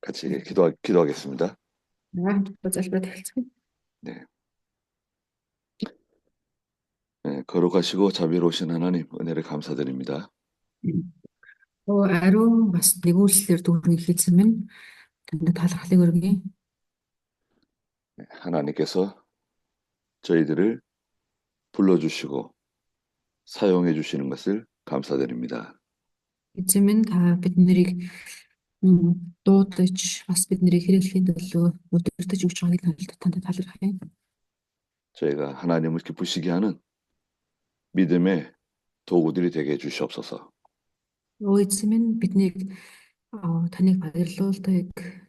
같이 기도하겠습니다. 네. 네, 거룩하시고 자비로우신 하나님, 은혜를 감사드립니다. 아론 бас нэгүүлслэр дүүрэн хийсэн минь танд талархлыг өргөе. 네, 하나님께서 저희들을 불러주시고 사용해 주시는 것을 감사드립니다. Эзэн минь та бид нарыг дуудаж бас бид нарыг хэрэглэхийн төлөө удирдах өгч байгааг танд талархъя. 저희가 하나님을 기쁘시게 하는 믿음의 도구들이 되게 해주시옵소서. Эзэн минь биднийг таныг баярлуулдаг,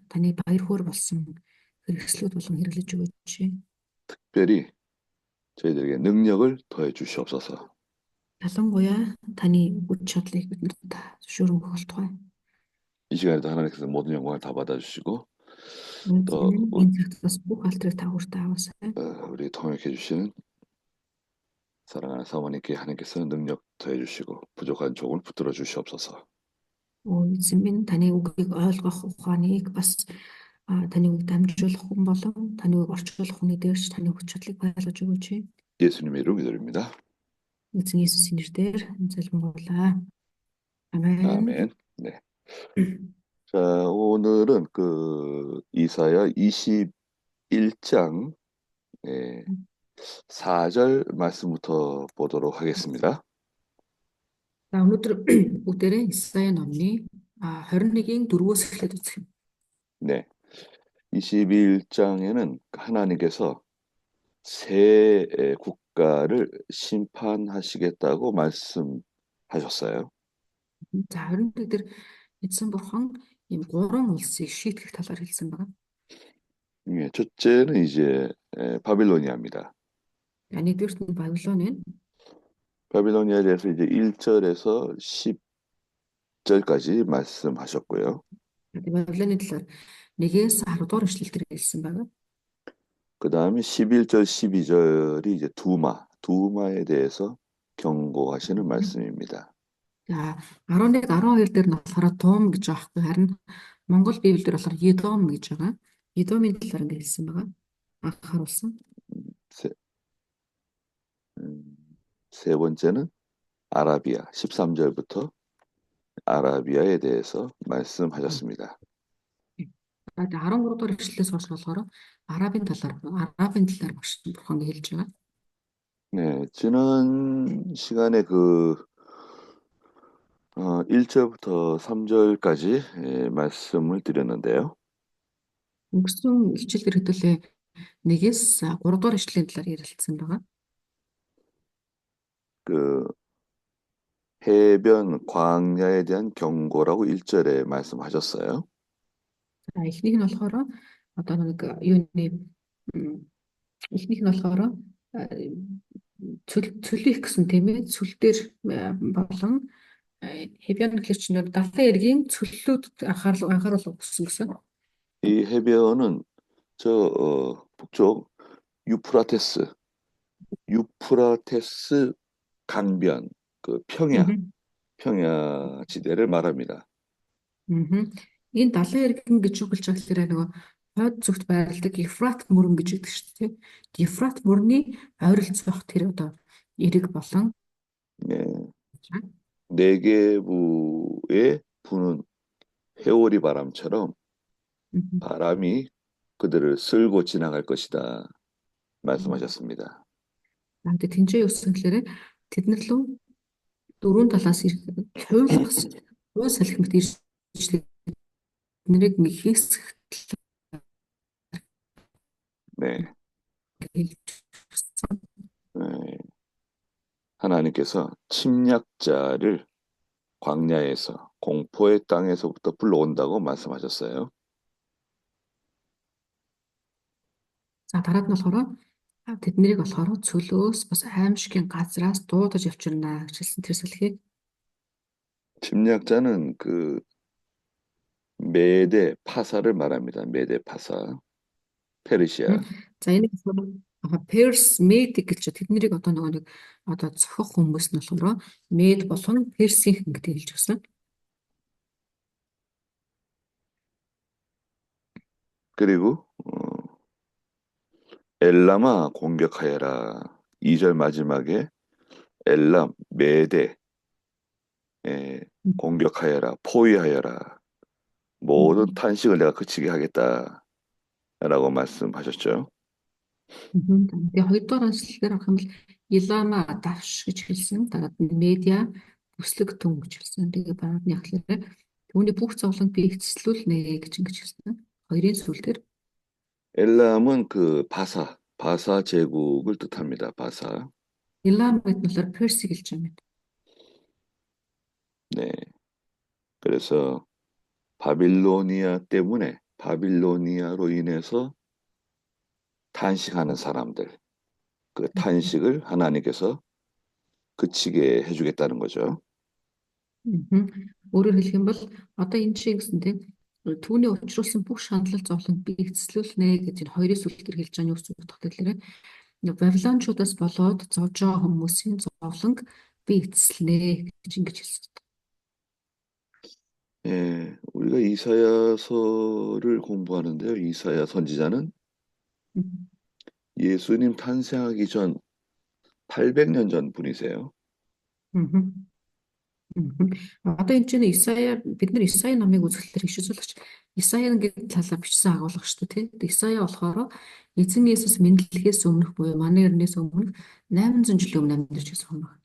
таны баяр хөөр болсон хэрэгслүүд болгон хэрэглэж өгөөч. 특별히 저희들에게 능력을 더해 주시옵소서. Ялангуяа таны хүч чадлыг бидэнд зөвшөөрөн өгөх болтугай. 이 시간에도 하나님께서 모든 영광을 다 받아주시고 또 энэ цагт бас бүх алдрыг та хүртэ аваасай. 우리 통역해 주시는 사랑하는 사모님께 하나님께서 능력 더해 주시고 부족한 종을 붙들어 주시옵소서. Эзэн минь таны үгийг ойлгох ухааныг бас таны үгийг дамжуулах хүн болон таны үгийг орчуулах хүний дээрч таны хүч чадлыг байлгаж өгөөч. 예수님의 이름으로 기도드립니다. Эзэн Есүсийн нэрээр залбирлаа. 아멘. 아멘. 네. 자, 오늘은 이사야 21장 4절 말씀부터 보도록 하겠습니다. Өнөөдөр бүгдээрээ Исая номны 21-ийн 4-өөс эхлээд үзэх юм. 네. 21장에는 하나님께서 새 국가를 심판하시겠다고 말씀하셨어요. За 21 дээр эзэн бурхан ийм 3 улсыг шийтгэх талаар хэлсэн байна. 예, 첫째는 이제 바빌로니아입니다. Нэгдүгürt нь Бабилон байна. 바빌로니아에 대해서 이제 1절에서 10절까지 말씀하셨고요. 바빌론의 талаар 1-ээс 10 дугаар эшлэлээр хэлсэн байна. 그 다음에 11절, 12절이 이제 두마에 대해서 경고하시는 말씀입니다. За 11, 12 дээр нь болохоор Том гэж аахгүй харин Монгол Библиэр болохоор Едом гэж байгаа. Едомын талаар ингэ хэлсэн байгаа. Анх харуулсан. 세 번째는 아라비아 13절부터 아라비아에 대해서 말씀하셨습니다. 13 дугаар эшлэлээс хойш болохоор Арабын талаар бурхан хэлж байгаа. 네, 지난 시간에 1절부터 3절까지 말씀을 드렸는데요. Өнгөрсөн хичээлээр хэдүүлээ 1-ээс 3 дугаар эшлийн талаар ярилцсан байгаа. 해변 광야에 대한 경고라고 1절에 말씀하셨어요. За эхнийх нь болохоор одоо нэг юуны эхнийх нь болохоор цөлөх гэсэн тийм ээ цөл дээр болон 해변 гэхлээр далайн эргийн цөллүүд анхааруулга өгсөн гэсэн. 이 해변은 북쪽 유프라테스 강변 평야 지대를 말합니다. Энэ далайн эргэн гэж үгэлж байгаа гэхээр нөгөө хойд зүгт байрладаг Ефрат мөрөн гэж өгдөг шүү дээ. Ефрат мөрний ойролцоох тэр одоо эрэг болон 네게부에 부는 회오리 바람처럼 바람이 그들을 쓸고 지나갈 것이다 말씀하셨습니다. 나한테 тэнцээ юусэн гэхээр тэднэр лөө дөрвөн талаас хуйлгас салхимт ирж нэрийг хийсгэх. 네. 하나님께서 침략자를 광야에서 공포의 땅에서부터 불러온다고 말씀하셨어요. За дараад нь болохоор тэднийг болохоор цөлөөс бас аимшигын газраас дуудаж явчирна гэж хэлсэн тэр салхийг. 침략자는 메데 파사를 말합니다. 메데 파사. 페르시아. За энэ Перс Мед гэж тэднийг одоо нэг одоо цохих хүмүүс нь болохоор Мед болон Персийн гэдэг хэлж өгсөн. 그리고 엘람아 공격하여라. 2절 마지막에 엘람 매대 공격하여라. 포위하여라. 모든 Mhm. 탄식을 내가 그치게 하겠다라고 말씀하셨죠. Тэгээ хоёрдугаар онцлогээр авах юм бол Илама давш гэж хэлсэн. Дараад нь медиа бүслэг түн гэж хэлсэн. Тэгээ байгааны ахлаараа түүний бүх зовлонг би эцэслүүлнэ гэж хэлсэн. Хоёрын сүлдэр 엘람은 그 바사 제국을 뜻합니다. 바사. Илам гэдэг нь болохоор Перси гэлж байгаа юм. 네. 그래서 바빌로니아로 인해서 탄식하는 사람들, 그 탄식을 하나님께서 그치게 해주겠다는 거죠. Мгм. Өөрөөр хэлэх юм бол одоо энэ чинь гэсэн тийм түүний учруулсан бүх шаналл зовлонг би эцэслүүлнэ гэж энэ хоёрын сүлдэр хэлж байгаа нь юу гэсэн үг тэгэхээр Вавилончуудаас болоод зовж байгаа хүмүүсийн зовлонг би эцэслэнэ гэж хэлсэн. 예, 우리가 이사야서를 공부하는데요. 이사야 선지자는 Мгм. 예수님 탄생하기 전 800년 전 분이세요. Мгм. Мгм. Одоо энэ чинь бид нар Исая намыг үзэхлээр иш үзүүлэгч Исаян гэдэг талаар бичсэн агуулга шүү дээ тийм. Исая болохоор эзэн Есүс мэндэлхээс өмнөх буюу манай эртнээс өмнөх 800 жилийн өмнө амьдарч байсан хүн байна.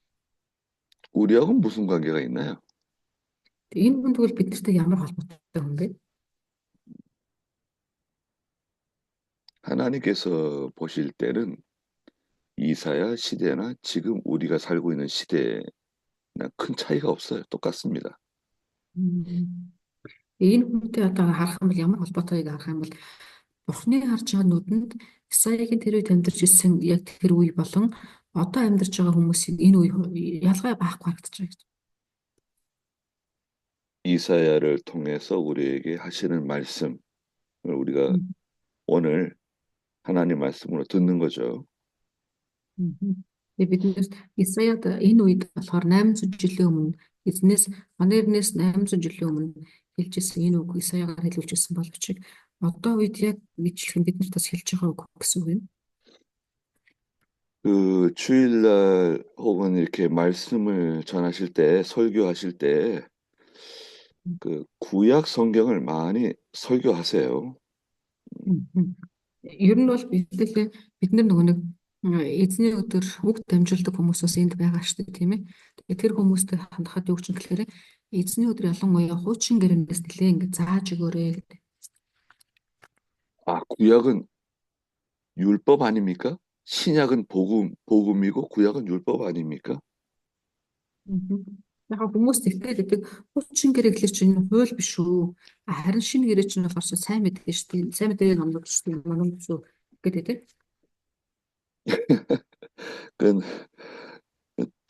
우리하고는 무슨 관계가 있나요? Энэ хүн тэгвэл бид нартай ямар холбоотой хүн бэ? 하나님께서 보실 때는 이사야 시대나 지금 우리가 살고 있는 시대나 큰 차이가 없어요. 똑같습니다. Мгм. Энэ хүнтэй одоо харах юм бол ямар холбоотойг харах юм бол Бурхны харж байгаа нүдэнд Исаягийн тэр үед амьдарч ирсэн яг тэр үе болон одоо амьдарч байгаа хүмүүсийн энэ үе ялгаа байхгүй харагдаж байгаа гэж. 이사야를 통해서 우리에게 하시는 말씀을 우리가 Мгм. 오늘 하나님 말씀으로 듣는 거죠. Мгм. Тэгээ бид нэр Исаяд энэ үед болохоор 800 жилийн өмнө эзнээс манай эртнээс 800 жилийн өмнө хэлжсэн энэ үг Исаягаар хэлүүлжсэн боловч одоо үед яг ижилхэн бид нарт бас хэлж байгаа үг гэсэн үг юм. 그 주일날 혹은 이렇게 말씀을 전하실 때, 설교하실 때, 그 구약 성경을 많이 설교하세요. Мгм. Ер нь бол бид нар нөгөө нэг эзний өдөр үг дамжуулдаг хүмүүс бас энд байгаа шүү дээ тийм ээ. Тэгээ тэр хүмүүстэй хандхад юу гэж юм гэхээр эзний өдөр ялангуяа хуучин гэрээнээс нэлээ ингэ зааж өгөөрэй гэдэг. 아, 구약은 율법 아닙니까? 신약은 복음이고 구약은 율법 아닙니까? Мгм. Яг хүмүүс тэгтэл гэдэг хуучин гэрээ гэхэлэр чинь хууль биш үү? Харин шинэ гэрээ чинь болохоор сайн мэдээ шүү дээ. Сайн мэдээ номлож шүү дээ. Манай хүмүүс гэдэг тийм. 그건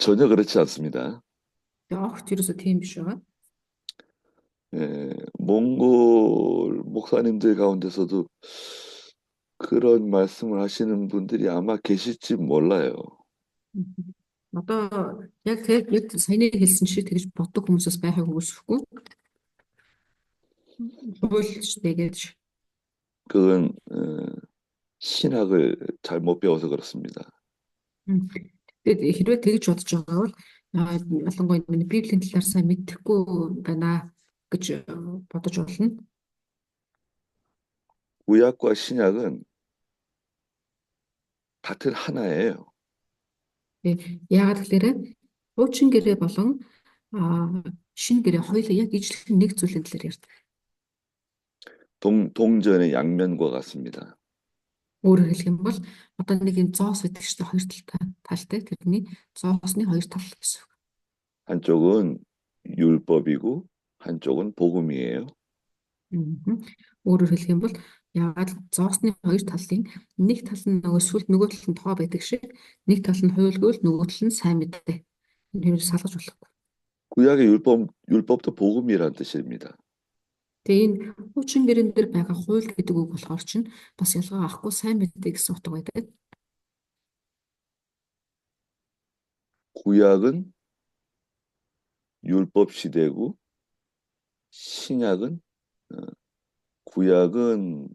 전혀 그렇지 않습니다. Тэгээ огт ерөөсөө тийм биш байгаа. 몽골 목사님들 가운데서도 그런 말씀을 하시는 분들이 아마 계실지 몰라요. Мгм. Одоо яг саяны хэлсэн шиг тэгж боддог хүмүүсээс байхыг хүсэхгүй. Хууль шүү дээ гэж. 그건 신학을 잘못 배워서 그렇습니다. Тэгээд хэрвээ тэгж бодож байгаа бол ялангуяа миний Библийн талаар сайн мэдэхгүй байна гэж бодож болно. 구약과 신약은 같은 하나예요. Яагаад гэхээр хуучин гэрээ болон шинэ гэрээ хоёулаа яг ижлэх нэг зүйлийн талаар ярьдаг. 동전의 양면과 같습니다. Өөрөөр хэлэх юм бол одоо нэг юм зоос байдаг шүү дээ хоёр талтай. Тэрний зоосны хоёр тал гэсэн үг. 한쪽은 율법이고 한쪽은 복음이에요. Мгм. Өөрөөр хэлэх юм бол яагаад зоосны хоёр талын нэг тал нь нөгөө сүлд нөгөө тал нь тоо байдаг шиг нэг тал нь хуйлгуул нөгөө тал нь сайн мэдээ. Энэ хоёр салгаж болохгүй. 구약의 율법도 복음이란 뜻입니다. Тэгээ энэ хуучин гэрэн дээр байгаа хууль гэдэг үг болохоор чинь бас ялгаа авахгүй сайн мэдээ гэсэн утга байдаг. 구약은 율법 시대고 신약은 어, 구약은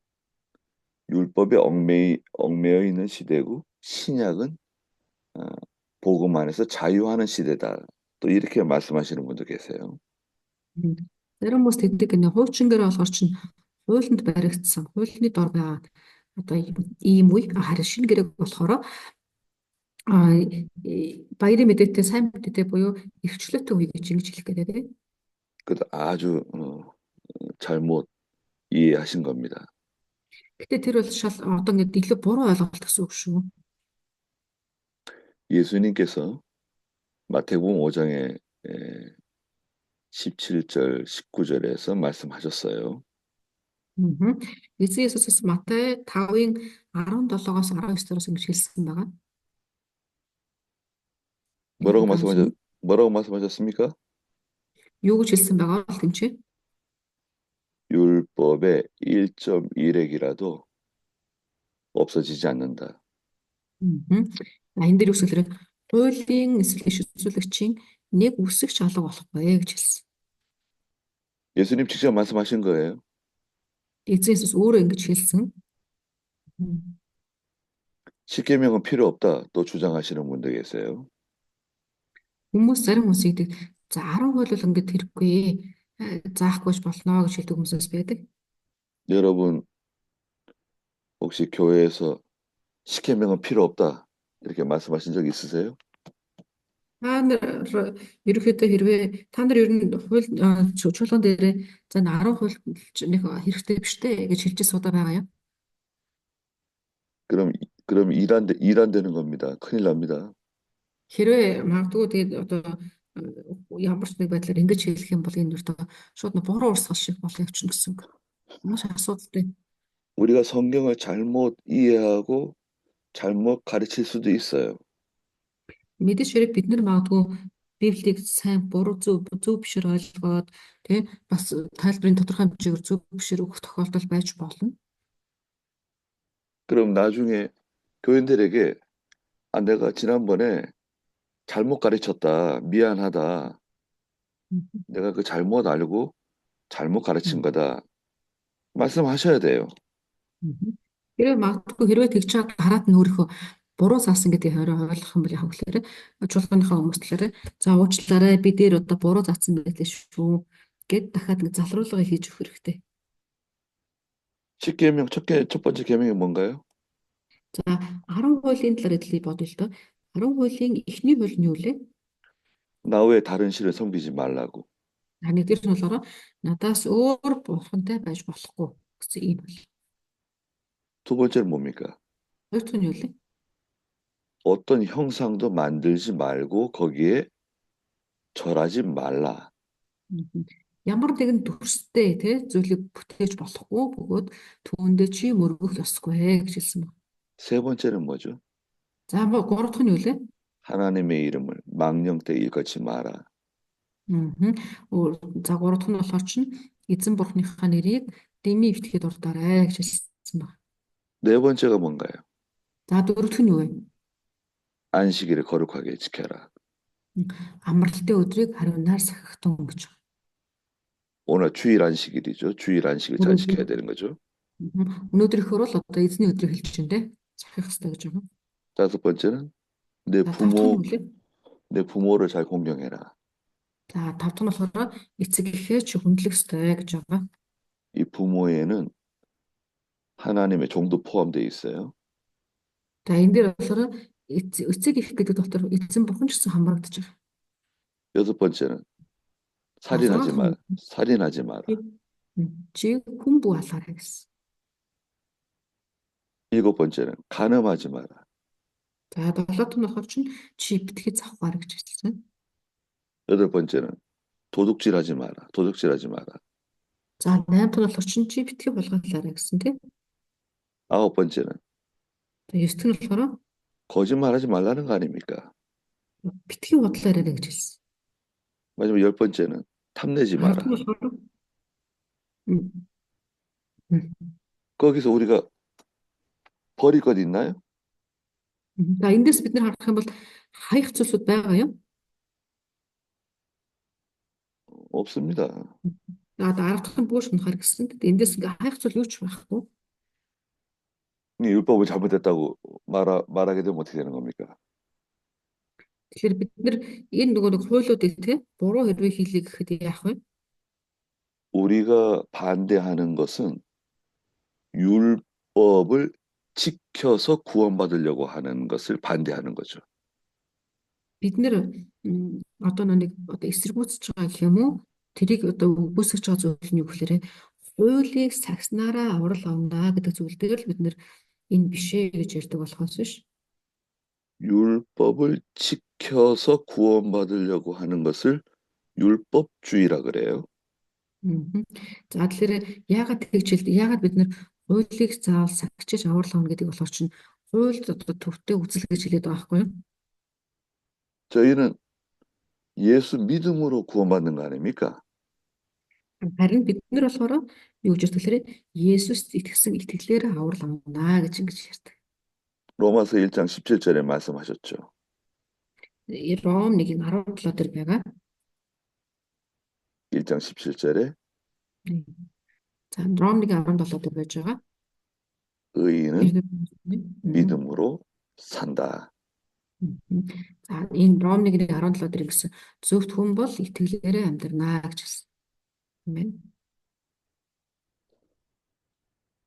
율법에 얽매여 있는 시대고 신약은 어, 복음 안에서 자유하는 시대다. 또 이렇게 말씀하시는 분도 계세요. Мгм. Зарим хүмүүс тэгдэг гэнэ хуучингээр болохоор чинь хуулинд баригдсан, хуулины дор байгаа одоо ийм үе харин шинэ гэрэг болохоор баярын мэдээтэй сайн мэдээтэй буюу эрхчлөөтэй үе гэж ингэж хэлэх гэдэг тийм. 그 아주 잘못 이해하신 겁니다. Гэтэ тэр бол шал одоо ингэ илүү буруу ойлголт гэсэн үг шүү. 예수님께서 마태복음 5장에 17절, 19절에서 말씀하셨어요. Мгм. Эзэн Есүсээс Матай 5-ын 17-оос 19-оос ингэж хэлсэн байгаа. 뭐라고 Ярин та 말씀하셨, үзэн 뭐라고 말씀하셨습니까? юу гэж хэлсэн байгаа бол тэмчээ. 율법의 1.1핵이라도 없어지지 않는다. Мгм. Энэ дээр үсгэлэр хуулийн эсвэл иш үзүүлэгчийн нэг үсэг ч алга болохгүй гэж хэлсэн. 예수님 직접 말씀하신 거예요. Эзэн Есүс өөрөө ингэж хэлсэн. Мгм. 십계명은 필요 없다. 또 주장하시는 분도 계세요. Зарим хүмүүс идэг за 10 хууль бол ингэж хэрэггүй заахгүйж болно гэж хэлдэг хүмүүсээс байдаг. 여러분 혹시 교회에서 십계명은 필요 없다. 이렇게 말씀하신 적 있으세요? Та нар ерөөхдөө хэрвээ та нар ер нь хууль чуулган дээр за 10 хууль нэг хэрэгтэй биш дээ гэж хэлж суудаа байгаа юм. 그럼 일 안 되는 겁니다. 큰일 납니다. Хэрвээ магадгүй тэгээд одоо ямар ч нэг байдлаар ингэж хэлэх юм бол энэ өөртөө шууд нэг буруу урсгал шиг болох явчихна гэсэн үг. Маш асуудалтай. 우리가 성경을 잘못 이해하고 잘못 가르칠 수도 있어요. Мэдээж хэрэг бид нар магадгүй Библийг сайн буруу зөв бишээр ойлгоод тий бас тайлбарын тодорхой хэмжээгээр зөв бишээр өгөх тохиолдол байж болно. 그럼 나중에 교인들에게 내가 지난번에 잘못 가르쳤다. 미안하다. Мгм. 내가 그 잘못 알고 잘못 가르친 Мгм. 거다. 말씀하셔야 돼요. Мгм. Хэрвээ тэгж чад хараад нь өөрийнхөө буруу заасан гэдгийг ойлгох юм бол яг үгээр чуулганыхаа хүмүүс талаараа за уучлаарай би дээр одоо буруу заасан байлээ шүү гэд дахиад нэг залруулга хийж өгөх хэрэгтэй. 십계명 첫 번째 계명이 뭔가요? За 10 хуулийн талаар хэлье бодъё л доо. 10 хуулийн эхний хууль нь юу вэ? 나 외에 다른 신을 섬기지 말라고. Нэгдүгээр нь болохоор надаас өөр бурхантай байж болохгүй гэсэн ийм бол. 두 번째는 뭡니까? Хоёр дахь нь юу вэ? 어떤 형상도 만들지 말고 거기에 절하지 말라. Мгм. Ямар нэгэн дүрстэй тий зүйлийг бүтээж болохгүй бөгөөд түүндээ чи мөргөх ёсгүй гэж хэлсэн байна. 세 번째는 뭐죠? За гурав дахь нь юу вэ? 하나님의 이름을 망령되이 일컫지 마라. Мгм. За гурав дахь нь болохоор чинь эзэн бурхныхаа нэрийг дэмий итгээд дурдаарай гэж хэлсэн байна. 네 번째가 뭔가요? За дөрөв дэх нь юу вэ? 안식일을 거룩하게 지켜라. М, Амралтын өдрийг хариунаар сахихтун гэж. 오늘 주일 안식일이죠. 주일 안식을 잘 지켜야 Өнөөдөр 되는 거죠. өнөөдрийнхөө л одоо эзний өдрийг хэлж байна те. Сахих хэрэгтэй гэж байна. 다섯 번째는 내 За тав дахь нь 부모, юу вэ? 내 부모를 잘 공경해라. За тав дахь нь болохоор эцэг эхээ чи хүндлэх ёстой гэж байгаа. 이 부모에는 하나님의 종도 포함되어 있어요. За энэ дээр болохоор эцэг их гэдэг дотор эзэн бурхан ч гэсэн хамрагдаж байгаа. 여섯 번째는 За 6 дахь нь 살인하지 마라. чи хүн бүү алгаарай гэсэн. 일곱 번째는 간음하지 마라. За 7 дахь нь болохоор чинь чи битгий завхаар гэж хэлсэн. 여덟 번째는 도둑질하지 마라. 도둑질하지 마라. За 8 дахь нь болохоор чинь чи битгий булгаалаарай гэсэн тийм. 아홉 번째는 За 9 дахь нь болохоор 거짓말하지 말라는 거 아닙니까? битгий бодлоорой гэж хэлсэн. 마지막 열 번째는 탐내지 12 дахь нь 마라. болохоор м, м, 거기서 우리가 버릴 것 있나요? За эндээс бид нар харах юм бол хаях зүйлсүүд байгаа юм. 없습니다. За дараах нь бүүш унахаар гэсэн. Эндээс ингээ хаях зүйл юу ч байхгүй. 이 율법을 잘못했다고 말하게 되면 어떻게 되는 겁니까? Тэгэхээр бид нар энэ нөгөө нэг хуулиудыг те буруу хэрвээ хийлээ гэхэд яах вэ? 우리가 반대하는 것은 율법을 지켜서 구원받으려고 하는 것을 반대하는 거죠. Бид нэр одоо нэг одоо эсэргүүцэж байгаа гэх юм уу? Тэрийг одоо үгүйсгэж байгаа зүйл нь юу гэхээр хуулийг сагснараа аврал авнаа гэдэг зүйл дээр л бид нэр энэ бишээ гэж ярьдаг болохоос биш. 율법을 지켜서 구원받으려고 하는 것을 율법주의라 그래요. Мгм. За тэгэхээр яагаад тэгж хэлдэг? Яагаад бид нэр хуулийг заавал сагчиж аврал авна гэдэг болохоор чинь хуульд одоо төвтэй үзэл гэж хэлээд байгаа байхгүй юу? 저희는 예수 믿음으로 구원받는 거 아닙니까? Харин бид нар болохоор юу гэж хэлэхээр Есүст итгэсэн итгэлээр аврал авнаа гэж ярьдаг. 로마서 1장 17절에 말씀하셨죠. Ром 1:17 дээр байгаа. 1장 17절에 За Ром 1:17 дээр байж байгаа. 의인은 Мгм. 믿음으로 산다. Мгм. За энэ Ром 1:17 дээр гэсэн зөвхт хүн бол итгэлээрээ амьдрнаа гэж хэлсэн. Амен.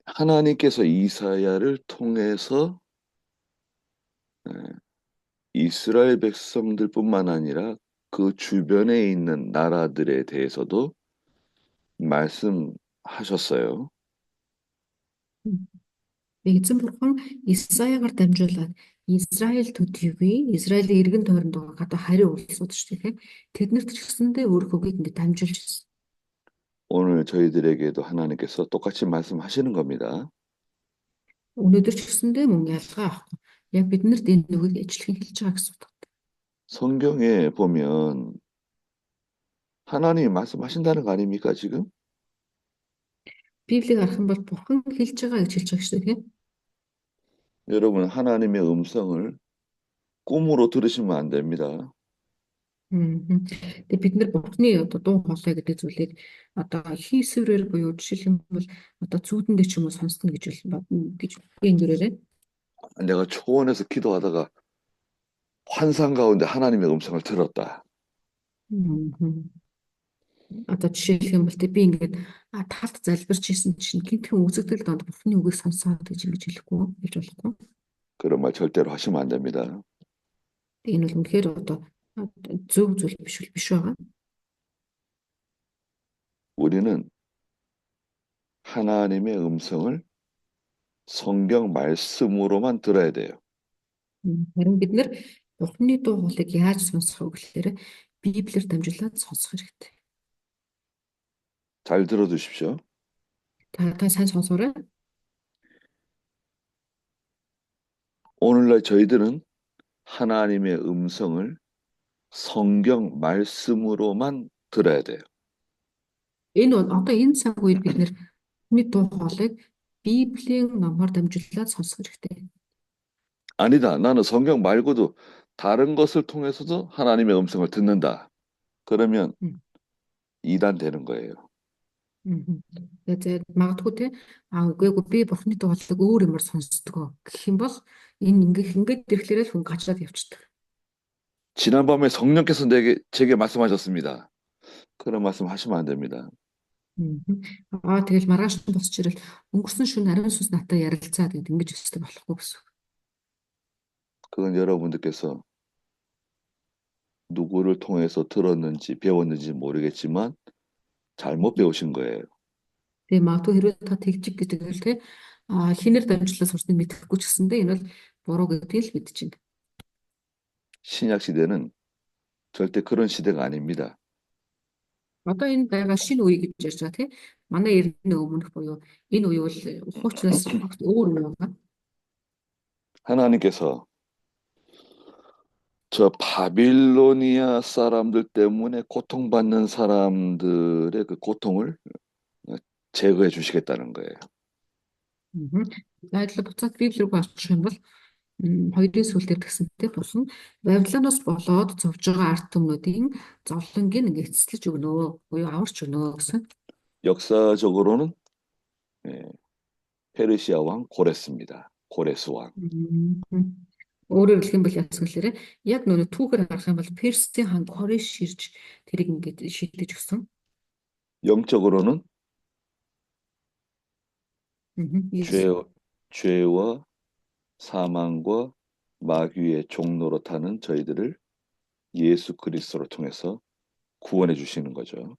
하나님께서 이사야를 통해서 에, 이스라엘 백성들뿐만 아니라 그 주변에 있는 나라들에 대해서도 말씀하셨어요. Эзэн бурхан Исаягаар дамжуулаад Израиль төдийгүй Израилийн эргэн тойронд байгаа гадаа хариу улсууд шүү дээ. Тэднэрт ч гэсэндээ өөрийнхөө ингэ дамжуулж ирсэн. 오늘 저희들에게도 하나님께서 똑같이 말씀하시는 겁니다. Өнөөдөр ч гэсэндээ мөн ялгаа авахгүй. Яг биднэрт энэ нүгийг ижлэхэн хэлж байгаа гэсэн үг. 성경에 보면 하나님이 말씀하신다는 거 아닙니까, 지금? Библийг харах юм бол бурхан хэлж байгаа гэж хэлж байгаа шүү дээ. 여러분, 하나님의 음성을 꿈으로 들으시면 안 됩니다. Тэгээ бид нар бурхны одоо дуу хоолой гэдэг зүйлийг одоо хийсвэрээр буюу жишээлх юм бол одоо зүүдэндээ ч юм уу сонсно гэж энэ дөрөөрэй. 내가 초원에서 기도하다가 환상 가운데 하나님의 음성을 들었다. Одоо жишээлх юм бол би ингээд талд залбирч исэн чинь гинтхэн үзэгдэл донд бурхны үгийг сонсоод гэж ингэж хэлэхгүй хэлж болохгүй. 그런 말 절대로 하시면 안 됩니다. Энэ бол үнэхээр одоо зөв зүйл биш байгаа. 우리는 하나님의 음성을 성경 말씀으로만 들어야 돼요. Харин бид нар бурхны дуу хоолойг яаж сонсох вэ гэхээр Библиэр дамжуулаад сонсох хэрэгтэй. 잘 들어두십시오. Та сайн сонсоорой. 오늘날 저희들은 하나님의 음성을 성경 말씀으로만 들어야 돼요. Одоо энэ цаг үед бид нэр хүний дуу хоолойг Библийн номоор дамжуулаад сонсох хэрэгтэй. 아니다. 나는 성경 말고도 다른 것을 통해서도 하나님의 음성을 듣는다. 그러면 이단 되는 거예요. Тэгээд магадгүй те үгүй би бурхны дуу хоолойг өөр юмар сонсдог гэх юм бол энэ ингээд ирэхлээр л хүн гачаад явчихдаг. 지난밤에 성령께서 제게 말씀하셨습니다. 그런 말씀 하시면 안 됩니다. Тэгэл маргааш нь босч ирэл өнгөрсөн шөнө ариун сүнс надад ярилцаа гэдэг ингэж өсдөг болохгүй гэсэн. 그건 여러분들께서 누구를 통해서 들었는지 배웠는지 모르겠지만 잘못 배우신 거예요. Тэгээ магадгүй хэрвээ та тэгжиг гэдэг л те хинээр дамжуулаад сурсныг мэдэхгүй ч гэсэндээ энэ бол буруу гэдгийг л мэдэж байна. 신약 시대는 절대 그런 시대가 아닙니다. Одоо энэ байгаа шинэ үе гэж ярьж байгаа тийм манай эртний өмнөх буюу энэ үе бол хуучнаас өөр үе байгаа. 하나님께서 저 바빌로니아 사람들 때문에 고통받는 사람들의 그 고통을 제거해 주시겠다는 거예요. Найдлаа буцаад Библийг авчих юм бол хоёрын сүлдээр тэгсэнтэй бурхан Вавилоноос болоод зовж байгаа ард түмнүүдийн зовлонгийг ингээ эцэслэж өгнө буюу аварч өгнө гэсэн. 역사적으로는 페르시아 왕 고레스입니다. 고레스 왕. Өөрөөр хэлэх юм бол яасан гэхээр яг нөгөө түүхээр харах юм бол Персийн хаан Кореш ирж тэрийг ингээд шийдэж өгсөн. 영적으로는 Есүс. 죄와 사망과 마귀의 종로로 타는 저희들을 예수 그리스도를 통해서 구원해 주시는 거죠.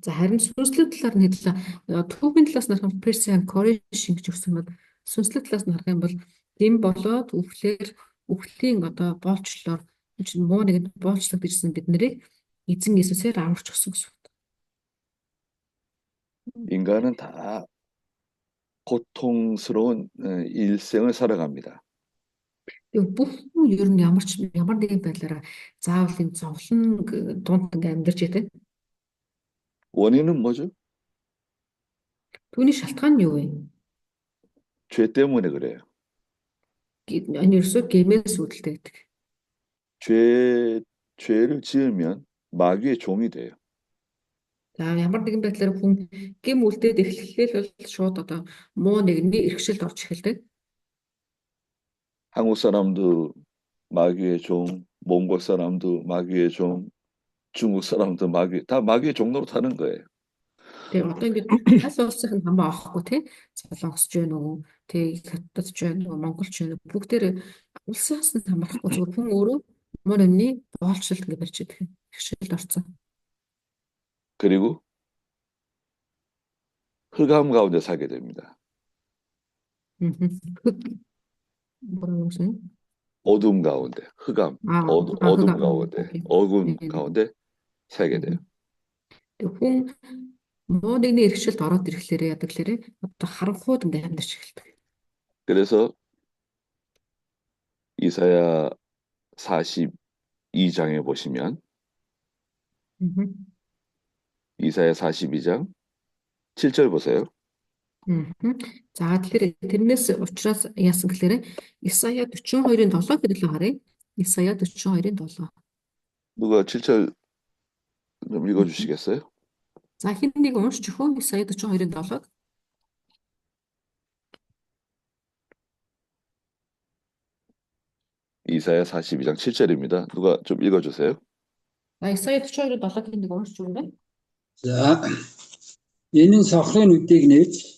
За харин сүнслэг талаар нь хэлээ. Түүхийн талаас нь харах юм Персийн Кореш ингэж өгсөн бол сүнслэг талаас нь харах юм бол дэм болоод үхлийн одоо боолчлоор муу нэгэнд боолчлогдсон бид нарыг эзэн Есүсээр аварч өгсөн гэсэн үг. 인간은 다 고통스러운 일생을 살아갑니다. Тэгээ бүх хүн ер нь ямар нэгэн байдлаараа заавал энэ зовлон дунд ингээ амьдарч яадаг. 원인은 뭐죠? Түүний шалтгаан нь юу вэ? 죄 때문에 그래요. Энэ ерөөсөө гэмээс үүдэлтэй гэдэг. 죄를 지으면 마귀의 종이 돼요. За ямар нэгэн байдлаар хүн гэм үлдээд эхлэхэл бол шууд одоо муу нэгний эрхшилд орж эхэлдэг. 한국 사람도 마귀의 종, 몽골 사람도 마귀의 종, 중국 사람도 다 마귀의 종로로 타는 거예요. Тэгээ одоо ингээд аль улсынх нь хамаа авахгүй тий. Солонгосч байна уу, тий Хятадч байна уу, Монголч байна уу бүгдээр улсаас нь хамаарахгүй зөвхөн хүн өөрөө муу нэгний боолчлолд ингээд барьж идэх эрхшилд орсон. 그리고 흑암 가운데 살게 됩니다. 뭐라고 하세요? 어둠 가운데, 흑암, 어둠 흑암. 가운데, 오케이. 어둠 네. 가운데 살게 돼요. хүн муу нэгний эрхшилд ороод ирэхлээр яадаг лээрээ одоо харанхууд ингээд амьдарч эхэлдэг. 그래서 이사야 42장에 보시면 이사야 42장 7절 보세요. За тэгэхээр тэрнээс учраас яасан гэхээр Исая 42-ын 7 гэрлээ харъя. Исая 42-ын 7. 누가 7절 좀 읽어주시겠어요? За хэн нэг уншиж өгөө Исая 42-ын 7-г. 이사야 42장 7절입니다. 누가 좀 읽어주세요. За Исая 42-ын 7-г хэн нэг уншиж өгнө. За энэ нь сохрын үдийг нээж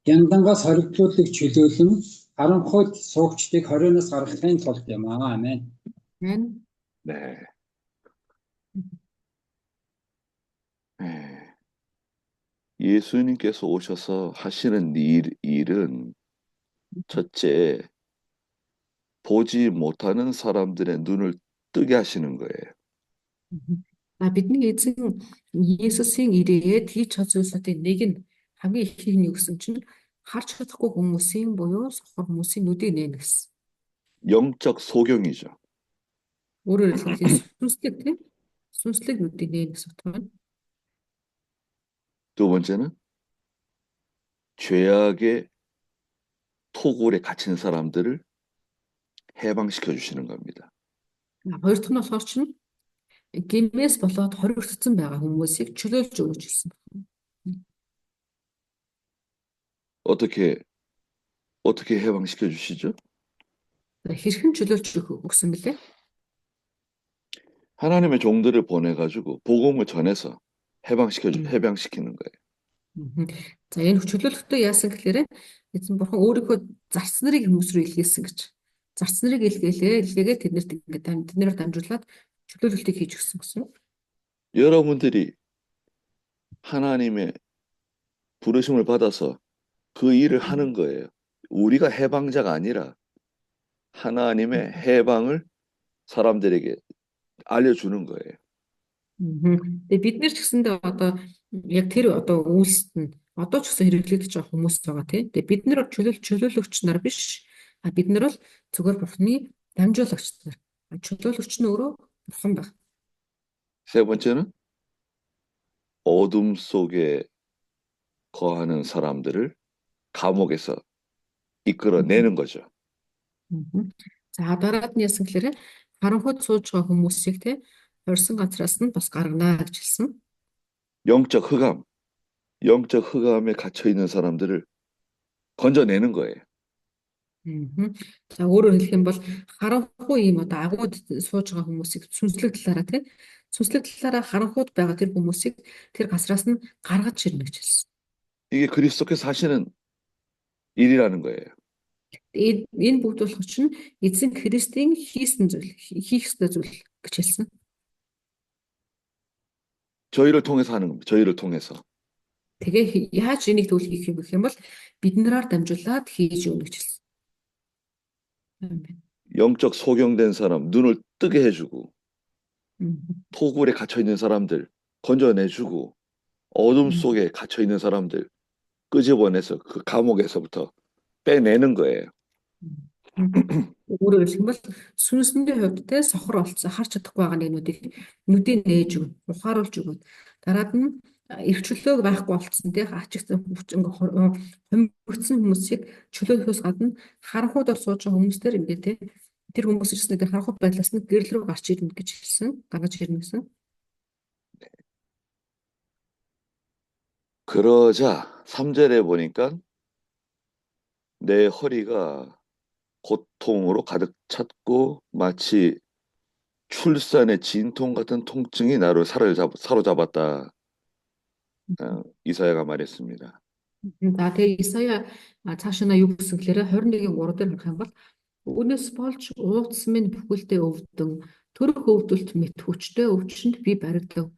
гяндангаас хоригдлуулыг чөлөөлөн харанхуйд суугчдыг хорионоос гаргахын тулд юм аа. Амен. Амен. 네. 네. 예수님께서 오셔서 하시는 일은 첫째, 보지 못하는 사람들의 눈을 뜨게 하시는 거예요. Бидний эзэн Есүсийн ирээд хийж чадсуултын нэг нь хамгийн ихийг нь юу гэсэн чинь харж чадахгүй хүмүүсийн буюу сохор хүмүүсийн нүдийг нээнэ гэсэн. 영적 소경이죠. Өөрөөр хэлбэл сүнслэг тийм сүнслэг нүдийг нээнэ гэсэн утга байна. 두 번째는 죄악의 토굴에 갇힌 사람들을 해방시켜 주시는 겁니다. Хоёр дахь нь болохоор чинь гэмээс болоод хоригдсон байгаа хүмүүсийг чөлөөлж өгч ирсэн. 어떻게 해방시켜 주시죠? Хэрхэн чөлөөлж өгсөн бэлээ? 하나님의 종들을 보내 가지고 복음을 전해서 해방시키는 거예요. За энэ чөлөөлөлтөө яасан гэхээр эзэн бурхан өөрийнхөө зарц нарыг хүмүүс рүү илгээсэн гэж. Зарц нарыг илгээгээд тэднэрт дамжуулаад чөлөөлөлтийг хийж өгсөн гэсэн. 여러분들이 하나님의 부르심을 받아서 그 일을 하는 거예요. 우리가 해방자가 아니라 하나님의 해방을 사람들에게 알려주는 거예요. Тэгээ бид нэр ч гэсэндээ одоо яг тэр одоо үйлсэд нь одоо ч гэсэн хэрэглэгдэж байгаа хүмүүс байгаа тийм. Тэгээ бид нэр чөлөөлөгч нар биш. Бид нар бол зөвхөн бурхны дамжуулагч нар. Чөлөөлөгч нь өөрөө бурхан байна. 세 번째는 어둠 속에 거하는 사람들을 감옥에서 이끌어내는 거죠. За дараад нь яасан гэхээр харанхуйд сууж байгаа хүмүүсийг те хорсон газраас нь бас гаргана гэж хэлсэн. 영적 흑암에 갇혀 있는 사람들을 건져내는 거예요. За өөрөөр хэлэх юм бол харанхуй ийм одоо агууд сууж байгаа хүмүүсийг сүнслэг талаараа тийм сүнслэг талаараа харанхуйд байгаа тэр хүмүүсийг тэр газраас нь гаргаж ирнэ гэж хэлсэн. 이게 그리스도께서 하시는 일이라는 거예요. Энэ бүгд болох чинь эзэн Христийн хийсэн зүйл, хийх ёстой зүйл гэж хэлсэн. 저희를 통해서 하는 겁니다. 저희를 통해서. Тэгээ яаж энийг тэгвэл хийх юм гэх юм бол биднэрээр дамжуулаад хийж өгнө гэж хэлсэн. 영적 소경된 사람 눈을 뜨게 해주고 음. 토굴에 갇혀 있는 사람들 건져내주고 어둠 음. 속에 갇혀 있는 사람들 끄집어내서 그 감옥에서부터 빼내는 거예요. Өөрөөр хэлэх юм бол сүнсний хувьд те сохор болцсон харж чадахгүй байгаа нэгнүүдийг нүдийг нээж өгнө, ухааруулж өгнө. Дараад нь эрх чөлөөг байхгүй болцсон те хачигдсан хомигдсон хүмүүсийг чөлөөхөөс гадна харанхуйд сууж байгаа хүмүүстэр ингээд те тэр хүмүүс ирсэн дээр харанхуй байдлаас нь гэрэл рүү гарч ирнэ гэж хэлсэн, гаргаж ирнэ гэсэн. 그러자 3절에 보니까 내 허리가 고통으로 가득 찼고 마치 출산의 진통 같은 통증이 나를 사로잡았다. 이사야가 말했습니다. За тэгээ Исая цааш нь юу гэсэн гэхээр 21-ийн 3 дээр харах юм бол өнөөс болж ууц минь бүхэлдээ өвдөн төрөх өвдөлт мэт хүчтэй өвчнөд би баригдав.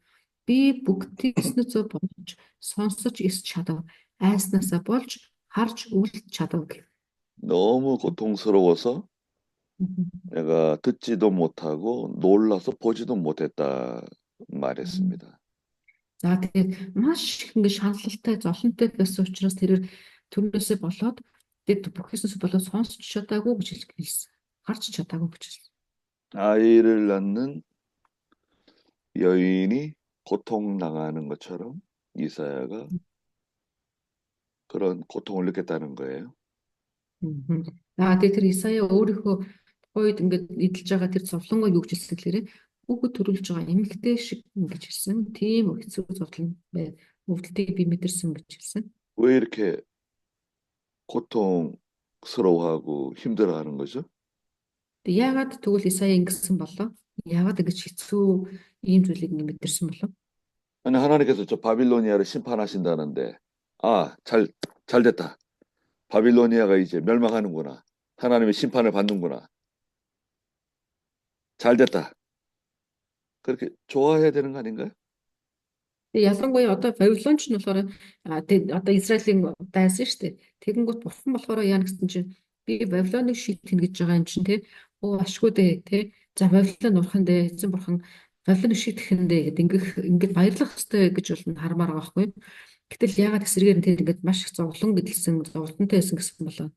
Би бүгдийгснээс болж сонсож ис чадав. Айснаасаа болж харж үлд чадав гэв. 너무 고통스러워서 내가 듣지도 못하고 놀라서 보지도 못했다 말했습니다. За тэгээд маш их ингэ шаналлалтай зовлонтой байсан учраас тэрээр төрнөөсөө болоод тэд бүхнээс болоод сонсч чадаагүй гэж хэлсэн. Харж чадаагүй гэж хэлсэн. 아이를 낳는 여인이 고통당하는 것처럼 이사야가 그런 고통을 느꼈다는 거예요. За тэгээд тэр Исая өөрийнхөө тухайд ингээд эдэлж байгаа тэр зовлонгоо юу гэж хэлсэн гэхээр хүүхэд төрүүлж байгаа эмэгтэй шиг гэж хэлсэн. Тийм хэцүү зовлон бай. Өвдөлтийг би мэдэрсэн гэж хэлсэн. 왜 이렇게 고통스러워하고 힘들어하는 거죠? Тэг яагаад тэгвэл Исая ингэсэн болов? Яагаад ингэж хэцүү ийм зүйлийг ингэ мэдэрсэн болов? 아니 하나님께서 저 바빌로니아를 심판하신다는데 잘 됐다. 바빌로니아가 이제 멸망하는구나. 하나님의 심판을 받는구나. 잘 됐다. 그렇게 좋아해야 되는 거 아닌가요? Тэг ялангуяа одоо Вавилонч нь болохоор одоо Израилийн дайсан шүү дээ. Тэгэнгүүт бурхан болохоор яа гэсэн чинь би Вавилоныг шийтгэн гэж байгаа юм чинь тий. Ашгүй дээ тий. За Вавилон урхан дээ. Эзэн бурхан Вавилоныг шийтгэн дээ гэд ингээд баярлах хэрэгтэй гэж бол хармаар байгаа байхгүй. Гэтэл яагаад эсрэгээр нь тэр ингээд маш их зовлон гэдэлсэн зовлонтой байсан гэсэн болоо.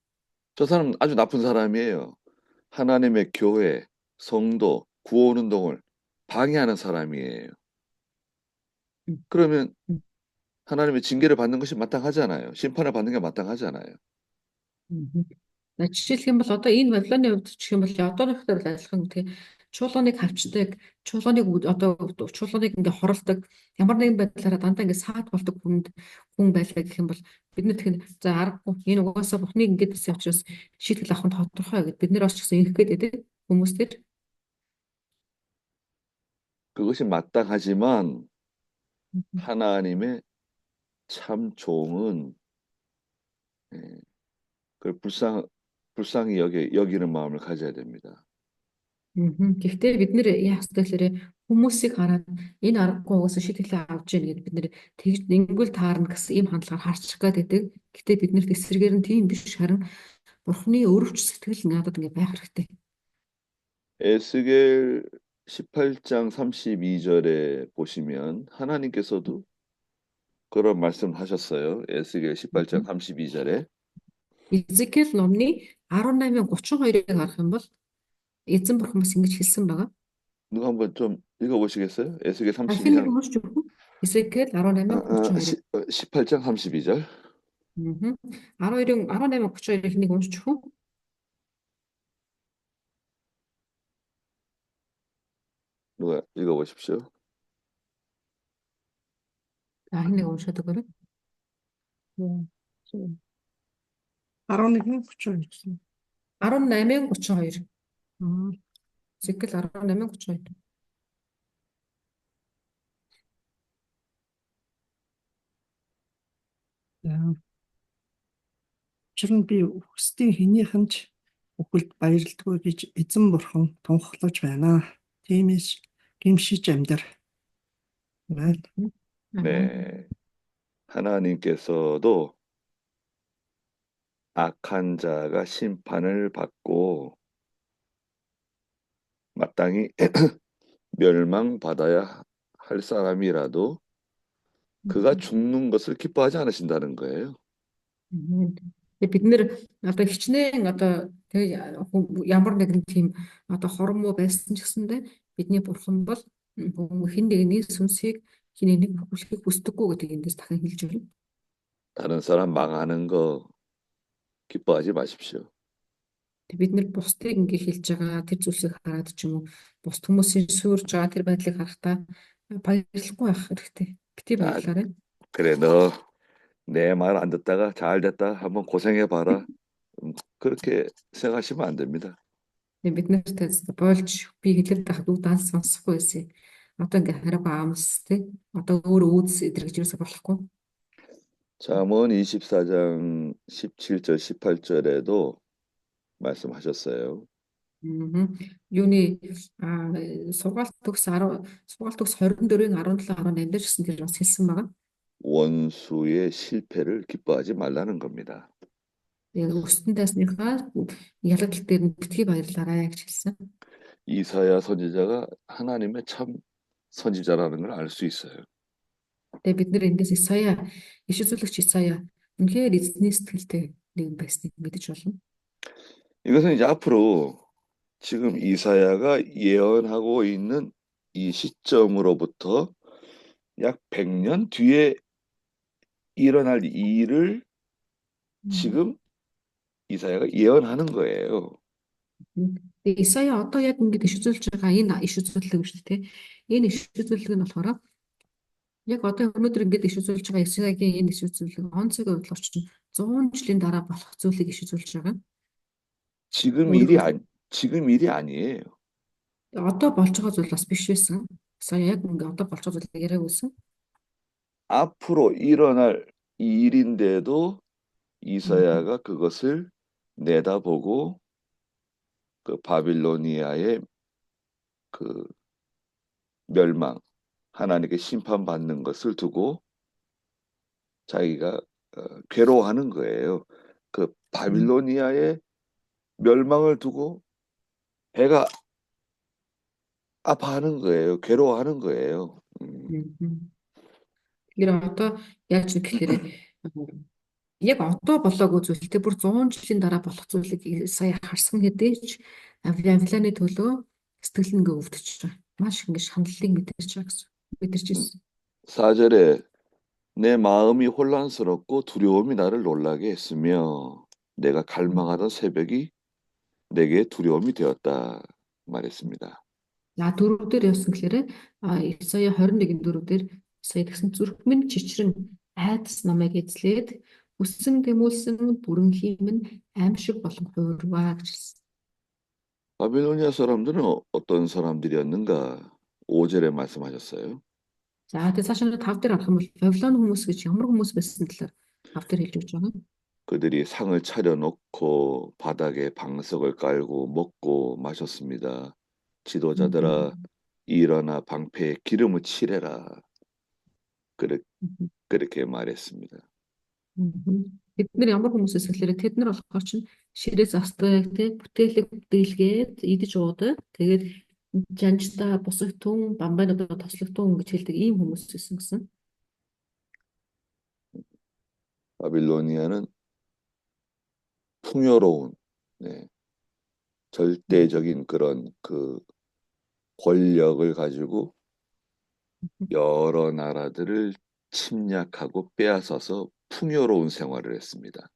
저 사람 아주 나쁜 사람이에요. 하나님의 교회, 성도, 구원운동을 방해하는 사람이에요. 그러면 하나님의 징계를 받는 것이 마땅하잖아요. 심판을 받는 게 마땅하잖아요. Жишээлх юм бол одоо энэ Вавилоны хувьд ч юм бол одооныхтой бол адилхан тийм чуулганыг хавчдаг, чуулганыг одоо чуулганыг ингээ хоролдог, ямар нэгэн байдлаараа дандаа ингээ саад болдог хүн байлаа гэх юм бол бид нар тэгэхээр за аргагүй энэ угаасаа Бурхныг ингээд гэсэн учраас шийтгэл авах нь тодорхой гэд бид нэр бас ч гэсэн ингэх гээд байдаг хүмүүстэр. 그것이 마땅하지만 하나님의 참 종은 그걸 불쌍히 여기는 마음을 가져야 됩니다. Гэхдээ бид нэр яах ёстой гэхээр хүмүүсийг хараад энэ аргагүй угаасаа шийтгэл авч яах гэд бид нэр тэгж нэггүй таарна гэсэн ийм хандлагаар харчих гээд байдаг. Гэхдээ бид нэр эсрэгээр нь тийм биш харин Бурхны өрөвч сэтгэл надад ингээ байх хэрэгтэй. 에스겔 18장 32절에 보시면 하나님께서도 그런 말씀하셨어요. 에스겔 18장 32절에 Изекэл номны 18:32-ыг харах юм бол эзэн бурхан бас ингэж хэлсэн байгаа. 누가 한번 좀 읽어보시겠어요? 에스겔 Дахин нэг 32장 уншиж өгөх үү? Изекэл 18:32. 18장 32절 18:32-ыг нэг уншиж өгөх үү? 누가 읽어보십시오. За энэ нэг уншаад өгөөрэй. 11:32 гэсэн. 18:32. Цикл 18:32. За. Учир нь би үхсдийн хэнийхэн ч үхэлд баярлдаггүй гэж эзэн бурхан тунхаглаж байна. Тиймээс гимшиж амьдр. Амен. 네. 하나님께서도 악한 자가 심판을 받고 마땅히 멸망받아야 할 사람이라도 그가 죽는 것을 기뻐하지 않으신다는 거예요. Тэгээ бид нэр одоо хичнээн одоо тэгээ ямар нэгэн тийм одоо хормоо байсан ч гэсэндэ бидний бурхан бол хэн нэгний сүнсийг хин нэг бүхлэхийг хүсдэггүй гэдэг эндээс дахин хэлж байна. 다른 사람 망하는 거 기뻐하지 마십시오. Тэг бид нэр бусдыг ингээ хэлж байгаа тэр зүйлсийг хараад ч юм уу бусд хүмүүсийн сүрж байгаа тэр байдлыг харахтаа баярлахгүй байх хэрэгтэй. Бити баярлаарай. 그래, 너 내 말 안 듣다가 잘 됐다. 한번 고생해 봐라. 그렇게 생각하시면 안 됩니다. Тэг бид нартай болж би хэлээд тахад удаан сонсохгүй байсан. Одоо ингээ хараагүй аамс тий. Одоо өөр үүдс эдэргэж юусаа болохгүй. 잠언 24장 17절 18절에도 말씀하셨어요. Юуны сургаалт төгс 24-ийн 17 18 дээр гэсэн тэр бас хэлсэн байгаа. 원수의 실패를 기뻐하지 말라는 겁니다. Яг өстөн дайсныхаа ялгдал дээр нь битгий баярлаарай гэж хэлсэн. 이사야 선지자가 하나님의 참 선지자라는 걸 알 수 있어요. Тэгээ бид нэр эндээс Исая иш үзүүлэгч Исая үнэхээр эзний сэтгэлтэй нэгэн байсныг мэдэж болно. 이것은 이제 앞으로 지금 이사야가 예언하고 있는 이 시점으로부터 약 100년 뒤에 일어날 일을 지금 이사야가 예언하는 거예요. Тэгээ Исая одоо яг ингэж иш үзүүлж байгаа энэ иш үзүүлэг шүү дээ. Энэ иш үзүүлэг нь болохоор яг одоо өнөөдөр ингэж иш үзүүлж байгаа Исаягийн энэ иш үзүүлэг он цагийн хувьд орчин 100 жилийн дараа болох зүйлийг иш үзүүлж байгаа. 지금 일이 아니에요. Одоо болж байгаа зүйл бас биш байсан. Исая яг ингээ одоо болж байгаа зүйлийг яриаг үлсэн. 앞으로 일어날 일인데도 이사야가 그것을 내다보고 그 바빌로니아의 그 멸망, 하나님께 심판받는 것을 두고 자기가 괴로워하는 거예요. 그 바빌로니아의 멸망을 두고 배가 아파하는 거예요. 괴로워하는 거예요. Тэр одоо яаж гэхээр яг одоо болоогүй зүйлтэй бүр 100 жилийн дараа болох зүйлийг сая харсан хэдийч Вавилоны төлөө сэтгэл нь ингээ өвдөж байгаа. Маш ингээ шаналлыг мэдэрч байгаа гэсэн. Мэдэрч ирсэн. 4절에 내 마음이 혼란스럽고 두려움이 나를 놀라게 했으며 내가 갈망하던 새벽이 내게 두려움이 되었다 말했습니다. За дөрөвдөр явсан гэхээр Исая 21-ийн дөрөвдөр сая тэгсэн зүрх минь чичрэн айдас намайг эзлээд өссөн тэмүүлсэн бүрэн хиймэн аимшиг болон хуурваа гэж хэлсэн. 바빌로니아 사람들은 어떤 사람들이었는가? 5절에 말씀하셨어요. За тэгээ цаашаа 5 дээр харах юм бол Вавилон хүмүүс гэж ямар хүмүүс байсан талаар 5 дээр хэлж өгч байгаа. 그들이 상을 차려놓고 바닥에 방석을 깔고 먹고 마셨습니다. 지도자들아 일어나 방패에 기름을 칠해라. 그렇게 말했습니다. Бид нар ямар хүмүүс байсан гэхээр тэд нар болохоор чинь ширээ застдаг тий бүтээлэг бүтээлгээд идэж уудаг. Тэгээд жанжтаа бусагтун бамбайнуудаа тослогтун гэж хэлдэг ийм хүмүүс байсан гэсэн. 바빌로니아는 풍요로운 절대적인 그런 그 권력을 가지고 여러 나라들을 침략하고 빼앗아서 풍요로운 생활을 했습니다.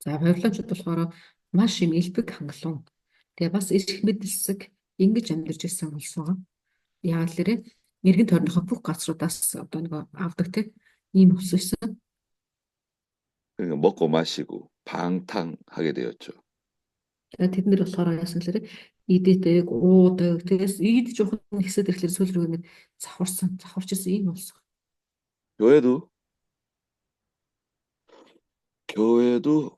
За Вавилончууд болохоор маш юм элбэг хангалуун. Тэгээ бас их мэдэлсэг ингэж амьдарч ирсэн улс байгаа. Яг л нэрээ иргэн тойрныхоо бүх газруудаас одоо нэг авдаг тийм ийм улс байсан. 그러니까 먹고 마시고 방탕하게 되었죠. За тэд нэр болохоор яасан гэхээр идээдэг, уудаг, тэгээс ийд жоохон хэсэд ирэхлээр сүүл рүү ингээд завхарчсан ийм болсон. 교회도 교회도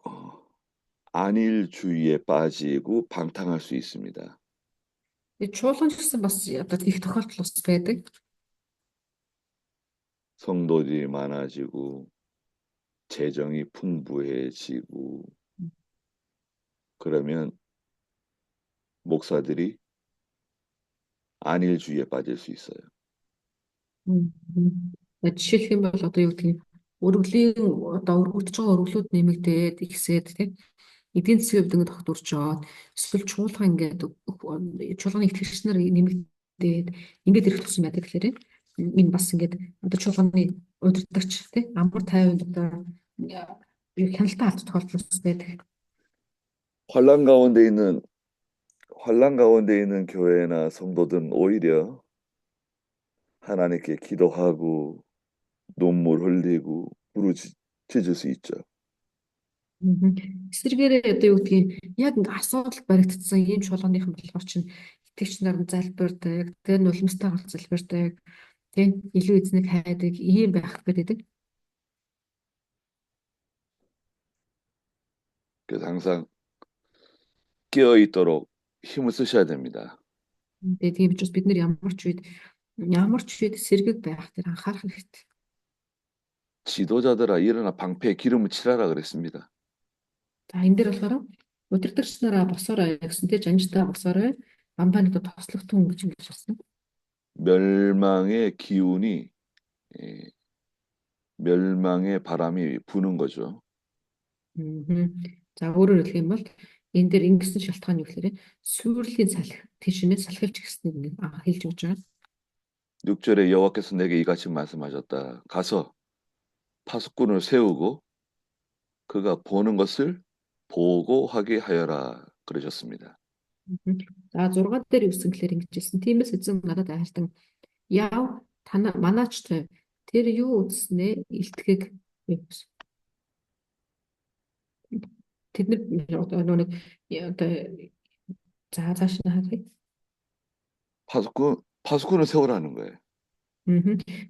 안일주의에 빠지고 방탕할 수 있습니다. Чуулган ч гэсэн бас одоо их тохиолдол бас байдаг. 성도들이 많아지고 재정이 풍부해지고 그러면 목사들이 안일주의에 빠질 수 있어요. Жишээлх юм бол одоо юу гэдгийг өргөлийн одоо өргөгдөж байгаа өргөлүүд нэмэгдээд ихсээд тийм эдийн засгийн хувьд ингээд тогтворч жоод эсвэл чуулга ингээд чуулганы итгэгчнэр нэмэгдээд ингээд ирэх тусан байдаг гэхээр энэ бас ингээд одоо чуулганы удирдагч тийм амар тайван одоо хяналтаа алт тохиолдол байдаг. 환란 가운데 있는 교회나 성도들은 오히려 하나님께 기도하고 눈물 흘리고 부르짖을 수 있죠. Эсвэргээрээ одоо юу гэдгийг яг ингээ асуудал баригдсан ийм чуулганыхан болохоор чинь итгэгч нар нь залбирдаг, тэр нь улмстайгаар залбирдаг, тийм илүү эзнийг хайдаг ийм байх гэдэг. 그래서 항상 깨어 있도록 힘을 쓰셔야 됩니다. Тэгээд тийм учраас бид нэр ямар ч үед сэргэг байх тэр анхаарах хэрэгтэй. 지도자들아 일어나 방패에 기름을 칠하라 그랬습니다. За энэ дээр болохоор удирдагч нараа босоорой гэсэн тийм жанжтаа босоорой амбанид тослогтун гэж ингэж хэлсэн. 멸망의 기운이 멸망의 바람이 부는 거죠. За өөрөөр хэлэх юм бол энэ дээр ингэсэн шалтгаан юу гэхээр сүрлийн салхи тийшнээс салхилж гиснэг хэлж өгч байгаа. 6절에 여호와께서 내게 이같이 말씀하셨다. 가서 파수꾼을 세우고 그가 보는 것을 보고하게 하여라 그러셨습니다. За 6 дээр юусэн гэхээр ингэж хэлсэн. Тиймээс эзэн надад айлтан яв манаач тэр юу үзснээ илтгэх юм. Тэд нар одоо нэг за цааш нь харъя. 파수꾼을 세우라는 거예요.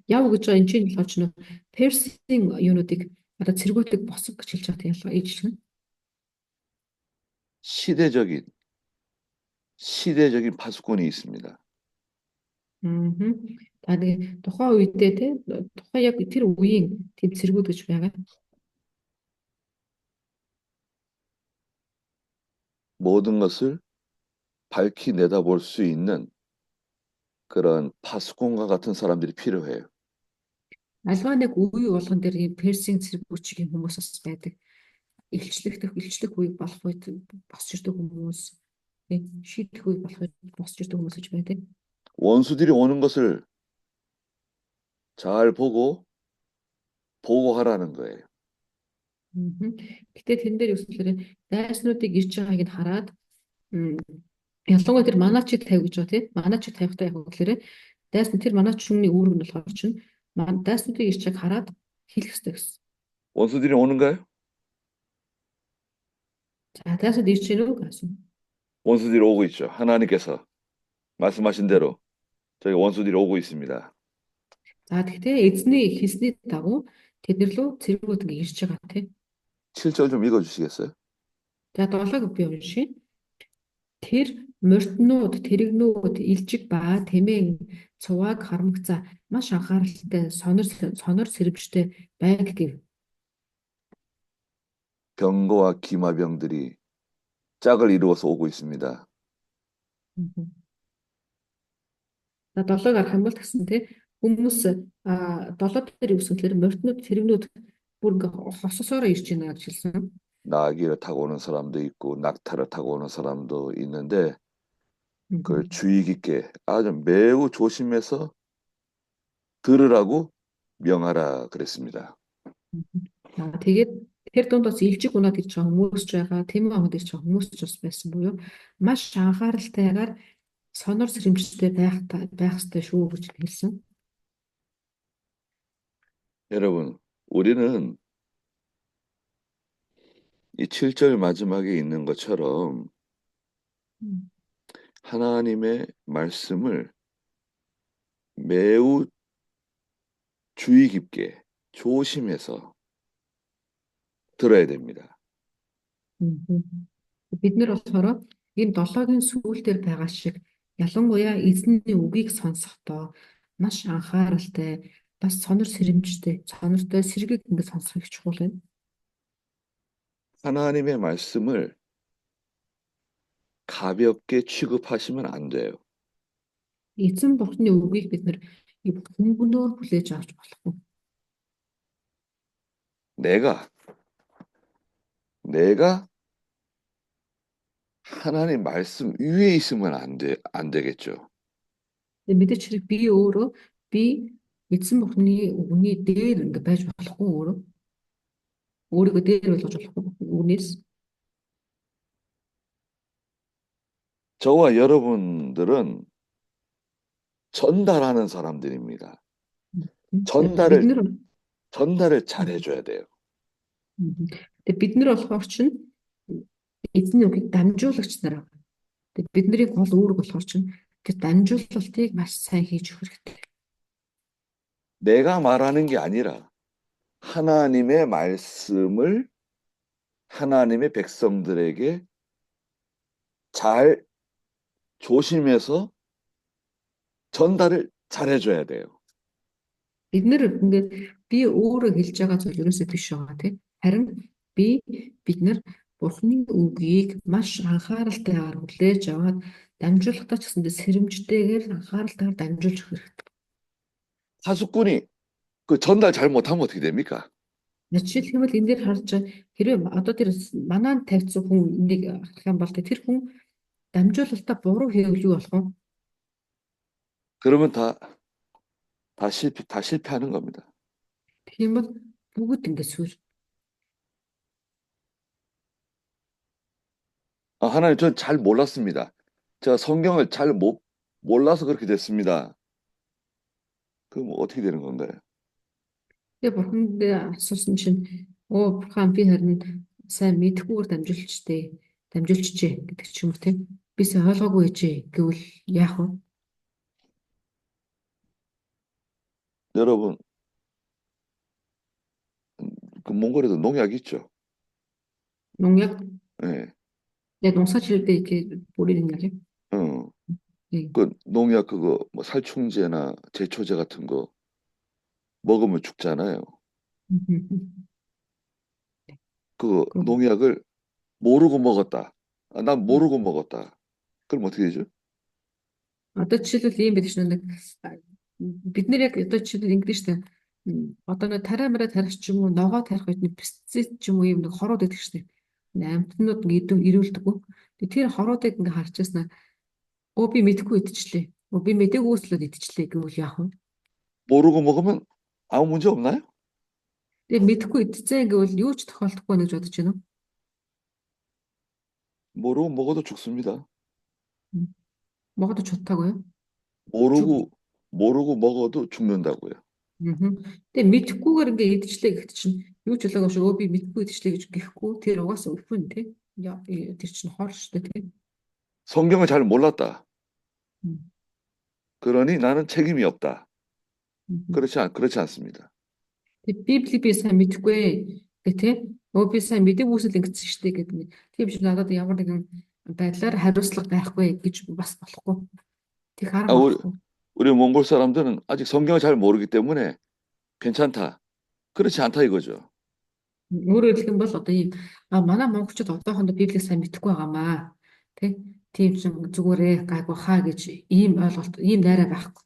Яв гэж байгаа энэ чинь болохоор ч нөө персийн юунуудыг одоо цэргүүтэг босго гэж хэлж байгаа тийм ижлэн. 시대적인 파수꾼이 있습니다. Та нэг тухайн үедээ те тухайн яг тэр үеийн тийм цэргүүд гэж байгаа. 모든 것을 밝히 내다볼 수 있는 그런 파수꾼과 같은 사람들이 필요해요. Альва нэг үе болгон дээр ийм персийн цэргүүчгийн хүмүүс бас байдаг. Илчлэх үе болох үед босч ирдэг хүмүүс, шийдэх үе болох үед босч ирдэг хүмүүс гэж байдаг. 원수들이 오는 것을 잘 보고하라는 거예요. Гэтэ тэн дээр юуслээр дайснуудыг ирж байгааг нь хараад ялангуяа тэр манаачиг тавь гэж байна тийм манаачиг тавихтай яг гэхээр дайсны тэр манаач хүмүүний үүрэг нь болохоор чинь дайснуудыг ирж байгааг хараад хэлэх хэрэгтэй гэсэн. 원수들이 오는가요? За дайснууд ирж байна уу гэсэн. 원수들이 오고 있죠. 하나님께서 말씀하신 대로 저희 원수들이 오고 있습니다. За тэгтээ эзний хэлсний дагуу тэднэр лөө цэргүүд ингэ ирж байгаа тийм. 7절 좀 읽어주시겠어요? За 7-ыг би уншия. Тэр морьтнууд, тэрэгнүүд, илжиг ба тэмээн цуваг харамгцаа маш анхааралтай сонор сэрэмжтэй байг гэв. 병거와 기마병들이 짝을 이루어서 오고 있습니다. За 7-ыг арах юм бол гэсэн тийм хүмүүс 7 дээр юусэн гэхээр морьтнууд, тэрэгнүүд бүр ингээ хососоороо ирж байна гэж хэлсэн. 나귀를 타고 오는 사람도 있고 낙타를 타고 오는 사람도 있는데 그걸 주의 깊게 아주 매우 조심해서 들으라고 명하라 그랬습니다. Тэгээд тэр дунд бас илжиг унаад ирж байгаа хүмүүс ч байгаа, тэмээ унаад ирж байгаа хүмүүс ч бас байсан буюу маш анхааралтайгаар сонор сэрэмжтэй байх ёстой шүү гэж хэлсэн. 여러분, 우리는 이 7절 마지막에 있는 것처럼 음. 하나님의 말씀을 매우 주의 깊게 조심해서 들어야 됩니다. Мгм. Бид нэр болохоор энэ долоогийн сүүл дээр байгаа шиг ялангуяа эзний үгийг сонсохдоо маш анхааралтай, бас сонортой сэргийг ингэ сонсох их чухал байна. 하나님의 말씀을 가볍게 취급하시면 안 돼요. Эзэн бурхны үгийг бид нэр хөнгөнөөр хүлээж авч болохгүй. 내가 하나님 말씀 위에 있으면 안 되겠죠. Тэгээ мэдээч хэрэг би эзэн бурхны үгний дээр ингэ байж болохгүй өөрийгөө дээр болгож болохгүй үгнээс. 저와 여러분들은 전달하는 사람들입니다. Бид 전달을 잘 해줘야 돼요. Тэгээ бид нар болохоор чинь эзний үгийг дамжуулагч нар. Тэгээ бидний гол үүрэг болохоор чинь тэр дамжуулалтыг маш сайн хийж өгөх хэрэгтэй. 내가 말하는 게 아니라 하나님의 말씀을 하나님의 백성들에게 잘 조심해서 전달을 잘 해줘야 돼요. Бид нэр ингээд би өөрөө хэлж байгаа зүйл ерөөсөө биш байгаа тийм. Харин бид нар Бурхны үгийг маш анхааралтайгаар хүлээж аваад дамжуулахдаа ч гэсэндээ сэрэмжтэйгээр анхааралтайгаар дамжуулж өгөх хэрэгтэй. 파수꾼이 그 전달 잘 못하면 어떻게 됩니까? Жишээлх юм бол энэ дээр харж хэрвээ одоо тэр манаа тавьсан хүн энийг харах юм бол тэр хүн дамжуулалтаа буруу хийвэл юу болох вэ? 그러면 다 실패하는 겁니다. Тэгэх юм бол бүгд ингэ сүр. 하나님, 전 잘 몰랐습니다. 제가 성경을 잘 몰라서 그렇게 됐습니다. 그럼 어떻게 되는 건가요? Тэгээ бурханд асуусан чинь бурхан би харин сайн мэдхгүйгээр дамжуулчихжээ гэдэг ч юм уу тийм. Би сайн ойлгоогүй ээжээ гэвэл яах вэ? 여러분, 그 몽골에도 농약 있죠? 농약? 네. 네, 농사 지을 때 이렇게 뿌리는 약이요? 네. 그 농약 그거 뭐 살충제나 제초제 같은 거 먹으면 죽잖아요. 그 농약을 모르고 먹었다. 난 모르고 먹었다. 그럼 어떻게 되죠? Одоо жишээлбэл ийм байдаг шнэ бид нэр яг одоо жишээлбэл ингэдэж штэ одоо нэг тариа тарих ч юм уу ногоо тарих үед нэг пестицид ч юм уу юм нэг хороод байдаг штэ амтнууд ирүүлдэггүй тэр хороодыг ингээ харж яснаа би мэдэхгүй идчихлээ би мэдээгүй идчихлээ гэвэл яах вэ? 모르고 먹으면 아무 문제 없나요? Тэгээ мэдэхгүй идчихсэн гэвэл юу ч тохиолдохгүй гэж бодож байна уу? 모르고 먹어도 죽습니다. 먹어도 좋다고요? 모르고 먹어도 죽는다고요. Тэгээ мэдэхгүйгээр ингээ идчихлээ гэхэд чинь юу ч болоогүй шүү би мэдэхгүй идчихлээ гэж гэхгүй тэр угаасаа үгүй нэ тэр чинь хол шүү дээ. 성경을 잘 몰랐다. 그러니 나는 책임이 없다. 그렇지 않습니다. Библийг би сайн мэдэхгүй гэх тийм би сайн мэдээгүй ингэсэн шүү дээ гэдэг. Тийм ч надад ямар нэгэн байдлаар хариуцлага байхгүй гэж бас болохгүй. Тэг харах болохгүй. 우리 몽골 사람들은 아직 성경을 잘 모르기 때문에 괜찮다. 그렇지 않다 이거죠. Өөрөөр хэлэх юм бол одоо ийм манай монголчууд одоохондоо Библийг сайн мэдэхгүй байгаамаа. Тийм ч зүгээрээ гайгүй хаа гэж ийм ойлголт, ийм найраа байхгүй.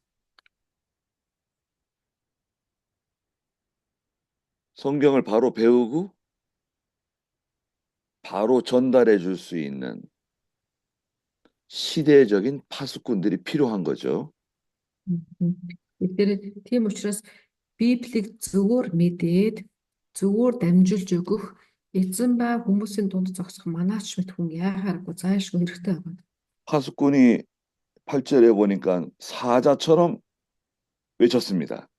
성경을 바로 배우고 바로 전달해 줄 수 있는 시대적인 파수꾼들이 필요한 거죠. Тийм учраас Библийг зөвөр мэдээд зөвөр дамжуулж өгөх эзэн ба хүмүүсийн дунд зогсох манаач мэт хүн яахааргүй зайлшгүй хэрэгтэй байна. 파수꾼이 8절에 보니까 사자처럼 외쳤습니다.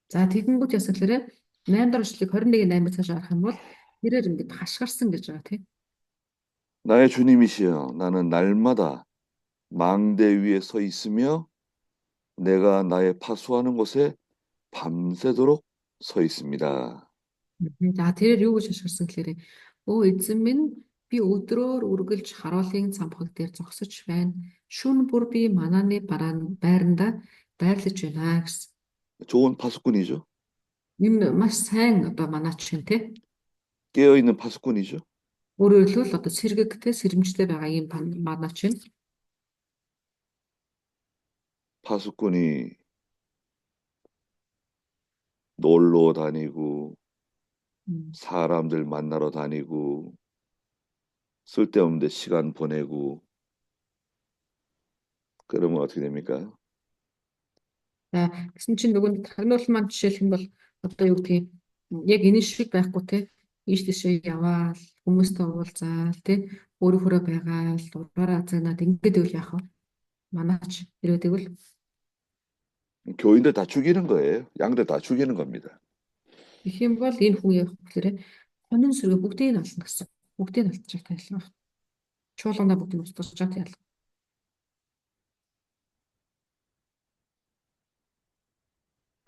За тэгэнгүүт ясалаарэ 8 дахь эшлэгийг 21-8-ыг цааш харах юм бол тэрээр ингээд хашгирсан гэж байгаа тийм. 나의 주님이시여, 나는 날마다 망대 위에 서 있으며 내가 나의 파수하는 곳에 밤새도록 서 있습니다. За тэрээр юу гэж хашгирсан гэхээр өө эзэн минь би өдрөөр үргэлж харуулын цамхаг дээр зогсож байна. Шүн бүр би манааны байранда байрлаж байна гэсэн. 좋은 파수꾼이죠. Энэ маш сайн одоо манаач шин тий. 깨어있는 파수꾼이죠. Өөрөөр хэлбэл одоо сэргэгтэй сэрэмжтэй байгаа юм манаач шин. 파수꾼이 놀러 다니고 사람들 만나러 다니고 쓸데없는 데 시간 보내고 그러면 어떻게 됩니까? За гэсэн чинь нөгөө тагнуул маань жишээлх юм бол одоо юу гэдгийг яг энэ шиг байхгүй те ийш тийшээ яваал хүмүүстэй уулзаал те өөрөөрөө байгаал ураараа загнаад ингээд үл яах вэ? Манаач ирээдэг л 교인들 다 죽이는 거예요. 양들 다 죽이는 겁니다. их юм бол энэ хүн явах гэхээр хонин сүргээ бүгдийг нь олно гэсэн. Бүгдийг нь олдчих тайлбар. Чуулгана бүгдийг нь устгаж чад ял.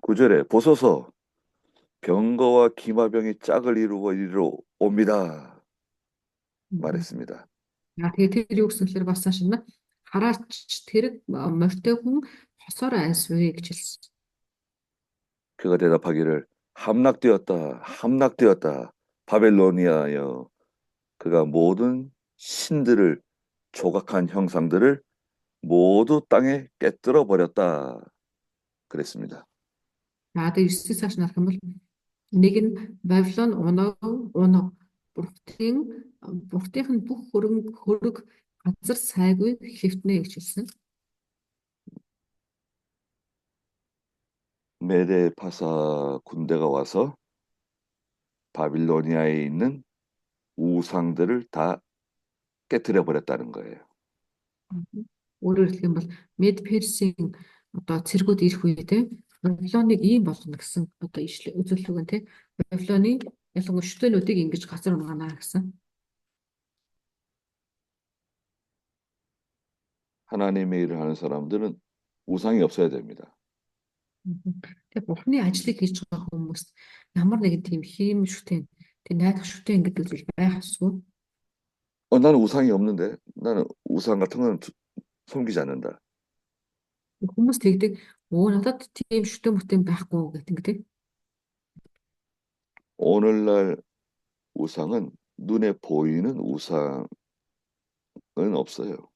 9절에 보소서 병거와 기마병이 짝을 이루고 이리로 옵니다. 말했습니다. Аа тэгээ тэр юу гэсэн хэлэхээр бас шин хараач тэрэг морьтой хүн хосоор айсвэ гэж хэлсэн. 그가 대답하기를 함락되었다, 함락되었다, 바벨로니아여. 그가 모든 신들을 조각한 형상들을 모두 땅에 깨뜨려 버렸다. 그랬습니다. За тэгээ 9-ээс цааш нарах юм бол нэг нь Бабилон унаа бурхтын бүх хөрөг газар сайгүй хэвтнэ гэж хэлсэн. 메데파사 군대가 와서 바빌로니아에 있는 우상들을 다 깨뜨려 버렸다는 거예요. Өөрөөр хэлэх юм бол Мед Персийн одоо цэргүүд ирэх үедээ Бабилоныг ийм болгоно гэсэн одоо үзүүлэлт өгөн тий. Бабилоны ялангуяа шүтэнүүдийг ингэж газар унгаана гэсэн. 하나님의 일을 하는 사람들은 우상이 없어야 됩니다. Тэгээ бурхны ажлыг хийж байгаа хүмүүс ямар нэгэн тийм хийм шүтэн тий найдах шүтэн гэдэг зүйл байх ёсгүй. 나는 우상이 없는데 나는 우상 같은 건 섬기지 않는다. Хүмүүс тэгдэг надад тийм шүтэн бүтэн байхгүй гэдэг. 오늘날 우상은 눈에 보이는 우상은 없어요.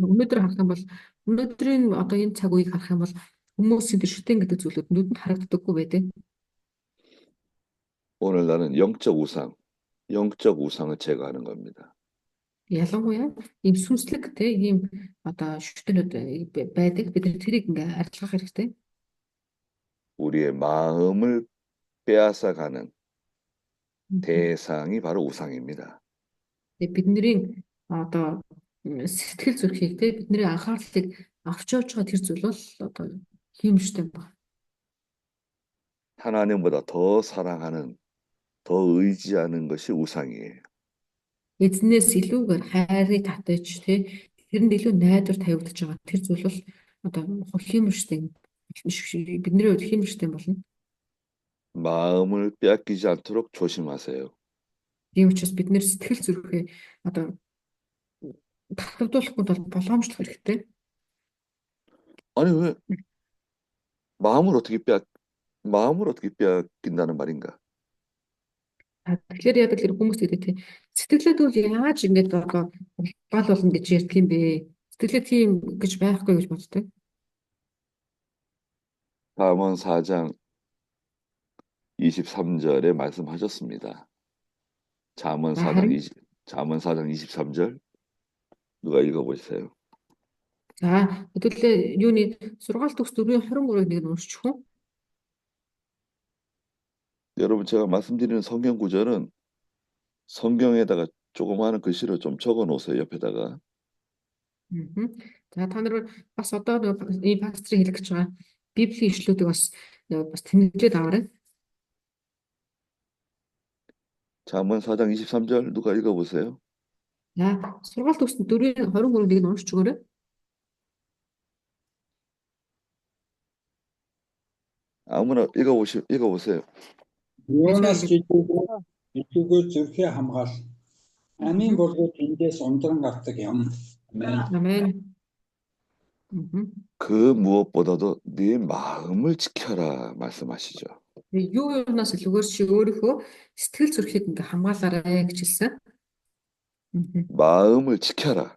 Өнөөдөр харах юм бол өнөөдрийн одоо энэ цаг үеийг харах юм бол хүмүүсийн тэр шүтэн гэдэг зүйлүүд нүдэнд харагддаггүй байдаг. 오늘날은 영적 우상을 제거하는 겁니다. Ялангуяа ийм сүнслэг те ийм одоо шүтэнүүд байдаг. Бид тэрийг ингээ арилгах хэрэгтэй. 우리의 마음을 빼앗아가는 대상이 바로 우상입니다. Бидний одоо сэтгэл зүрхийг те бидний анхаарлыг авч явж байгаа тэр зүйл бол одоо хийм шүтэн байна. 하나님보다 더 사랑하는, 더 의지하는 것이 우상이에요. Эзнээс илүүгээр хайрыг татаж те тэрэнд илүү найдвар тавигдаж байгаа тэр зүйл бол одоо хийм шүтэн бидний хувьд хийм шүтэн болно. 마음을 빼앗기지 않도록 조심하세요. Тийм учраас бид нэр сэтгэл зүрхээ одоо татагдуулахгүй бол боломжтой хэрэгтэй. 아니 왜 마음을 어떻게 빼앗긴다는 말인가? Тэгэхээр яадаг л хүмүүс гэдэг тийм сэтгэлээд бол яаж ингэж одоо гал болно гэж ярьдаг юм бэ? Сэтгэлээ тийм гэж байхгүй гэж боддог. 잠언 4장 23절에 말씀하셨습니다. 잠언 4장 23절 누가 읽어보세요. За хэдүүлээ юуны сургаалт төгс 4:23-ыг нэг нь уншчих уу? 여러분 제가 말씀드리는 성경 구절은 성경에다가 조그마한 글씨로 좀 적어 놓으세요. 옆에다가. За та нар бас одоо энэ пастрын хэлэх гэж байгаа Библийн ишлүүдийг бас тэмдэглээд аваарай. 잠언 4장 23절 누가 읽어보세요. За сургаалт өгсөн 4:23-ыг нь уншиж өгөөрэй. 아무나 읽어보세요. Юунаас жижигөө зүрхээ хамгаал. Амийн болго тэндээс ундран гардаг юм. Амен. Амен. 그 무엇보다도 네 마음을 지켜라 말씀하시죠. Юу юунаас илүүгээр чи өөрийнхөө сэтгэл зүрхийг ингээ хамгаалаарай гэж хэлсэн. 마음을 지켜라.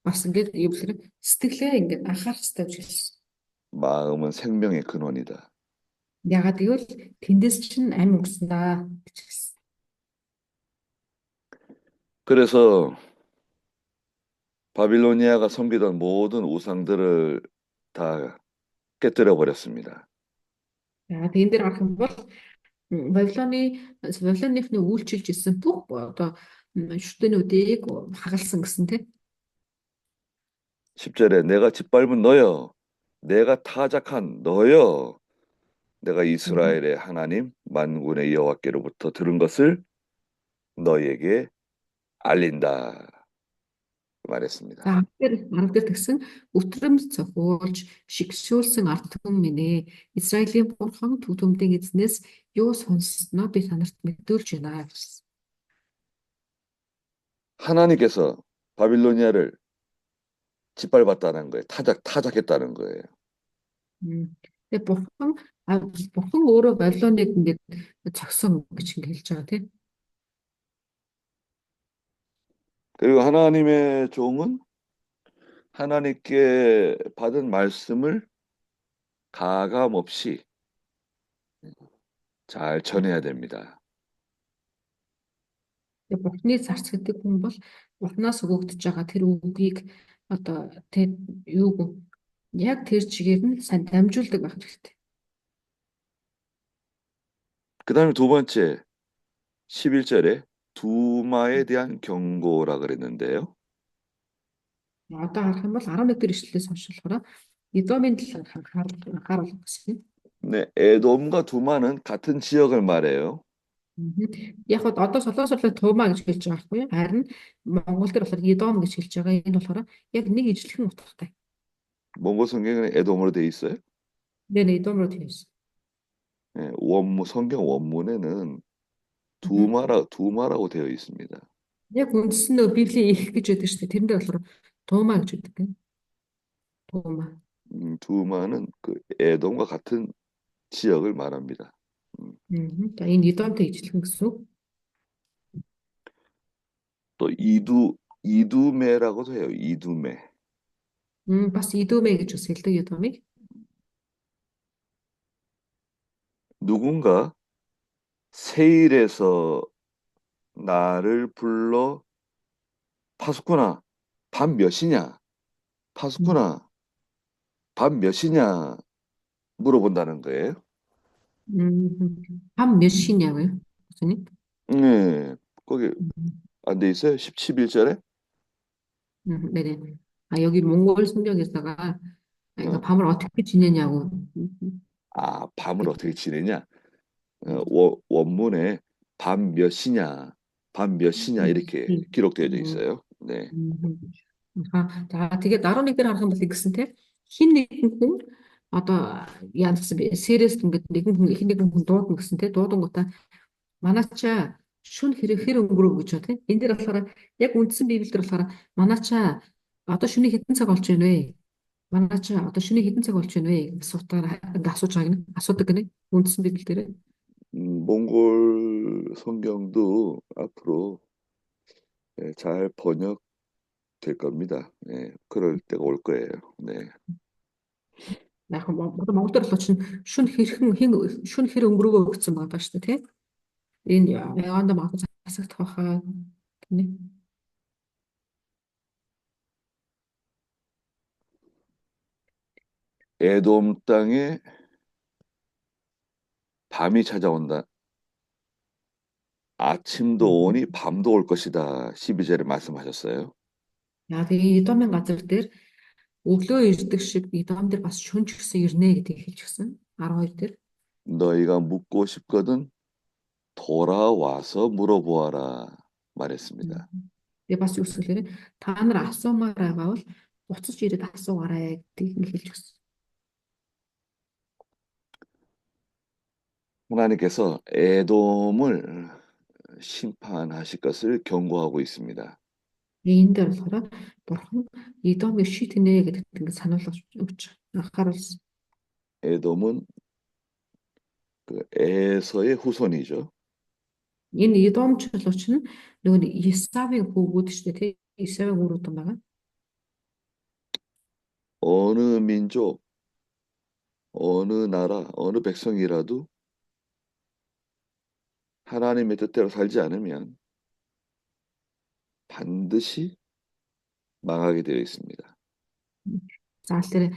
Бас ингээд юу гэхээр сэтгэлээ ингээд анхаарах хэрэгтэй гэж хэлсэн. 마음은 생명의 근원이다. Ягаад гэвэл тэндээс чинь амь өгснаа гэж хэлсэн. 그래서 바빌로니아가 섬기던 모든 우상들을 다 깨뜨려 버렸습니다. Ягаад энэ дээр гарах юм бол Вавилоныхны үйлчилж ирсэн бүх одоо шүтэнүүдийг хагалсан гэсэн тийм. 10절에 내가 짓밟은 너여, 내가 타작한 너여, 내가 이스라엘의 하나님 만군의 여호와께로부터 들은 것을 너에게 알린다 말했습니다. За ард дээр тэгсэн өтрөмж цохиулж шигшүүлсэн ард түмэн минь ээ. Израилийн бурхан төв төмдийн эзнээс юу сонссноо би танарт мэдүүлж байна гэсэн. 하나님께서 바빌로니아를 짓밟았다는 거예요. 타작했다는 거예요. Тэгээ бурхан өөрөө Вавилоныг ингээд зогсон гэж хэлж байгаа тийм. 그리고 하나님의 종은 하나님께 받은 말씀을 가감 없이 잘 전해야 됩니다. Тэгээ бурхны зарц гэдэг хүн бол бурхнаас өгөгдөж байгаа тэр үгийг одоо тэр юуг яг тэр чигээр нь сайн дамжуулдаг байх хэрэгтэй. 그다음에 두 번째 11절에 두마에 대한 경고라 그랬는데요. Одоо харах юм бол 11-р ишлэлээс хойш болохоор Эдомын талаар анхааруулах гэсэн. 네, 에돔과 두마는 같은 지역을 말해요. Яг хоо одоо солоосорлоо Тума гэж хэлж байгаа байхгүй юу? Харин Монгол дээр болохоор Эдом гэж хэлж байгаа. Энэ болохоор яг нэг ижилхэн утгатай. 몽골 성경에는 에돔으로 돼 있어요. 네, Эдомроо тийс. 네, 성경 원문에는 두마라고 되어 있습니다. Яг үндсэн Библийн их гэж байдаг шүү дээ. Тэрэндээ болохоор Тума гэж байдаг. Тума. 두마는 그 에돔과 같은 지역을 말합니다. За энэ Эдомтой ижилхэн гэсэн үг. 또 이두메라고도 해요. 이두메. Бас Эдомэ гэж бас хэлдэг Эдомыг. 누군가 세일에서 나를 불러 파수꾼아 밤 몇이냐? 파수꾼아 밤 몇이냐? 물어본다는 거예요. 밤 몇 시냐고요? 교수님? 네, 거기 안 돼 있어요? 11절에? 네네. 아, 여기 몽골 성경에다가 그러니까 밤을 어떻게 지내냐고. 아, 밤을 어떻게 지내냐? 원문에 밤 몇이냐? 밤 몇이냐 이렇게 기록되어 있어요. 네. За тэгээд 11 дээр харах юм бол ингэсэн те хин нэгэн хүн одоо яа гэсэн бэ сэрээс ингээд нэгэн хүн хин нэгэн хүн дуудана гэсэн те дуудангуудаа манаача шүн хэр өнгөрөв гэж байна те энэ дээр болохоор яг үндсэн библиэл дээр болохоор манаача одоо шүний хэдэн цаг болж байна вэ манаача одоо шүний хэдэн цаг болж байна вэ асуутаар ингээд асууж байгааг нь асуудаг гинэ үндсэн библиэл дээр 몽골 성경도 앞으로 잘 번역될 겁니다. 네, 그럴 때가 올 거예요. 네. Яг Монгол дээр бол чинь шүн хэр өнгөрөөгөө гэсэн байгаа шүү дээ тийм энэ яанда магадгүй засагдах байхаа тийм 에돔 땅에 밤이 찾아온다. 아침도 오니 밤도 올 것이다. 12절에 말씀하셨어요. яа тэгээ Эдомын газар дээр өглөө ирдэг шиг Эдом дээр бас шүн ч гэсэн ирнэ гэдгийг хэлж гисэн 12 дээр 너희가 묻고 싶거든 돌아와서 물어보아라 말했습니다. Тэгээ бас юу гэхээр та нар асуумаар байгаа бол буцаж ирээд асуугаарай гэдгийг хэлж өгсөн. 하나님께서 에돔을 심판하실 것을 경고하고 있습니다. Энд дээр болохоор бурхан Эдомыг шийтгэнэ гэдэгт ингэ сануулж өгч анхааруулсан. 에돔은 그 에서의 후손이죠. Энэ Эдом чулууч нь нөгөө Исавийн хүүгүүд шүү дээ, тийм Исавийн хүүрүүд байгаа. 어느 민족, 어느 나라, 어느 백성이라도 하나님의 뜻대로 살지 않으면 반드시 망하게 되어 있습니다. За тэгэхээр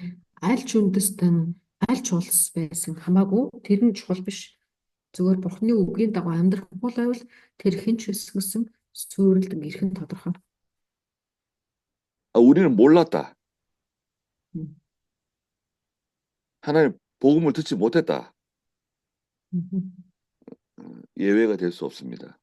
аль ч үндэстэн, аль ч улс байсан хамаагүй тэр нь чухал биш. Зүгээр бурхны үгийн дагуу амьдрахгүй байвал тэр хэн ч өсгсөн сүрэлд ирэх нь тодорхой. 우리는 몰랐다. 음. 하나님 복음을 듣지 못했다. Мгм. 예외가 될 수 없습니다.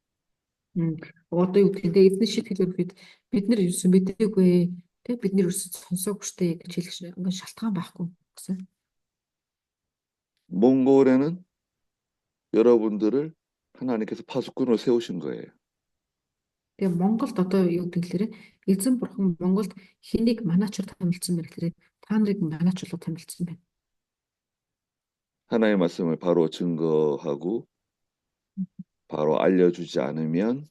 Одоо юу гэхээр эзний шийтгэл өгөхөд бид нар юусэн мэдээгүй тэг бид нар юусэн сонсоогүй штэ гэж хэлэх ингээд шалтгаан байхгүй гэсэн. 몽골에는 여러분들을 하나님께서 파수꾼으로 세우신 거예요. Тэгээ Монголд одоо юу гэхээр эзэн бурхан Монголд хэнийг манаачаар томилсон бэ гэхээр та нарыг манаачрлуу томилсон байна. 하나님의 말씀을 바로 증거하고 바로 알려주지 않으면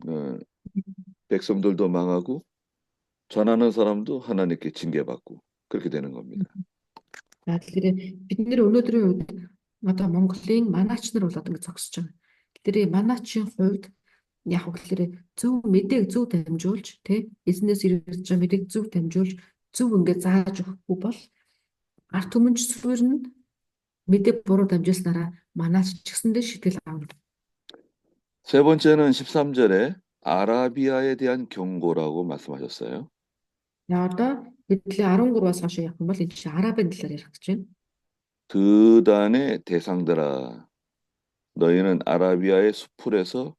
어, 백성들도 망하고 전하는 사람도 하나님께 징계받고 그렇게 되는 겁니다. За тэгэхээр бид нэр өнөөдрийн үед одоо Монголын манаач нар бол одоо ингэ зогсож байгаа. Тэгэхээр манаачийн хувьд яг гэхээр зөв мэдээг зөв дамжуулж тий эзнээс ирж байгаа мэдээг зөв дамжуулж зөв ингэ зааж өгөхгүй бол арт түмэнч суурь мэдээ буруу дамжуулснараа манаач ч гэсэндээ шийтгэл аавна. 세 번째는 13절에 아라비아에 대한 경고라고 말씀하셨어요. За одоо хэдүүлээ 13-аас хойш явах юм бол энэ чинь арабын талаар ярих гэж байна. 드단의 대상들아 너희는 아라비아의 수풀에서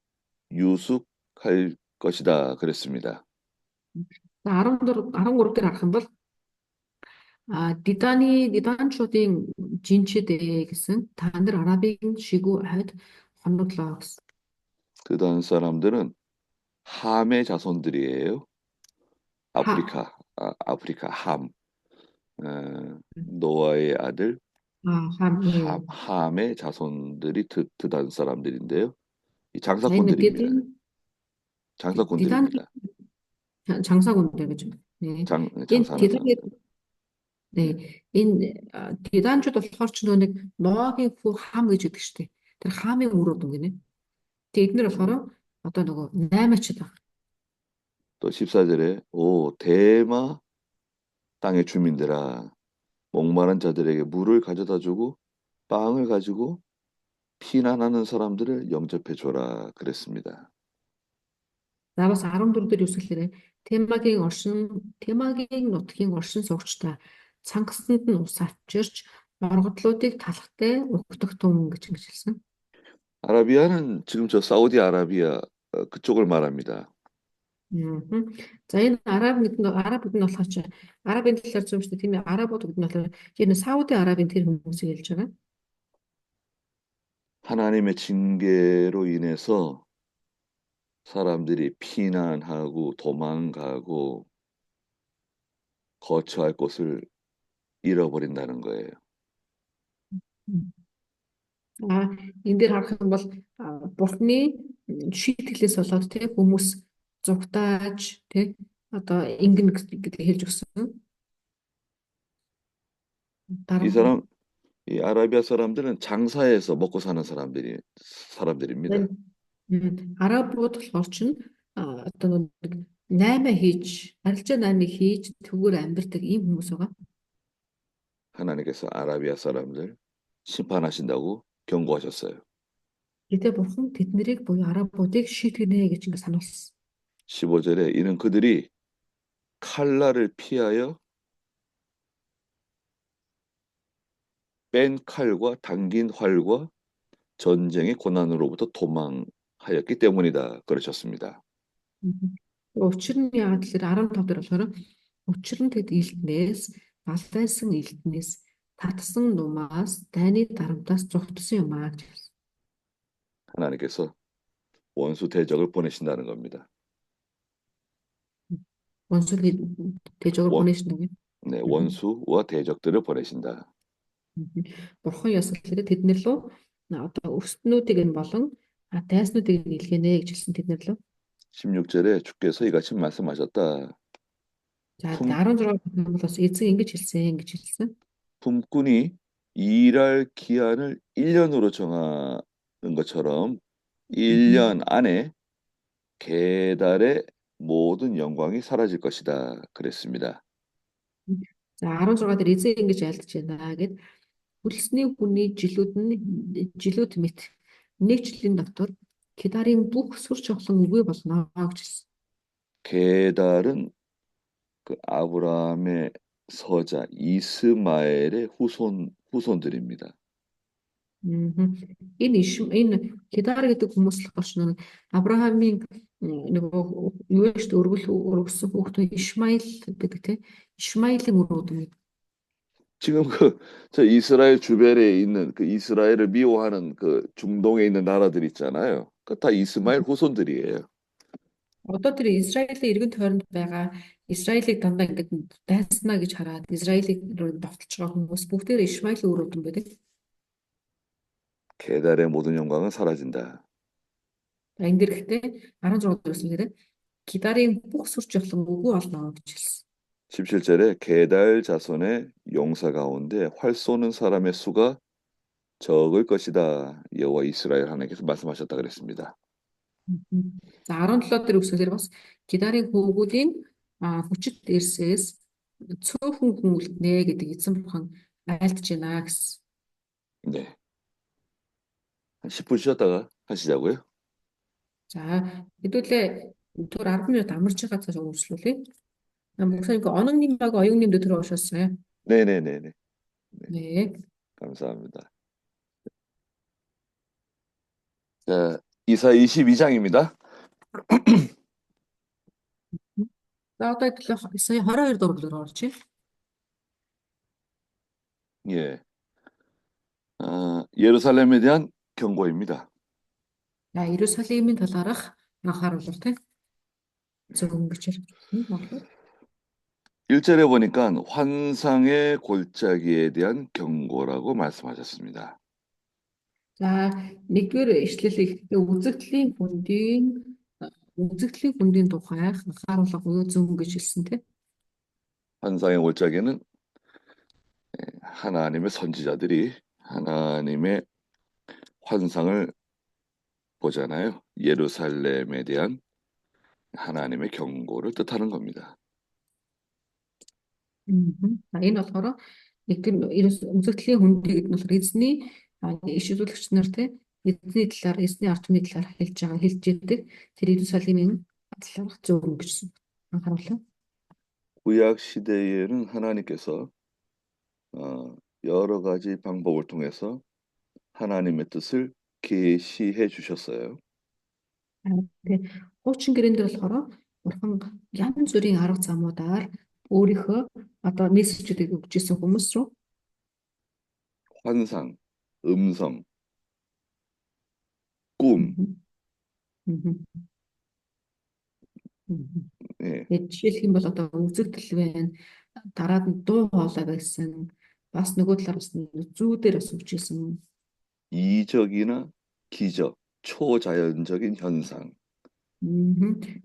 유숙할 것이다 그랬습니다. За 13 дээр харах юм бол Диданчуудын жинчэд гэсэн та нар арабын шигүү хойд хоноглоо гэсэн. 드단 사람들은 함의 자손들이에요. 아프리카 함. 노아의 아들 함의 자손들이 드단 사람들인데요. 이 장사꾼들입니다. 장사꾼들입니다. 장사꾼들 그죠? 네. 장사하는 네. Энэ Диданчууд болохоор ч нэг Ноагийн хүү хам гэж өгдөг шүү дээ. Тэр хамын өрөөд үгэнэ. Тэгээд эднэр болохоор одоо нөгөө 8-ачд байна. 또 14절에 대마 땅의 주민들아 목마른 자들에게 물을 가져다 주고 빵을 가지고 피난하는 사람들을 영접해 줘라 그랬습니다. За бас 14 дээр үсгэлээрээ Темагийн нутгийн оршин суугчдаа цангасанд нь ус авчирч моргодлуудыг талхтай угтах түн гэж хэлсэн. 아라비아는 지금 저 사우디아라비아 그쪽을 말합니다. За энэ араб гэдэг нь болохоор чи арабын талаар зөв шүү дээ тийм ээ арабууд гэдэг нь болохоор энэ Сауди Арабын тэр хүмүүсийг хэлж байгаа. 하나님의 징계로 인해서 사람들이 피난하고 도망가고 거처할 곳을 잃어버린다는 거예요. Энэ дээр харах юм бол бурхны шийтгэлээс болоод тийм хүмүүс зүгтааж тийм одоо ингэн гэдэг хэлж өгсөн. 이 아라비아 사람들은 장사해서 먹고 사는 사람들입니다. Арабууд болохоор чинь одоо 8 хийж, арилжаа 8-ыг хийж тэгвэр амьдардаг ийм хүмүүс байгаа. 하나님께서 아라비아 사람들 심판하신다고 경고하셨어요. Гэтэ бурхан тэднийг буюу арабуудыг шийтгэнэ гэж ингэ сануулсан. 15절에 이는 그들이 칼날을 피하여 뺀 칼과 당긴 활과 전쟁의 고난으로부터 도망하였기 때문이다. 그러셨습니다. Учир нь яагаад тэгэхээр 15 дээр болохоор учир нь тэд элднээс галайсан элднээс татсан нумаас дайны дарамтаас зогтсон юм аа гэж хэлсэн. 하나님께서 원수 대적을 보내신다는 겁니다. Онцлог тэжгээр 원- 보내신다고. 네, 원수와 대적들을 보내신다. Бурхан ясгалаа тэднэр лөө одоо өстнүүдийг нь болон дайснуудыг нь илгээнэ гэж хэлсэн тэднэр лөө. 16절에 주께서 이같이 말씀하셨다. За 16 нь бол бас эзэн ингэж хэлсэн. 품꾼이 일할 기한을 1년으로 정하는 것처럼 1년 안에 계달의 모든 영광이 사라질 것이다. 그랬습니다. За 16 дээр эзэн ингэж айлдж байна гэд хүлсний хүний жилүүд мэт нэг жилийн дотор Кедарын бүх сүр чоглон үгүй болно гэж хэлсэн. 계달은 그 아브라함의 서자 이스마엘의 후손들입니다. Энэ Кедар гэдэг хүмүүс л болж нэг Авраамийн нөгөө юу вэ шүү дээ өргөсөн хүүхдүүд Ишмаил гэдэг тийм Ишмаилийн өрөөд юм. 지금 저 이스라엘 주변에 있는 그 이스라엘을 미워하는 그 중동에 있는 나라들 있잖아요. 그 다 이스마엘 후손들이에요. Одоо тэр Израилийн иргэн тойронд байгаа Израилийг дандаа ингээд дайснаа гэж хараад Израилийг руу довтолж байгаа хүмүүс бүгдээр Ишмаилийн өрөөд юм байдаг. 계달의 모든 영광은 사라진다. Энд дэрхтээ 16 дээрс нэрээ Кедарын бүх сүр чоглон үгүй болно гэж хэлсэн. 17절에 계달 자손의 용사 가운데 활 쏘는 사람의 수가 적을 것이다. 여호와 이스라엘 하나님께서 말씀하셨다 그랬습니다. За 17 дээр үгсээр бас Кедарын хүүгүүдийн хүчит эрсээс цөөхөн хүн үлднэ гэдэг эзэн бурхан айлтж байна гэсэн. 네. 한 10분 쉬었다가 하시자고요. За хэдүүлээ түр 10 минут амарч байгаа цааш үргэлжлүүлье. 목사님 그 언흥님하고 어영님도 들어오셨어요? 네네네네. 네. 감사합니다. 자, 이사 22장입니다. За одоо сая 22 дугаар орж байна. 예. 예루살렘에 대한 경고입니다. За Иерусалимийн талаарх анхааруулга тийм. зөвөн гэж байна. 1절에 보니까 환상의 골짜기에 대한 경고라고 말씀하셨습니다. За нэгдүгээр ишлэлийг үзэгдлийн хүндийн тухай анхааруулга буюу зөв гэж хэлсэн тийм. 환상의 골짜기는 하나님의 선지자들이 하나님의 환상을 보잖아요. 예루살렘에 대한 하나님의 경고를 뜻하는 겁니다. Энэ болохоор нэгдүгээр үзэгдлийн хүндий гэдэг нь болохоор эзний иш үзүүлэгч нар тийм эзний талаар эзний ард түмний талаар хэлж идэг тэр Иерусалимийн талаарх зөв гэж анхааруулаа. 구약 시대에는 하나님께서 여러 가지 방법을 통해서 하나님의 뜻을 계시해 주셨어요. Тэгээд хуучин гэрэн дээр болохоор бурхан янз бүрийн арга замуудаар өөрийнхөө одоо мессежүүдийг өгч ирсэн хүмүүс рүү 환상, 음성, 꿈. 예. жишээлх юм бол одоо үзэгдэл байна. Дараад нь дуу хоолой байсан. Бас нөгөө талаар бас зүүдээр бас өгч ирсэн. 이적이나 기적, 초자연적인 현상.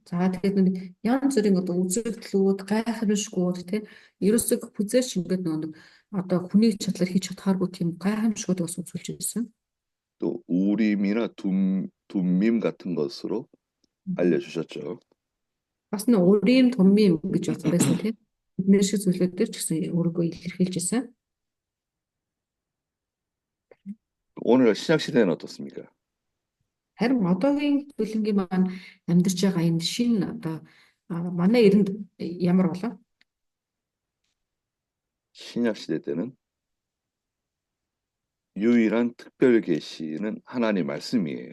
За тэгээд нэг янз бүрийн одоо үзэгдлүүд, гайхамшгууд тийм ерөөсөө хүзээш ингээд нэг одоо хүний чадлаар хийж чадхааргүй тийм гайхамшгууд бас үзүүлж ирсэн. 또 우림이나 둠밈 같은 것으로 알려주셨죠. Бас нэг урим тумим гэж байсан тийм. Бидний шиг зүйлүүд дээр ч гэсэн өөрийгөө илэрхийлж ирсэн. 오늘 신약 시대는 어떻습니까? Харин одоогийн төлөнгийн маань амьдарч байгаа энэ шинэ одоо манай эрэнд ямар болов? 신약 시대 때는 유일한 특별 계시는 하나님 말씀이에요.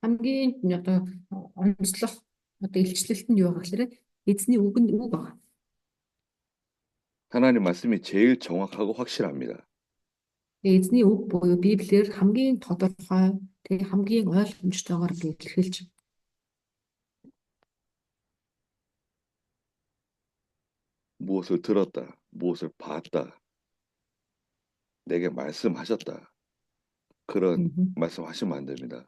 хамгийн одоо онцлог одоо илчлэлт нь юу байгаа гэхээр эзний үг нь үг байгаа. 하나님 말씀이 제일 정확하고 확실합니다. Эзний үг буюу Библиэр хамгийн тодорхой тэгээ хамгийн ойлгомжтойгоор илэрхийлж 무엇을 들었다, 무엇을 봤다, 내게 말씀하셨다. 그런 말씀하시면 안 됩니다.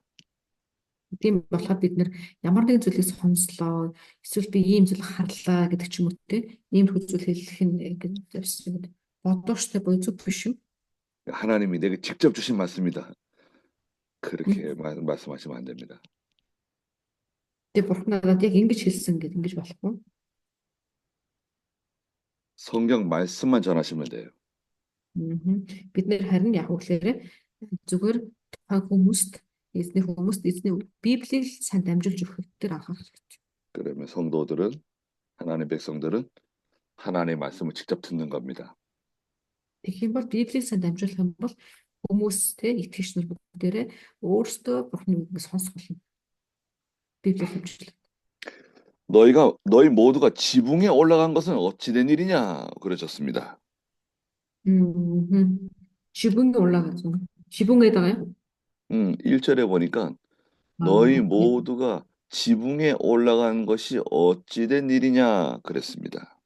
тийм болохоор бид нэр ямар нэгэн зүйлийг сонслоо эсвэл би ийм зүйл харлаа гэдэг ч юм уу те ийм зүйл хэлэх нь гэдэг бодоочтой буюу зөв биш юм. 하나님이 내게 직접 주신 말씀이다. 그렇게 말씀하시면 안 됩니다. Тэгээ бурхан надад яг ингэж хэлсэн гэдэг ингэж болохгүй. 성경 말씀만 전하시면 돼요. Бид нэр харин яг үгээр зүгээр хүмүүст эзний Библийг сайн дамжуулж өгөх дээр анхаарах хэрэгтэй. 그러면 성도들은 하나님 백성들은 하나님의 말씀을 직접 듣는 겁니다. Тэгэх юм бол Библийг сайн дамжуулах юм бол хүмүүс те итгэгч нар бүгдээрээ өөрсдөө бурхны үгийг сонсох болно. Библийг хэмжүүлэх. 너희 모두가 지붕에 올라간 것은 어찌 된 일이냐 그러셨습니다. 지붕에 올라가서 지붕에다가요? 1절에 보니까 너희 모두가 지붕에 올라간 것이 어찌 된 일이냐 그랬습니다.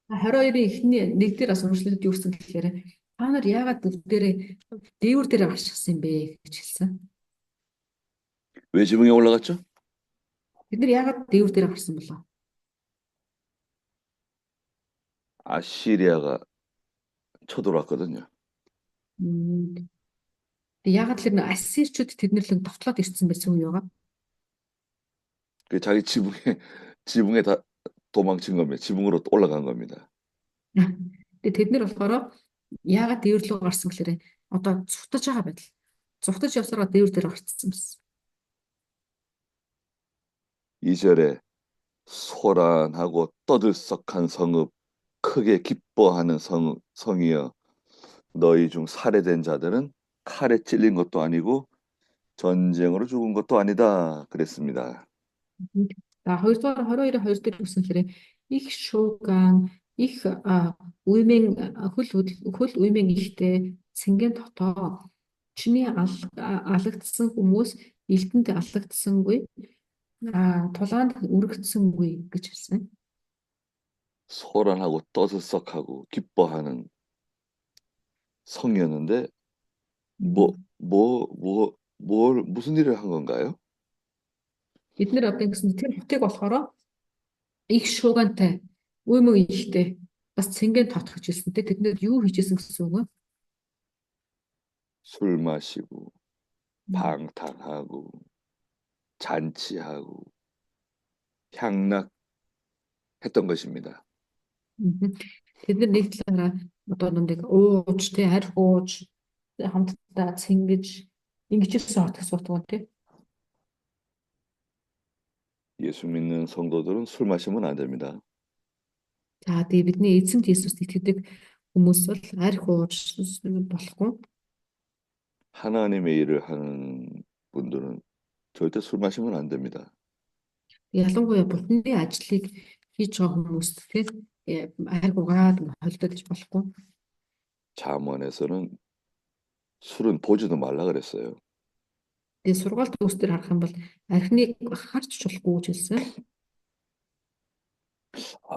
22-ийн эхний нэг дээр бас уншлаад юу гэсэн гэхээр та нар яагаад бүгдээрээ дээвэр дээр гарчихсан юм бэ гэж хэлсэн. 왜 지붕에 올라갔죠? Бид нар яагаад дээвэр дээр гарсан болоо? 아시리아가 쳐들어왔거든요. Яагаад тэр ассирчууд тэднэрлэн довтлоод ирсэн байсан үе байгаа? 그 자기 지붕에 다 도망친 겁니다. 지붕으로 올라간 겁니다. Тэгээ тэд нар болохоор яагаад дээвэр рүү гарсан гэхээр одоо зүхтаж байгаа байдал. Зүхтаж явсараа дээвэр дээр гарцсан байсан. 2절에 소란하고 떠들썩한 성읍 크게 기뻐하는 성이여 너희 중 살해된 자들은 칼에 찔린 것도 아니고 전쟁으로 죽은 것도 아니다 그랬습니다. За 22-ийн 2 дээр үсэн хэрэг их шууган их хөл уймэн ихтэй цэнгийн дотоо чиний алагдсан хүмүүс элдэнд алагдсангүй тулаанд үргэлжсэнгүй гэж хэлсэн. 소란하고 떠들썩하고 기뻐하는 성이었는데 무슨 일을 한 건가요? Бид нэр одоо ингэсэн тэр хотыг болохоор их шуугантай уймэн ихтэй бас цэнгийн тотгож хэлсэн. Тэд нэр юу хийжсэн гэсэн үг вэ? 술 마시고 방탕하고 잔치하고 향락했던 것입니다. Тэд нар нэг талаараа одоо нэг ууж тэ арх ууж хамтдаа цэнгэж ингэж ирсэн хот гэсэн утга тий. 예수 믿는 성도들은 술 마시면 안 됩니다. За тэгээ бидний эзэнт Иесуст итгэдэг хүмүүс бол арх ууж болохгүй. 하나님의 일을 하는 분들은 절대 술 마시면 안 됩니다. Ялангуяа Бурхны ажлыг хийж байгаа хүмүүст тий арх угаад холдоод иж болохгүй. 잠언에서는 술은 보지도 말라 그랬어요. Тэгээ сургаалт төсдөр харах юм бол архиныг харж болохгүй гэж хэлсэн.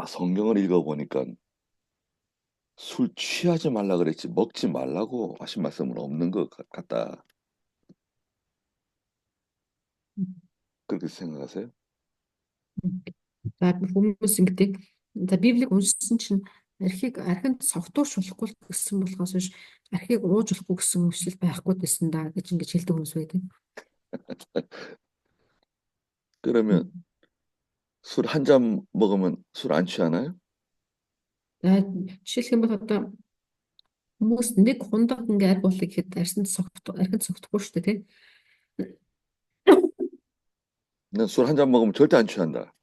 성경을 읽어보니까 술 취하지 말라 그랬지 먹지 말라고 하신 말씀은 없는 것 같다. 그렇게 생각하세요? За хүмүүс ингэдэг. За Библийг уншсан чинь архинд согтууш болохгүй гэсэн болохоос биш архийг ууж болохгүй гэсэн үгшил байхгүй байсан да гэж ингэж хэлдэг хүмүүс байдаг. 그러면 술 한 잔 먹으면 술 안 취하나요? За жишээлх юм бол одоо хүмүүс нэг хундаг ингээ арх уулыг хэд архинд согтохгүй шүү дээ тий. 난 술 한 잔 먹으면 절대 안 취한다.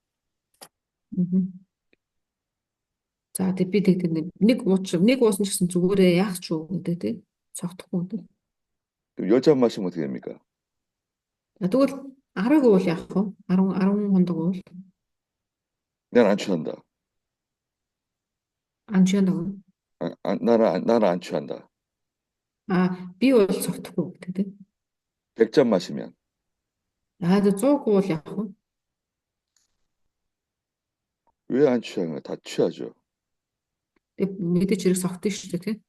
За тэг би тэгдэг нэг уусан ч гэсэн зүгээрээ яах ч юу гэдэг тий. цогтхгүй дээ. 그럼 여자 마시면 어떻게 됩니까? Тэгвэл 10-ыг уул яах вэ? 10 хондог уул 난 안 취한다. 안 취한다고. 나는 안 취한다. Би уул цогтхгүй гэдэг тийм. 100잔 마시면 Тэг 100 уул яах вэ? 왜 안 취하는 거야? 다 취하죠. Тэг мэдээж хэрэг цогтсон шүү дээ тийм.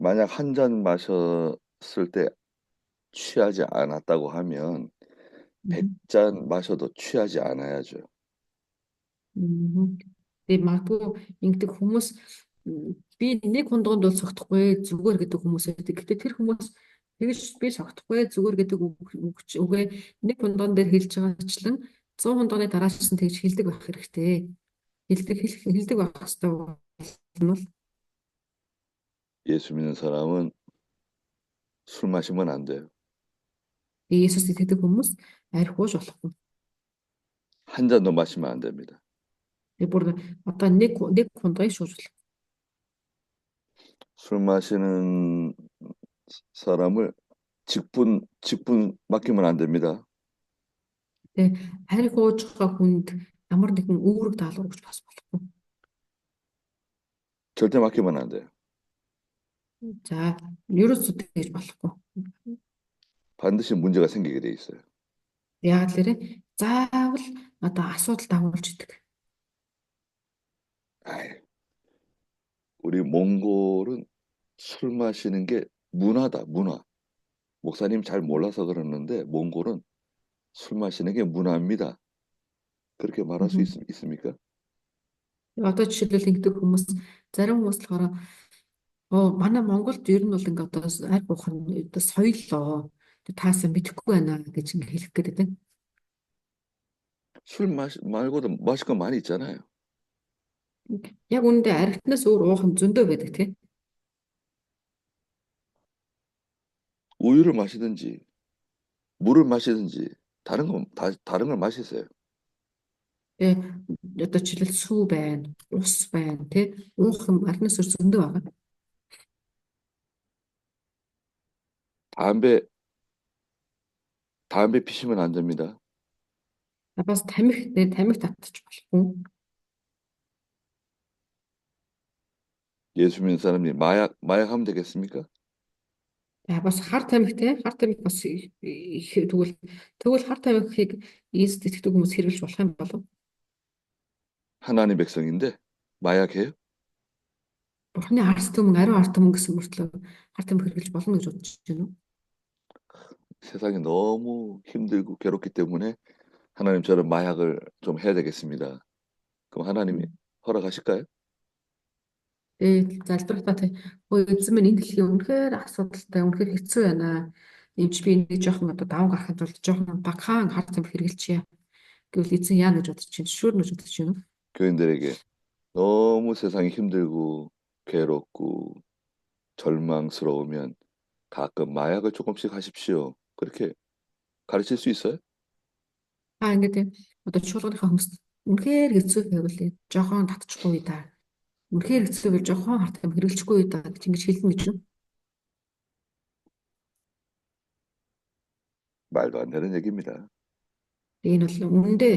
만약 한 잔 마셨을 때 취하지 않았다고 하면 100잔 마셔도 취하지 않아야죠. Тэг магадгүй ингэдэг хүмүүс би нэг хондгонд бол цогтохгүй зүгээр гэдэг хүмүүс байдаг. Гэтэ тэр хүмүүс тэгж би цогтохгүй зүгээр гэдэг үгээ нэг хондгон дээр хэлж байгаачлан 100 хондгоны дараач нь тэгж хэлдэг байх хэрэгтэй. Хэлдэг байх хэрэгтэй бол 예수 믿는 사람은 술 마시면 안 돼요. Иесус итгэдэг хүмүүс архиуж болохгүй. 한 잔도 마시면 안 됩니다. Тэг бүр одоо нэг хондгыг шууж болох. 술 마시는 사람을 직분 맡기면 안 됩니다. Тэг архиуж байгаа хүнд ямар нэгэн үүрэг даалгавар өгч бас болохгүй. 절대 맡기면 안 돼요. За, ерөөсөө тэгж болохгүй. 반드시 문제가 생기게 돼 있어요. Яг л заавал одоо асуудал дагуулж идэг. 아이, 우리 몽골은 술 마시는 게 문화다, 문화. 목사님 잘 몰라서 그러는데 몽골은 술 마시는 게 문화입니다. 그렇게 말할 수 있습니까? Одоо жишээлбэл ингэдэг хүмүүс зарим хүмүүс болохоор манай Монголд ер нь бол ингээ одоо аль буух нь одоо соёлоо таасаа мэдэхгүй байна гэж ингээ хэлэх гээд байна. 술 말고도 마실 거 많이 있잖아요. Яг үүндээ архитнаас өөр уух нь зөндөө байдаг тийм. 우유를 마시든지 물을 마시든지 다른 걸 마시세요. Тэгээ одоо жишээлбэл сүү байна, ус байна тийм. Уух юм архинаас өөр зөндөө байгаа. 담배 피시면 안 됩니다. Бас тамхи татчих болохгүй. 예수 믿는 사람이 마약 하면 되겠습니까? Бас хар тамхи бас тэгвэл хар тамхиг Иесус итгэдэг хүмүүс хэрэглэж болох юм болов? 하나님 백성인데 마약해요? Бурхны арс түмэн, ариун арс түмэн гэсэн мөртлөө хар тамхи хэрэглэж болно гэж бодож байна уу? 세상이 너무 힘들고 괴롭기 때문에 하나님 저는 마약을 좀 해야 되겠습니다. 그럼 하나님이 허락하실까요? Залбирахтаа эзэн минь энэ дэлхийн үнэхээр асуудалтай, үнэхээр хэцүү байна. Энд чи би нэг жоохон одоо даван гарахад бол жоохон багахан хар тамхи хэрэглэчихье. Гэвэл эзэн яа гэж бодож чинь шүүрнэ гэж бодож байна уу? 교인들에게 너무 세상이 힘들고 괴롭고 절망스러우면 가끔 마약을 조금씩 하십시오. 그렇게 가르칠 수 있어요? Ингээд одоо чуулганыхаа хүмүүст үнэхээр хэцүү байвал жоохон татчихгүй да. Үнэхээр хэцүү байвал жоохон хар тамхи хэрэглэхгүй да гэж ингэж хэлнэ гэж юу? 말도 안 되는 얘기입니다. Энэ бол үнэндээ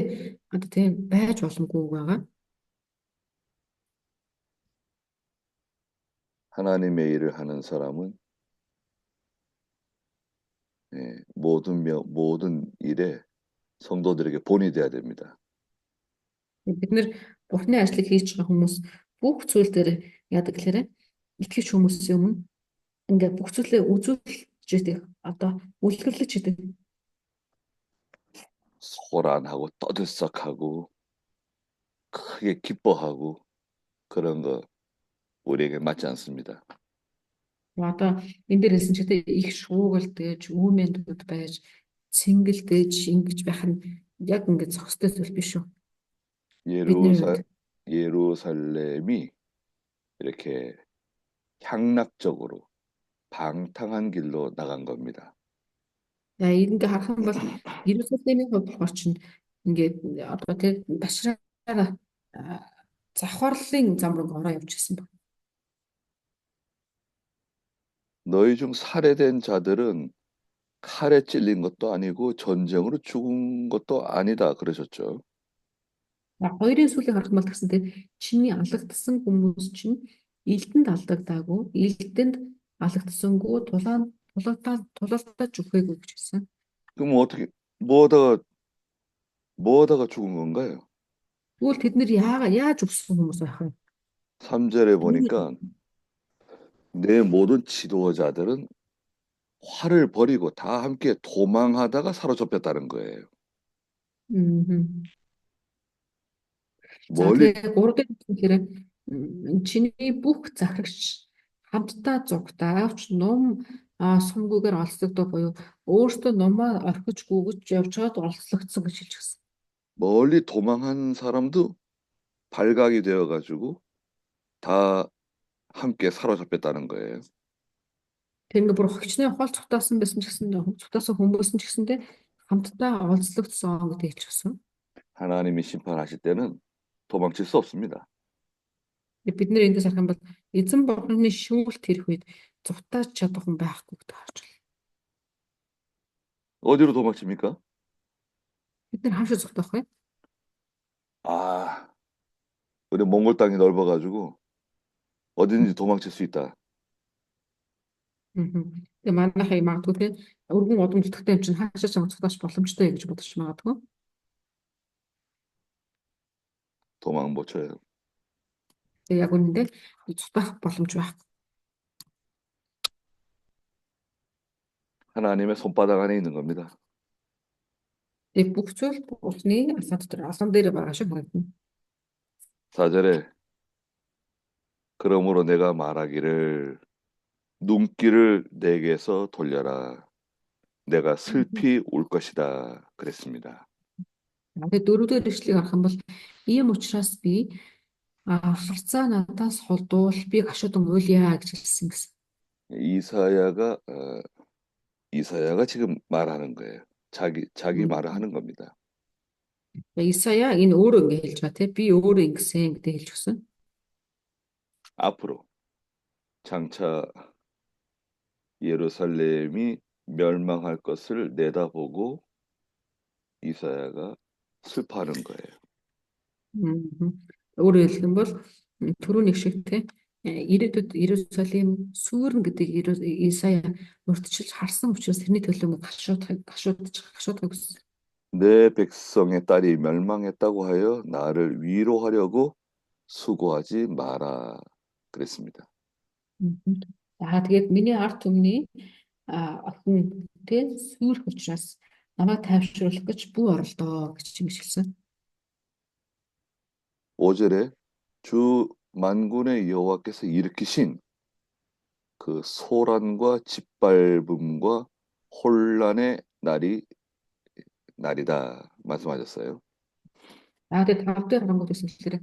одоо тийм байж боломгүй байгаа. 하나님의 일을 하는 사람은 모든 일에 성도들에게 본이 돼야 됩니다. Бид нэр Бурхны ажлыг хийж байгаа хүмүүс бүх зүйл дээр яадаг гэхээр итгэж хүмүүсийн өмнө ингээд бүх зүйлээ үзүүлж идэг одоо үлгэрлэж идэг. 소란하고 떠들썩하고 크게 기뻐하고 그런 거 우리에게 맞지 않습니다. Одоо энэ дээр хэлсэн чигтээ их шуугалдэж, үүмэндүүд байж, цэнгэлдэж ингэж байх нь яг ингээд зохистой зүйл биш үү? 예루살렘이 이렇게 향락적으로 방탕한 길로 나간 겁니다. Энд харах юм бол Иерусалимийн хувьд болохоор чинь ингээд одоо тэр башраа завхарлын зам руу ороо явж гисэн баг. 너희 중 살해된 자들은 칼에 찔린 것도 아니고 전쟁으로 죽은 것도 아니다 그러셨죠. Хоёрын сүлийг харах юм бол тэгсэнтэй чиний алагдсан хүмүүс чинь элдэнд алдагдаагүй, элдэнд алагдсангүй, тулалдаж үхээгүй гэж хэлсэн. 그럼 어떻게 뭐하다가 죽은 건가요? Тэгвэл тэд нэр яаж өгсөн хүмүүс байх вэ? 3절에 보니까 내 모든 지도자들은 활을 버리고 다 함께 도망하다가 사로잡혔다는 거예요. Мгм. За 멀리 тэгээ 3 дээр тэгэхээр чиний бүх захирагч хамтдаа зугтаа авч сумгүйгээр олцогдоо буюу өөртөө нумаа орхиж гүгэж явж чад олцлогдсон гэж хэлж гисэн. 멀리 도망한 사람도 발각이 되어가지고 다 함께 사로잡혔다는 거예요. Тэгээ бүр хогчны хол цутаасан байсан ч гэсэн цутаасан хүмүүс ч гэсэндээ хамтдаа олцлогдсон гэдэг хэлж гисэн. 하나님이 심판하실 때는 도망칠 수 없습니다. Бид нэр эндээс харах юм бол эзэн бурхны шүүлт тэрх үед зутааж чадах хүн байхгүй гэдэг харж байна. 어디로 도망칩니까? Бид нэр хаашаа зутах вэ? 아, 우리 몽골 땅이 넓어가지고 어디든지 도망칠 수 있다. Тэгээ манайхаа магадгүй те өргөн удамжлалтай юм чинь хаашаа ч зутааш боломжтой гэж бодож магадгүй. 도망 못 쳐요. Тэгээ яг үнэндээ зутах боломж байхгүй. 하나님의 손바닥 안에 있는 겁니다. Тэгээ бүх зүйл Бурхны алсан дээр байгаа шиг харагдана. 4절에 그러므로 내가 말하기를 눈길을 내게서 돌려라. 내가 슬피 울 것이다. 그랬습니다. Тэгээ дөрөвдүгээр ишлэгийг харах юм бол ийм учраас би харцаа надаас холдуул би гашуудан уйлъя гэж хэлсэн гэсэн. 이사야가 지금 말하는 거예요. 자기 말을 하는 겁니다. Исая энэ өөрөө ингэ хэлж байгаа те би өөрөө ингэсэн гэдэг хэлж өгсөн. 앞으로 장차 예루살렘이 멸망할 것을 내다보고 이사야가 슬퍼하는 거예요. Өөрөөр хэлэх юм бол түрүүний шиг те ирээдүйд Иерусалим сүрэн гэдэг Исая урьдчилж харсан учраас тэрний төлөө гашуудах гэсэн. 내 백성의 딸이 멸망했다고 하여 나를 위로하려고 수고하지 마라 그랬습니다. Тэгээд миний ард түмний охин те сүрх учраас намайг тайвшруулах гэж бүү оролдоо гэж хэлсэн. 5절에 주 만군의 여호와께서 일으키신 그 소란과 짓밟음과 혼란의 날이다 말씀하셨어요. Тэгээд 5 дээр гангууд гэсэн хэлээр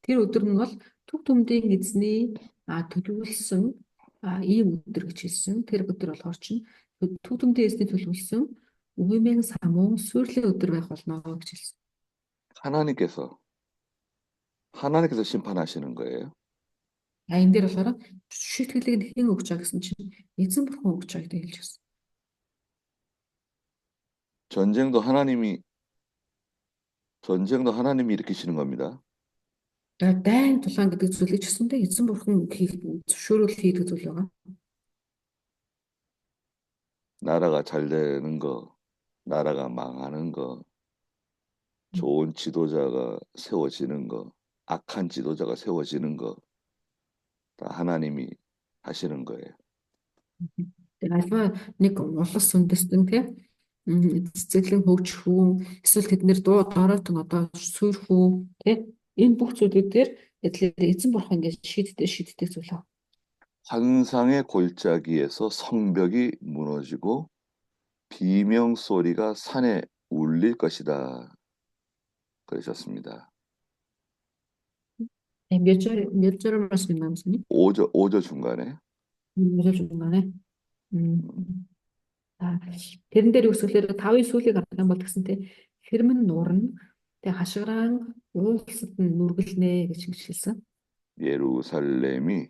тэр өдөр нь бол төв төмдийн эзний төлөвлөсөн ийм өдөр гэж хэлсэн. Тэр өдөр болохоор чинь төв төмдийн эзний төлөвлөсөн үгмийн самуун сүрлийн өдөр байх болно гэж хэлсэн. 하나님께서 심판하시는 거예요. Энэ дээр болохоор шийтгэлийг хэн өгч байгаа гэсэн чинь эзэн бурхан өгч байгаа гэдэг хэлж байна. 전쟁도 하나님이 일으키시는 겁니다. Дайн тулаан гэдэг зүйлийг ч гэсэндээ эзэн бурхан зөвшөөрөл хийдэг зүйл байгаа. 나라가 잘 되는 거, 나라가 망하는 거, 좋은 지도자가 세워지는 거, 악한 지도자가 세워지는 거, 다 하나님이 하시는 거예요. Тэгээ альва нэг улс үндэстэн тийм цэцэглэн хөгжих үү эсвэл тэднэр дороотон одоо сүрх үү тийм энэ бүх зүйлүүд дээр эзэн бурхан ингэж шийддэг зүйл аа. 환상의 골짜기에서 성벽이 무너지고 비명 소리가 산에 울릴 것이다. 그러셨습니다. 몇 절을 말씀하셨니? 5절 중간에. 5절 중간에. тэрэн дээр үсгэлээр 5-ын сүүлийг харах юм бол тэгсэнтэй хэрмэн нуурна тэг хашгираан уулсад нь нүргэлнэ гэж хэлсэн. 예루살렘이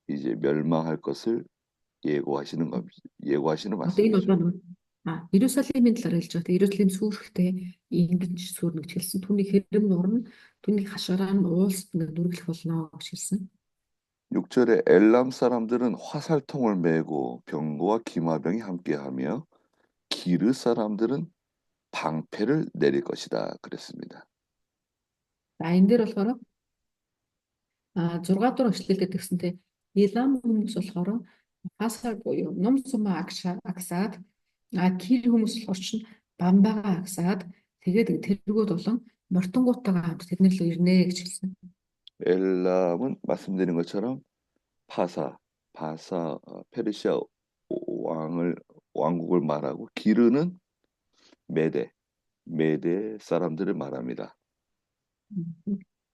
이제 멸망할 것을 예고하시는 겁니다. 예고하시는 Одоо энэ 말씀이죠. удаа Иерусалимийн талаар хэлж байгаа. Иерусалим сүрхтэй ингэж сүрнэ гэж хэлсэн. Түүний хэрэм нурна, түүний хашаараа нь уулсд ингээд нүрэглэх болно гэж хэлсэн. 6절에 엘람 사람들은 화살통을 메고 병거와 기마병이 함께하며 기르 사람들은 방패를 내릴 것이다 그랬습니다. За энэ дээр болохоор 6 дугаар эшлэлдээ тэгсэнтэй Илам хүмүүс болохоор хасаар буюу ном сумаа агсаад кир хүмүүс болохоор чинь бамбагаа агсаад тэгээд тэргүүд болон мортонгуудтайгаа хамт тэдний рүү ирнэ гэж хэлсэн. 엘람은 말씀드린 것처럼 바사 페르시아 왕국을 말하고 기르는 메대 사람들을 말합니다.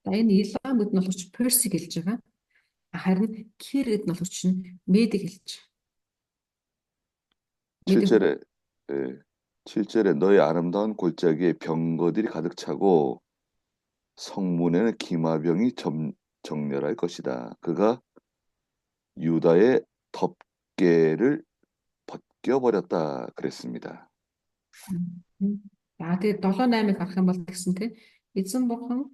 За энэ Илам гэдэг нь болохоор чинь Персиг хэлж байгаа. Харин Кир гэдэг нь болохоор чинь Медиг хэлж байгаа. 7절에 너희 아름다운 골짜기에 병거들이 가득 차고 성문에는 기마병이 정렬할 것이다. 그가 유다의 덮개를 벗겨버렸다 그랬습니다. За тэгээд 7-8-ыг харах юм бол тэгсэн те эзэн бурхан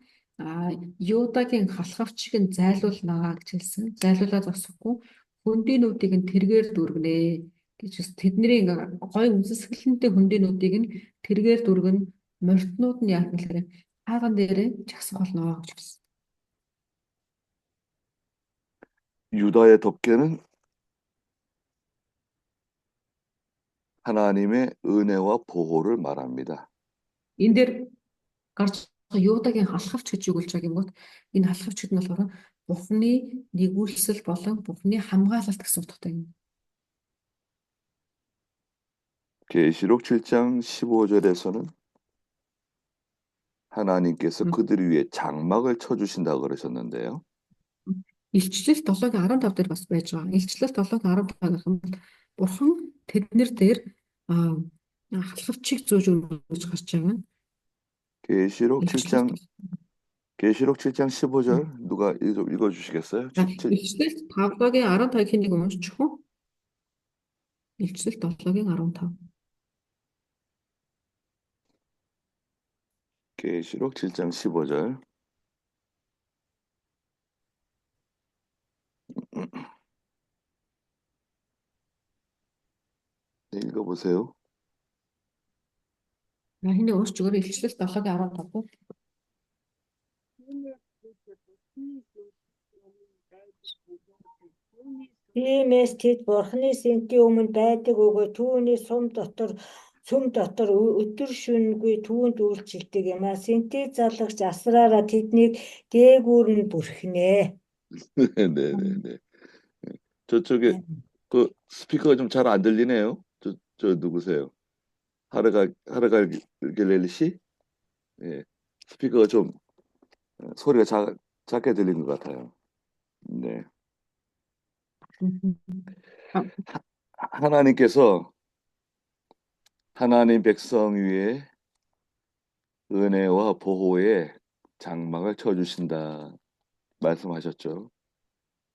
Юдагийн халахвчийг нь зайлуулнаа гэж хэлсэн. Зайлуулаад зогсохгүй хөндийнүүдийг нь тэргээр дүргэнэ гэж тэдний гой үнсэлтэнтэй хөндийнүүдийг нь тэргээр дүргэн мортнууд нь яах гэхээр хааган дээрээ чагсах болно гэж хэлсэн. 유다의 덮개는 하나님의 은혜와 보호를 말합니다. Энэ дээр гарч Юдагийн халахвч гэж юу болж байгаа юм бол энэ халахвчд нь болохоор Бурхны нэгүүлсэл болон Бурхны хамгаалалт гэсэн утгатай юм. 계시록 7장 15절에서는 하나님께서 그들 위에 장막을 쳐주신다고 그러셨는데요. Илчлэл 7-гийн 15 дээр бас байж байгаа. Илчлэл 7-гийн 15 гэх юм бол Бурхан тэднэр дээр халахвчийг зөөж өгнө гэж гарч байгаа. 계시록 7장 15절 누가 읽어주시겠어요? Илчлэл 5-гийн 15-ыг нэг уншчих уу? Илчлэл 7-гийн 15. 계시록 7장 15절. 네, 읽어보세요. Хэний уншиж өгөөрэй. Илчлэл 7-гийн 15. Тиймээс тэд Бурхны сэнтийн өмнө байдаг өгөө түүний сүм дотор өдөр шөнөгүй түүнд үйлчилдэг юм а. Сэнтийг залгаж асраараа тэднийг дээгүүр нь бүрхнэ. 네. 저쪽에 그 스피커가 좀 잘 안 들리네요. 저 누구세요? 하르갈겔렐리 씨? 예, 스피커가 좀 소리가 작게 들린 것 같아요. 네. 하나님께서 하나님 백성 위에 은혜와 보호의 장막을 쳐주신다 말씀하셨죠.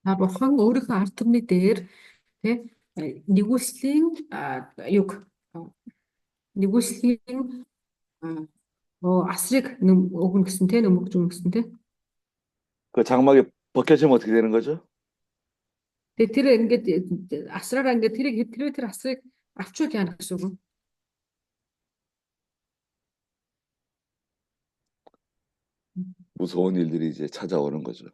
Бурхан өөрийнхөө ард түмний дээр нэгүслийн асрыг өгнө гэсэн нөмөгж өгнө гэсэн 그 장막이 벗겨지면 어떻게 되는 거죠? Тэгээ тэр ингээд асраараа ингээд тэр асрыг авчвал яана гэсэн үг. 무서운 일들이 이제 찾아오는 거죠.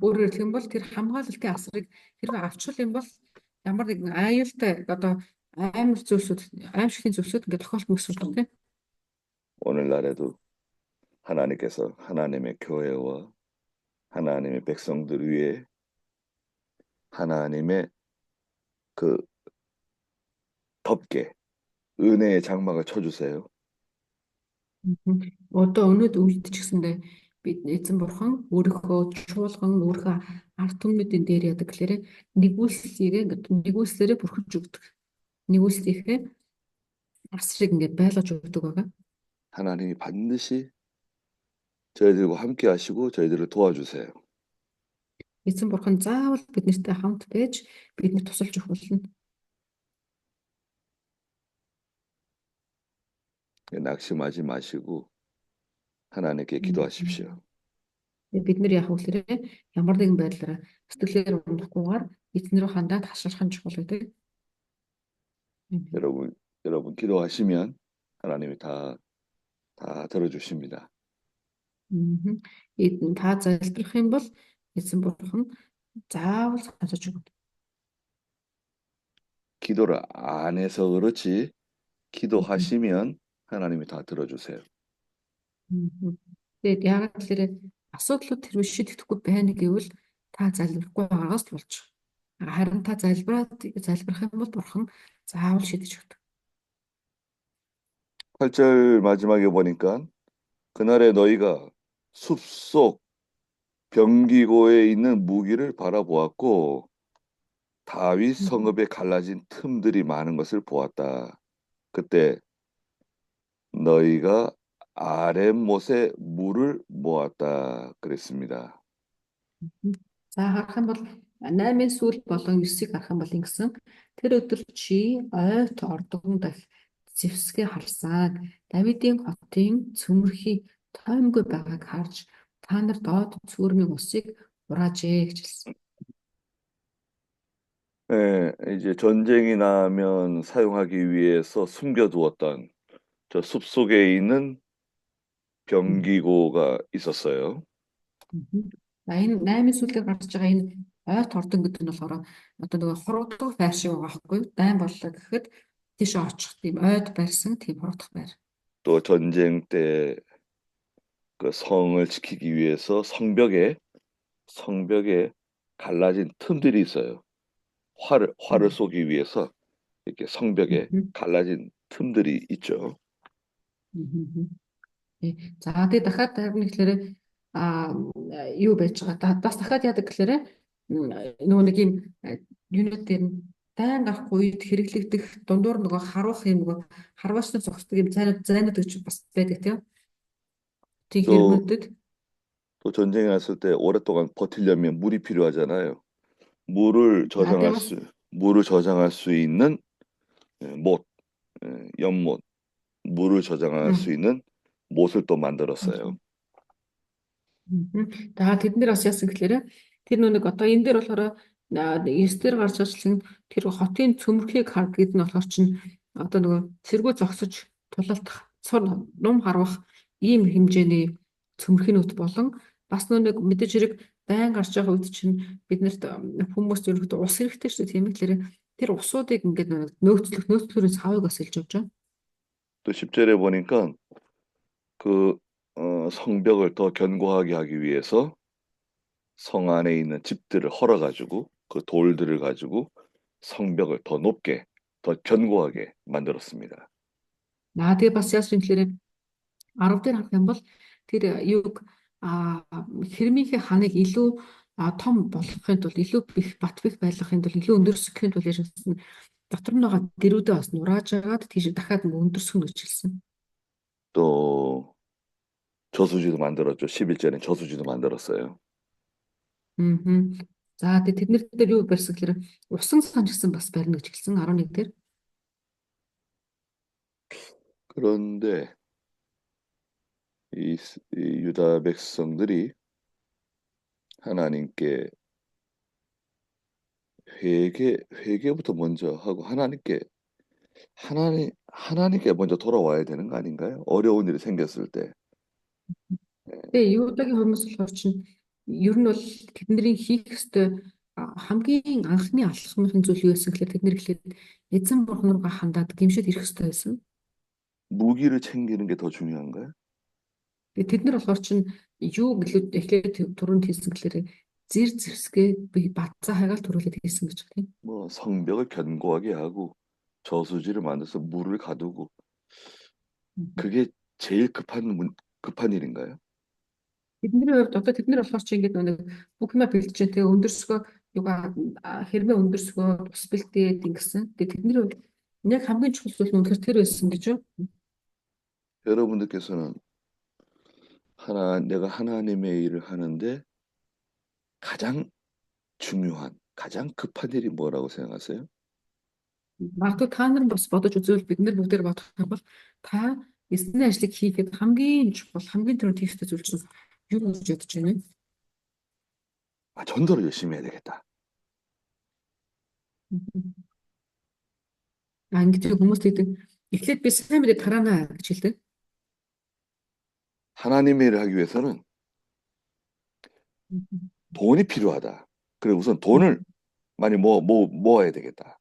Өөрөөр хэлэх юм бол тэр хамгаалалтын асрыг хэрвээ авчвал юм бол ямар нэгэн аюултай одоо аимшигын зүйлсүүд ингээд тохиолдно гэсэн үг тийм. 오늘날에도 하나님께서 하나님의 교회와 하나님의 백성들 위에 하나님의 그 덮개, 은혜의 장막을 쳐주세요. Одоо өнөөдөр үед ч гэсэндээ бид эзэн бурхан өөрийнхөө чуулган өөрийнхөө ард түмнүүдийн дээр яадаг гэхээр нэгүүлсээрээ бүрхэж өгдөг. Нэгүүлсийнхээ асрыг ингээд байлгаж өгдөг байгаа. 하나님이 반드시 저희들과 함께 하시고 저희들을 도와주세요. Эзэн бурхан заавал биднэртэй хамт байж биднэрт тусалж өгөх болно. 낙심하지 마시고 하나님께 기도하십시오. Бид нар яг үлрээ ямар нэгэн байдлаар сэтгэлээр унахгүйгээр эзэн рүү хандаад хашгирах нь чухал гэдэг. 여러분 기도하시면 하나님이 다 들어주십니다. Та залбирах юм бол эзэн бурхан заавал сонсож өгнө. 기도를 안 해서 그렇지 기도하시면 하나님이 다 들어주세요. Тэгээд яг л асуудлууд тэр шийдэхгүй байна гэвэл та залбирахгүй байгаагаас л болж байгаа. Харин та залбирах юм бол бурхан заавал шийдэж өгдөг. 8절 마지막에 보니까 그날에 너희가 숲속 병기고에 있는 무기를 바라보았고 다윗 성읍에 갈라진 틈들이 많은 것을 보았다. 그때 너희가 아랫못에 물을 모았다 그랬습니다. За харах юм бол 8-ын сүүл болон 9-ийг харах юм бол ингэсэн тэр өдөр чи ойт ордон дахь зэвсгээ харсан. Давидын хотын цөмөрхий тоймгүй байгааг харж та нар доод цөөрмийн усыг ураажээ гэж хэлсэн. 네, 이제 전쟁이 나면 사용하기 위해서 숨겨두었던 저 숲속에 있는 병기고가 있었어요. За энэ 8-ын сүүлээр гарч байгаа энэ ойт ордон гэдэг нь болохоор одоо нөгөө хуруудаг байр шиг байгаа байхгүй юу? Дайн боллоо гэхэд тийш очих тийм ойд барьсан тийм хуруудаг байр. 또 전쟁 때 그 성을 지키기 위해서 성벽에 갈라진 틈들이 있어요. 활을 쏘기 위해서 이렇게 성벽에 갈라진 틈들이 있죠. За тэгээд дахиад харин гэхээр юу байж байгаа. Бас дахиад яадаг гэхээр нөгөө нэг юм юунууд дээр дайн гарахгүй үед хэрэглэгдэх дундуур нөгөө харуулах юм нөгөө харваачны зогсдог юм зайнууд гэж бас байдаг тийм. Тийм хэрэглүүдэд 또 전쟁이 났을 때 오랫동안 버티려면 물이 필요하잖아요. 물을 저장할 수 있는 못, 연못, 물을 저장할 수 있는 못을 또 만들었어요. За тэднэр бас яасан гэхээр тэр нэг одоо энэ дээр болохоор 9-дэр гарч ирсэн тэр хотын цөмөрхийг хард гэдэг нь болохоор чинь одоо нөгөө цэргүү зогсож тулалдах ном харвах ийм хэмжээний цөмөрхийнүүд болон бас нэг мэдээж хэрэг дайн гарч байгаа үед чинь биднэрт хүмүүс зөвхөн ус хэрэгтэй шүү дээ тийм ээ. Тэр усуудыг ингээд нөөцлөрөөс хавыг бас илж явж байгаа. 또 10절에 보니까 그 성벽을 더 견고하게 하기 위해서 성 안에 있는 집들을 헐어가지고 그 돌들을 가지고 성벽을 더 높게, 더 견고하게 만들었습니다. Тэгээ бас яасан гэхээр 10 дээр харах юм бол тэр юг хэрмийнхээ ханыг илүү том болгохын тулд илүү бих бат бих байлгахын тулд илүү өндөрсгөхийн тулд яшигсэн дотор нь байгаа дэрүүдээ бас нурааж агаад тийш дахиад өндөрсгөн гэж хэлсэн. 또 저수지도 만들었죠. 11절에 저수지도 만들었어요. За тэднэр дээр юу барьсан гэхээр усан сан гэсэн бас барина гэж хэлсэн 11 дээр. 그런데 이 유다 백성들이 하나님께 회개부터 먼저 하고 하나님께 먼저 돌아와야 되는 거 아닌가요? 어려운 일이 생겼을 때. Тэгээ юудагийн хүмүүс болохоор чинь ер нь бол тэдний хийх ёстой хамгийн анхны алхмын зүйл юу байсан гэхээр тэдний эхлээд эзэн бурхан руугаа хандаад гимшэд ирэх ёстой байсан. 무기를 챙기는 게 더 중요한가요? Тэд нар болохоор чинь юу гэлээд эхлээд түрүүнд хэлсэн гэхээр зэвсгээ бадцаа хайгаал төрүүлээд хэлсэн гэж байна. 뭐 성벽을 견고하게 하고 저수지를 만들어서 물을 가두고 그게 제일 급한 일인가요? Тэдний хувьд одоо тэд нар болохоор чинь ингээд нэг бүх юмаа бэлдэж тэгээ өндөрсгөө юга хэрмээ өндөрсгөө тус бэлдээд ингэсэн. Тэгээ тэдний хувьд яг хамгийн чухал зүйл нь үнэхээр тэр байсан гэж юу? 여러분들께서는 내가 하나님의 일을 하는데 가장 중요한, 가장 급한 일이 뭐라고 생각하세요? Магадгүй та нар бас бодож үзвэл бид нар бүгдээр бодох юм бол та эсний ажлыг хийхэд хамгийн чухал, хамгийн түрүүнд хийх ёстой зүйл чинь юу гэж бодож байна вэ? 아, 전도를 열심히 해야 되겠다. Ингэж хүмүүс тэгдэг. Эхлээд би сайн мэдээ тараана гэж хэлдэг. 하나님의 일을 하기 위해서는 돈이 필요하다. 그래 우선 돈을 많이 모아야 되겠다.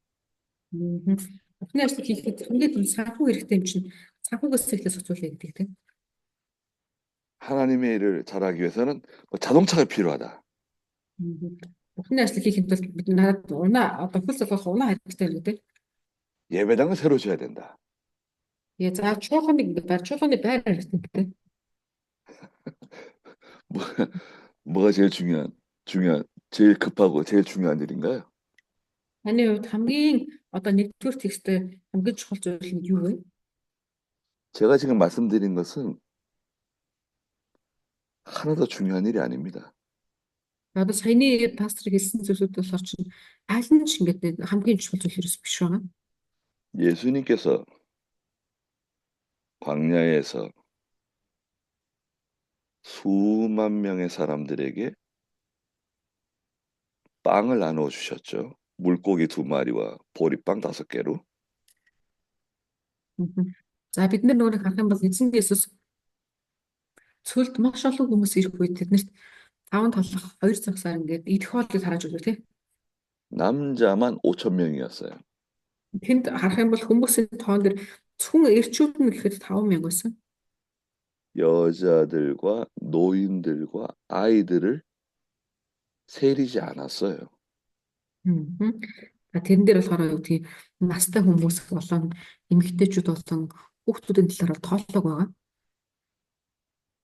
Эхний ажлыг хийхэд хамгийн түрүүнд санхүү хэрэгтэй юм чинь санхүүгээс эхлээд соцуулъя гэдэг тийм. 하나님의 일을 잘하기 위해서는 뭐 자동차가 필요하다. Эхний ажлыг хийхэд бол бид надад унаа одоо хөл залгах унаа хэрэгтэй гэдэг. 예배당을 새로 지어야 된다. Яа за чуулганыг чуулганы байр хэрэгтэй гэдэг. 뭐, 뭐가 제일 제일 급하고 제일 중요한 일인가요? Таны хувьд хамгийн одоо нэгдүгээр тексттэй хамгийн чухал зүйл нь юу вэ? 제가 지금 말씀드린 것은 하나도 중요한 일이 아닙니다. Одоо саяны пастор хэлсэн зүйлүүд болохоор чинь аль нь ч ингээд хамгийн чухал зүйл хэрэгс биш байна. 예수님께서 광야에서 수만 명의 사람들에게 빵을 나누어 주셨죠. 물고기 2마리와 보리빵 5개로. За бид нар нөгөө харах юм бол эзэн Есүс цөлд маш олон хүмүүс ирэх үед тэднэрт 5 талах 2 цагсаар ингээд идэх хоолыг тарааж өгөө тий. 남자만 5,000명이었어요. Тэнд харах юм бол хүмүүсийн тоон дээр зөвхөн эрчүүд нь гэхэд 5,000 байсан. 여자들과 노인들과 아이들을 세리지 않았어요. Тэрэн дээр болохоор юу тийм настай хүмүүс болон эмэгтэйчүүд болон хүүхдүүдийн талаар тооллог байгаа.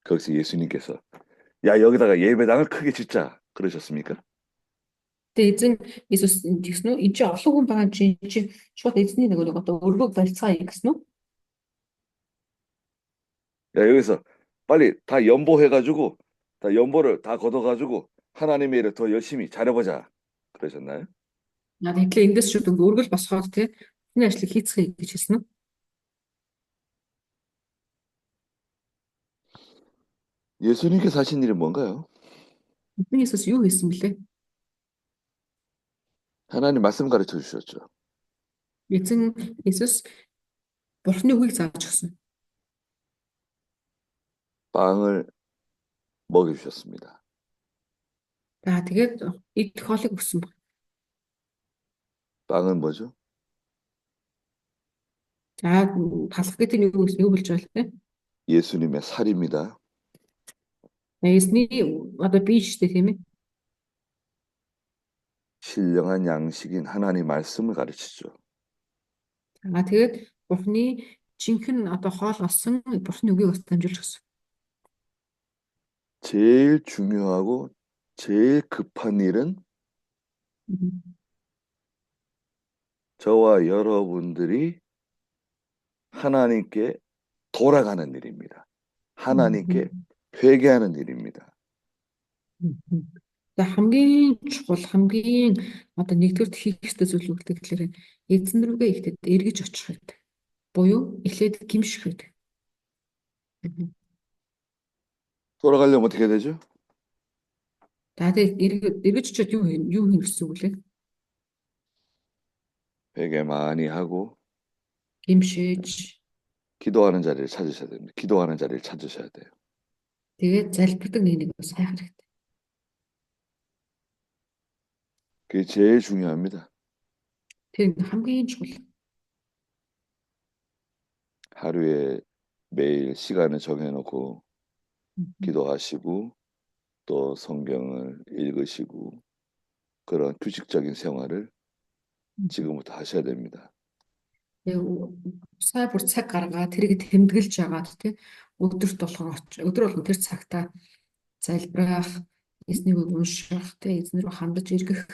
거기서 예수님께서 야 여기다가 예배당을 크게 짓자 그러셨습니까? Тэгээ эзэн Иесус тэгсэн үү? Энд чинь олон хүн байгаа чинь шууд эзний нэг одоо өргөг барьцаая гэсэн үү? 야 여기서 빨리 다 연보해가지고 다 연보를 다 걷어가지고 하나님의 일을 더 열심히 잘해보자 그러셨나요? Тэгэхээр эндээс шууд өргөл босгоод тий энэ ажлыг хийцгээе гэж хэлсэн үү? 예수님께서 하신 일이 뭔가요? Эзэн Иесус юу хийсэн бэлээ? 하나님 말씀 가르쳐 주셨죠. Эзэн Иесус Бурхны үгийг зааж өгсөн. 빵을 먹여주셨습니다. За тэгээд идэх хоолыг өгсөн баг. 빵은 뭐죠? За талах гэдэг нь юу болж байгаа вэ? 예수님의 살입니다. Эзний одоо бие шүү дээ тийм ээ. 신령한 양식인 하나님 말씀을 가르치죠. За тэгээд Бурхны жинхэнэ одоо хоол болсон Бурхны үгийг бас дамжуулж өгсөн. 제일 중요하고 제일 급한 일은 저와 여러분들이 하나님께 돌아가는 일입니다. 하나님께 회개하는 일입니다. За хамгийн чухал хамгийн одоо нэгдүгээр хийх ёстой зүйл үү гэхээр эзэн рүүгээ ихдээ эргэж очих гэдэг. Буюу эхлээд гимших гэдэг. 돌아가려면 어떻게 되죠? За тэгээд эргэж очиод юу хийнэ гэсэн үг лээ? 회개 많이 하고 Гимшиж 기도하는 자리를 찾으셔야 됩니다. 기도하는 자리를 찾으셔야 돼요. тэгээд залбирдаг нэг бас хайх хэрэгтэй. 그게 제일 중요합니다. Тэр хамгийн чухал. 하루에 매일 시간을 정해놓고 기도하시고 또 성경을 읽으시고 그런 규칙적인 생활을 지금부터 하셔야 됩니다. Сая бүр цаг гаргаад тэрийг тэмдэглэж яагаад тий өдөрт болгон өдөр болгон тэр цагтаа залбирах, эзнийг унших, тий эзнэр хандаж эргэх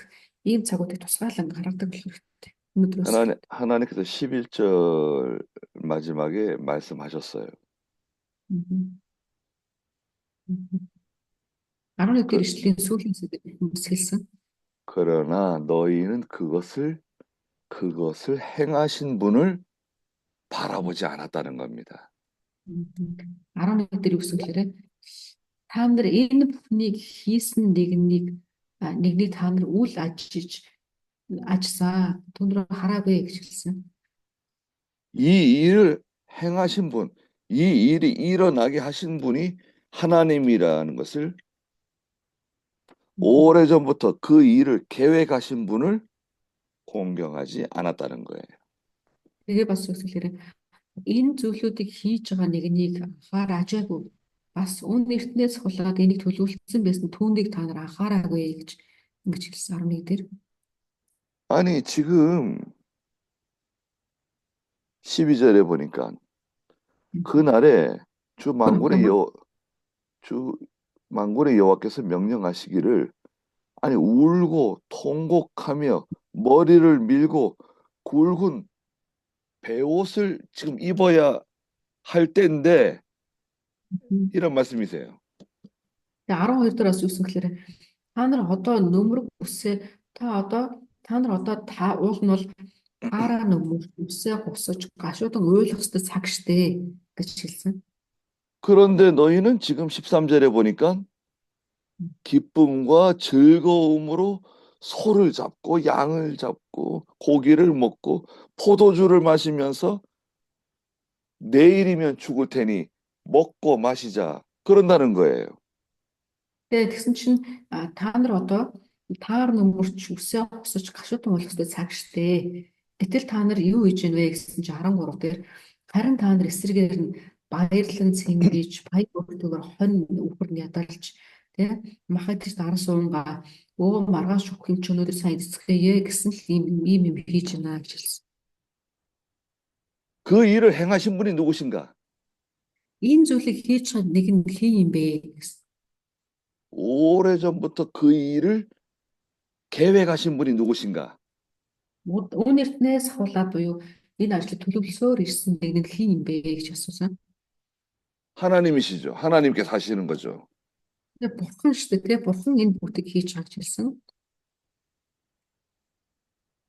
ийм цагуудыг тусгаалan гаргадаг болох хэрэгтэй. Өнөөдрөөс 하나님께서 11절 마지막에 말씀하셨어요. 11 дээр ишлэлийн сүүлийн хэсэг хэлсэн. 그러나 너희는 그것을 행하신 분을 바라보지 않았다는 겁니다. 11 дээр юу гэсэн гэхээр та нар энэ бүхнийг хийсэн нэгнийг та нар үл ажилласан түнрээ хараагүй гэж хэлсэн. 이 일을 행하신 분, 이 일이 일어나게 하신 분이 하나님이라는 것을 오래전부터 그 일을 계획하신 분을 공경하지 않았다는 거예요. Тэгээ бас юу гэхээр энэ зүйлүүдийг хийж байгаа нэгнийг анхаараагүй бас үн эртнээс хулаад энийг төлөвлөсөн байсан түүнийг та нар анхаараагүй гэж ингэж хэлсэн 11 дээр. 아니 지금 12절에 보니까 그날에 주 만군의 여호와께서 명령하시기를 아니 울고 통곡하며 머리를 밀고 굵은 베옷을 지금 입어야 할 때인데 이런 말씀이세요. 12 дээр бас юу гэсэн гэхээр та нар одоо нөмрөг үсээ та нар одоо та уул нь бол аараа нөмрөг үсээ хусаж гашуудан ойлгох ёстой цаг штэ гэж хэлсэн. 그런데 너희는 지금 13절에 보니까 기쁨과 즐거움으로 소를 잡고 양을 잡고 고기를 먹고 포도주를 마시면서 내일이면 죽을 테니 먹고 마시자 그런다는 거예요. Тэгээ тэгсэн чинь та нар одоо таар нөмөрч үсээ хусаж гашуудан болох ёстой цаг штэ. Гэтэл та нар юу хийж гэнэ вэ гэсэн чинь 13 дээр харин та нар эсрэгээр нь баярлан цэнгэж баяр хөөртэйгээр хонь үхэр ядалж тэ махадч дар суунгаа өө маргааш шүхэн ч өнөөдөр сайн эцгээе гэсэн л ийм хийж байна гэж хэлсэн. 그 일을 행하신 분이 누구신가? Энэ зүйлийг хийж байгаа нэг нь хин юм бэ гэсэн. 오래전부터 그 일을 계획하신 분이 누구신가? Үн эртнээс хулаад буюу энэ ажлыг төлөвлөсөөр ирсэн нэг нь хин юм бэ гэж асуусан. 하나님이시죠. 하나님께서 하시는 거죠. Тэгээ бурхан шүү дээ. Тэгээ бурхан энэ бүгдийг хийж байгаа гэж хэлсэн.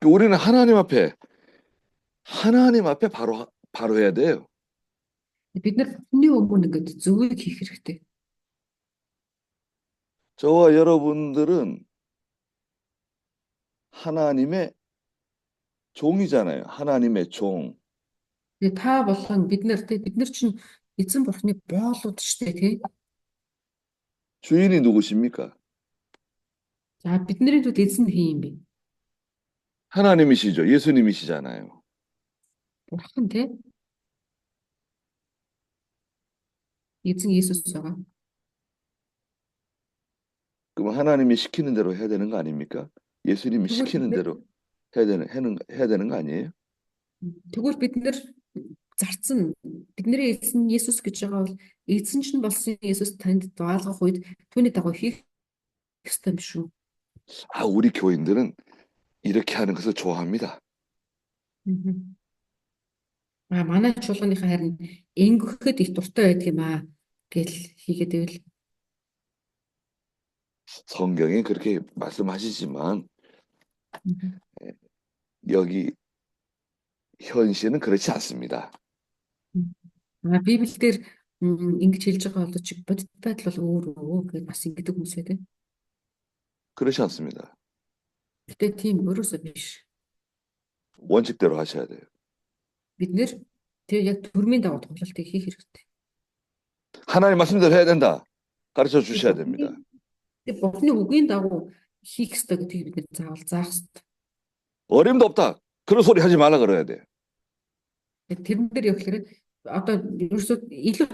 우리는 하나님 앞에 바로 해야 돼요. Бид нар бурханы өмнө ингээд зөвийг хийх хэрэгтэй. 저와 여러분들은 하나님의 종이잖아요. 하나님의 종. Тэгээ та болон бид нар чинь эзэн бурханы боолууд шүү дээ, тий. 주인이 누구십니까? За бидний төвд эзэн хин юм бэ? 하나님이시죠. 예수님이시잖아요. Бурхан тий. Эзэн Иесус байгаа. 그럼 하나님이 시키는 대로 해야 되는 거 아닙니까? 예수님이 시키는 대로 해야 되는 거 아니에요? Тэгвэл бид нар зарцсан бидний эзэн Иесус гэж байгаа бол эзэн чинь болсон Иесус танд даалгах үед түүний дагуу хийх ёстой юм шүү. 아, 우리 교인들은 이렇게 하는 것을 좋아합니다. Манай чуулганыхаа харин ингэхэд их дуртай байдаг юм гэж хийгээд байвал 성경에 그렇게 말씀하시지만 여기 현실은 그렇지 않습니다. Библиэлд ингэж хэлж байгаа бол ч бодит байдал бол өөр гэж бас ингэдэг хүмүүс байдаг. 그렇지 않습니다. Гэтэ тийм өөрөөсөө биш. 원칙대로 하셔야 돼요. Бид нэр тэр яг төрмийн дагуу тоглолтыг хийх хэрэгтэй. 하나님 말씀대로 해야 된다. 가르쳐 주셔야 됩니다. Тэр бурхны үгийн дагуу хийх ёстой гэдгийг бид нэр заах ёстой. 어림도 없다. 그런 소리 하지 말라 그래야 돼. Тэрэн дээр яг хэрэг одоо ерөөсөө илүү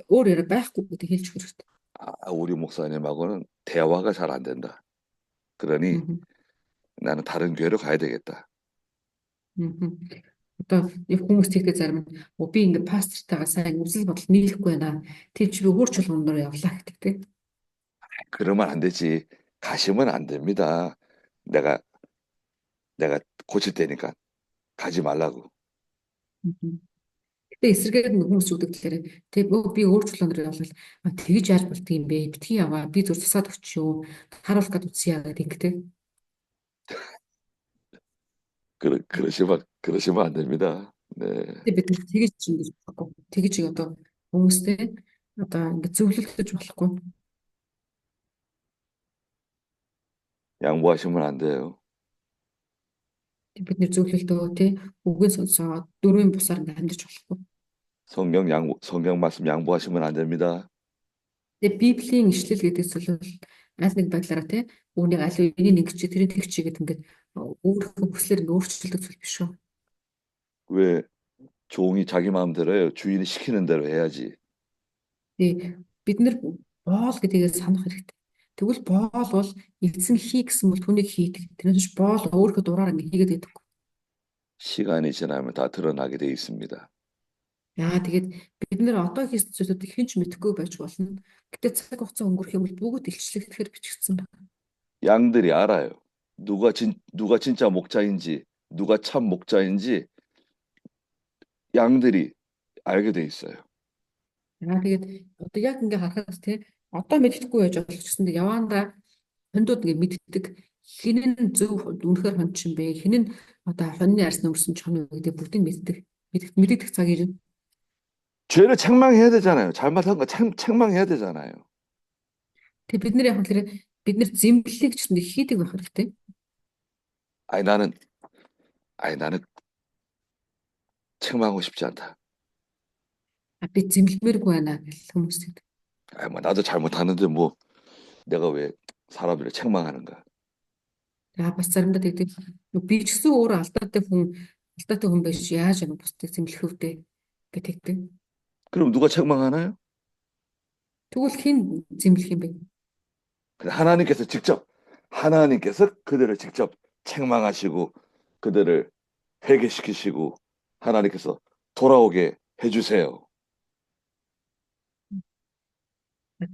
өөр яриа байхгүй гэдэг хэлж өгөх хэрэгтэй. 아, 우리 목사님하고는 대화가 잘 안 된다. 그러니 나는 다른 교회로 가야 되겠다. Одоо яг хүмүүс тэгдэг зарим нь би ингээд пастортайгаа сайн үзэл бодол нийлэхгүй байна. Тэр чи би өөр чуулганаар явлаа гэдэг тийм. 그러면 안 되지. 가시면 안 됩니다. 내가 고칠 테니까 가지 말라고. Гэтэ эсрэгээр нь хүмүүс үгдэг тэгэхээр тэг би өөр чуулганаар явлаа. Тэгж яаж болдго юм бэ? Битгий яваа. Би зүр тусаад өгч юу? Харуулах гээд үтсье гэдэг ингэдэг. 그러시면 안 됩니다. 네. 근데 бид нар тэгэж чинь гэж болохгүй. Тэгэж одоо хүмүүстэй одоо ингээд зөвлөлдөж болохгүй. 양보하시면 안 돼요. Бид нэр зөвлөлтөө тий үгээ сонсоод дөрвийн бусаар ингээд амьдарч болохгүй. 성경 말씀 양보하시면 안 됩니다. Тэгээ Библийн ишлэл гэдэгс бол аль нэг байдлаараа тий үүнийг аль энийг нэг чи тэрийг тэг чи гэдэг ингээд өөрийнхөө хүслээр ингээд өөрчлөлтөж зүйл биш шүү. 왜 종이 자기 마음대로 해요? 주인이 시키는 대로 해야지. Тэгээ бид нар боол гэдгийг санах хэрэгтэй. Тэгвэл боол бол эзэн хий гэсэн бол түүнийг хийдэг. Тэрнээс боол өөрийнхөө дураар ингээд хийгээд байдаг. 시간이 지나면 다 드러나게 돼 있습니다. Яа тэгээд бид нэр одоо хийсэн зүйлүүдийг хэн ч мэдэхгүй байж болно. Гэтэ цаг хугацаа өнгөрөх юм бол бүгд илчлэгдэхээр бичигдсэн байна. 양들이 알아요. 누가 진짜 목자인지, 누가 참 목자인지 양들이 알게 돼 있어요. Яа тэгээд одоо яг ингээ харахаас тий одоо мэддэхгүй байж болох ч гэсэн яваандаа хондууд ингээ мэддэг хэн нь зөв үнэхээр хончин бэ, хэн нь одоо хоньны арьс нөмөрсөн ч хонь гэдэг бүгдийг мэддэг цаг ирнэ. 죄를 책망해야 되잖아요. 잘못한 거 책망해야 되잖아요. Тэгээ бид нэр яг тэгэхээр бид нэр зэмлэлийг ч гэсэн хийдэг байх хэрэгтэй. 아니 나는 책망하고 싶지 않다. Би зэмлэмээргүй байна гэх хүмүүс гэдэг. 아니 뭐 나도 잘못하는데 뭐 내가 왜 사람들을 책망하는가? Бас заримдаа тэгдэг би ч гэсэн өөрөө алдаатай хүн байж яаж юм бусдыг зэмлэх өвдөө гэдэг. 그럼 누가 책망하나요? Тэгвэл хэн зэмлэх юм бэ? 하나님께서 그들을 직접 책망하시고 그들을 회개시키시고 하나님께서 돌아오게 해주세요.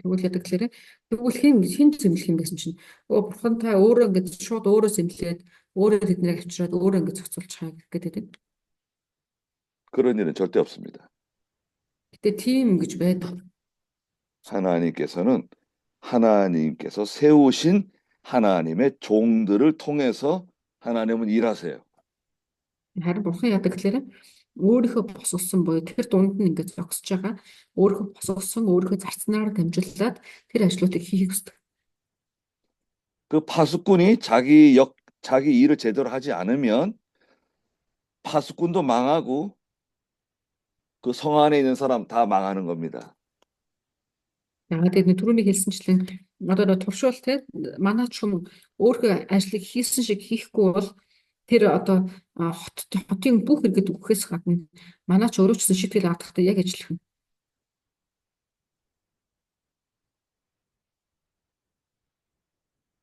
Тэгвэл яадаг гэхээр тэгвэл хэн зэмлэх юм гэсэн чинь бурхан та өөрөө ингэж шууд өөрөө зэмлээд өөрөө тэднийг авчираад өөрөө ингэж зохицуулж байгаа гэдэг. 그런 일은 절대 없습니다. Гэтэ тийм гэж байдаг. 하나님께서 세우신 하나님의 종들을 통해서 하나님은 일하세요. Харин бурхан яадаг гэхээр өөрийнхөө босгосон буюу тэр дунд нь ингэж зогсож байгаа өөрийнхөө босгосон өөрийнхөө зарцнаар дамжуулаад тэр ажлуудыг хийх ёстой. 그 파수꾼이 자기 일을 제대로 하지 않으면 파수꾼도 망하고 그 성 안에 있는 사람 다 망하는 겁니다. Яагаад гэвэл түрүүний хэлсэнчлэн одоо туршуул те манай ч юм өөрийнхөө ажлыг хийсэн шиг хийхгүй бол тэр одоо хотын бүх иргэд үхэхээс гадна манай ч өөрөө ч шийтгэл гаргахад яг ажиллах юм.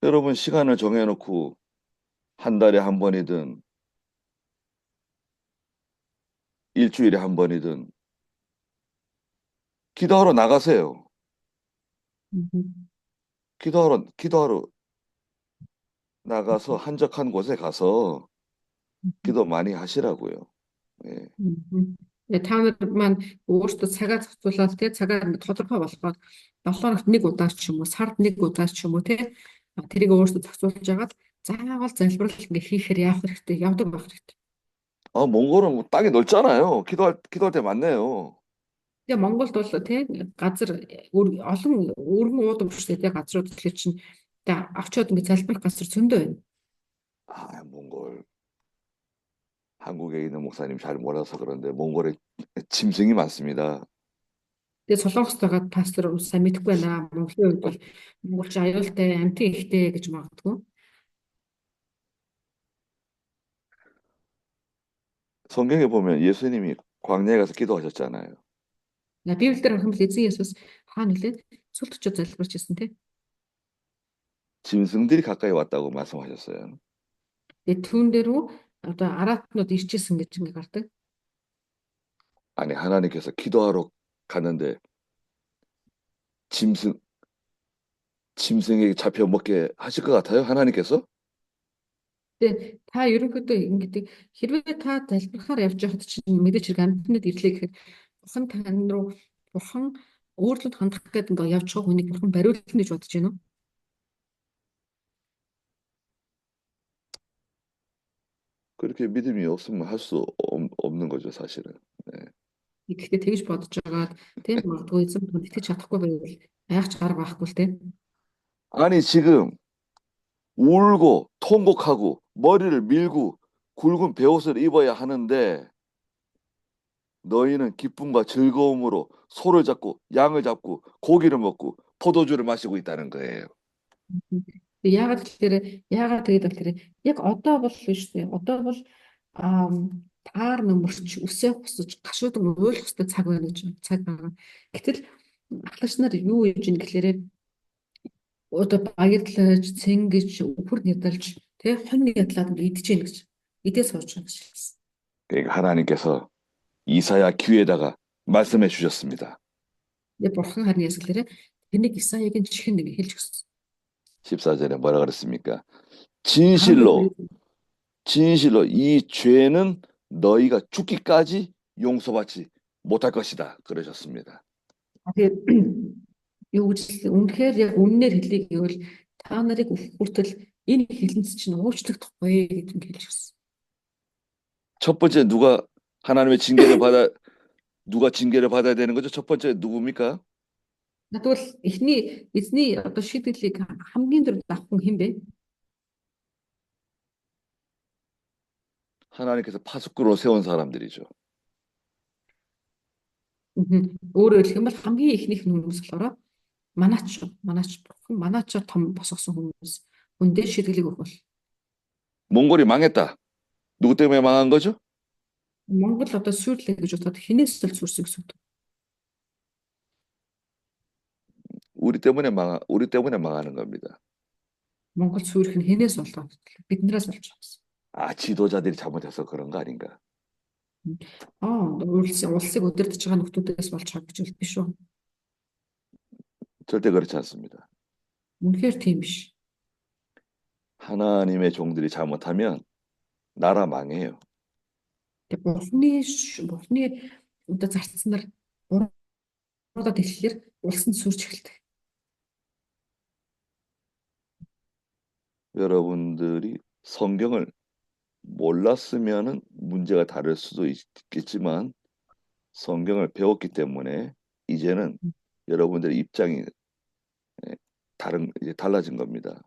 여러분 시간을 정해놓고 한 달에 한 번이든 일주일에 한 번이든 기도하러 나가세요. 기도하러 나가서 한적한 곳에 가서 기도 많이 하시라고요. 예. Та нар маань өөртөө цагаа зохицуулаад те цагаа тодорхой болгоод 7 хоногт нэг удаа ч юм уу сард нэг удаа ч юм уу те тэрийг өөртөө зохицуулж яагаад заавал залбирал ингээ хийхээр явах хэрэгтэй явдаг байх хэрэгтэй. 몽골은 뭐 땅이 넓잖아요. 기도할 때 많네요. Тэгээ Монголд бол те газар олон өргөн уудам шүү дээ газрууд тэгэхээр чинь тэгээ авчиад ингээ залбирах газар зөндөө байна. 몽골 한국에 있는 목사님 잘 몰라서 그런데 몽골에 짐승이 많습니다. Тэгээ Солонгост байгаа пастор сайн мэдэхгүй байна. Монголын үед бол монголч аюултай, амьтан ихтэй гэж магадгүй. 성경에 보면 예수님이 광야에 가서 기도하셨잖아요. Библиэлд харах юм бол эзэн Есүс хаана нэлээд цөлт очиж залбирч ирсэн те. 짐승들이 가까이 왔다고 말씀하셨어요. Тэгээ түүн дээр одоо араатнууд ирчихсэн гэж ингэ гардаг. 아니 하나님께서 기도하러 갔는데 짐승에게 잡혀 먹게 하실 것 같아요? 하나님께서? Тэгээ та ерөнхийдөө ингэдэг хэрвээ та залбирахаар явж байхад чинь мэдээж хэрэг амьтнууд ирлээ гэхэд бурхан өөрлөд хандах гэдэг ингээ явж байгаа хүнийг бурхан бариулна гэж бодож байна уу? 그렇게 믿음이 없으면 할 수 없는 거죠, 사실은. 네. Гэхдээ тэгж бодож байгаад тийм магадгүй эзэн бүхэнд итгэж чадахгүй байвал яах ч арга байхгүй л тийм. 아니, 지금 울고 통곡하고 머리를 밀고 굵은 베옷을 입어야 하는데 너희는 기쁨과 즐거움으로 소를 잡고 양을 잡고 고기를 먹고 포도주를 마시고 있다는 거예요. Яагаад тэгээд болохоор яг одоо бол биш үү? Одоо бол таар нөмөрч үсээ хусаж гашуудан уйлах хэвээр цаг байна гэж цаг байгаа. Гэтэл ахлагч нар юу хийж ийн гэхээр одоо баярлаж, цэнгэж, үхэр ядалж, тэг хонь ядлаад идэж гин гэж. Идээ сууж байгаа гэж хэлсэн. 그러니까 하나님께서 이사야 귀에다가 말씀해 주셨습니다. Тэгээ бурхан харин ясгэлээрээ тэрнийг Исаягийн чихэн нэг хэлж өгсөн. 14절에 뭐라 그랬습니까? 진실로 이 죄는 너희가 죽기까지 용서받지 못할 것이다. 그러셨습니다. Юу гэж үнэхээр яг үннээр хэлье гэвэл та нарыг хүртэл энэ хэлэнц чинь уучлагдахгүй гэдэг хэлж өгсөн. 첫 번째 누가 징계를 받아야 되는 거죠? 첫 번째 누굽니까? Надвал эзний одоо шийдвэрлийг хамгийн дөрөв авах хүн хэн бэ? 하나님께서 파수꾼으로 세운 사람들이죠. Өөрөөр хэлэх юм бол хамгийн ихнийх нь хүмүүс болохоор манаач том босгосон хүмүүс үндэ шийдвэрлийг өгөх бол 몽골이 망했다. 누구 때문에 망한 거죠? Монгол одоо сүрлээ гэж бодоход хинээс л сүрсэн гэсэн үг. 우리 때문에 망하는 겁니다. Монгол сүрэх нь хинээс болоо биднээс болж байгаа гэсэн. 아, 지도자들이 잘못해서 그런 거 아닌가? Улсыг удирдах байгаа нөхдүүдээс болж байгаа гэж бол биш үү? 절대 그렇지 않습니다. Үнэхээр тийм биш. 하나님의 종들이 잘못하면 나라 망해요. Тэгээ бурхны одоо зарцсан нар уруудад эхлэхээр улсанд сүрж эхэлдэг. 여러분들이 성경을 몰랐으면은 문제가 다를 수도 있겠지만 성경을 배웠기 때문에 이제는 여러분들의 입장이 달라진 겁니다.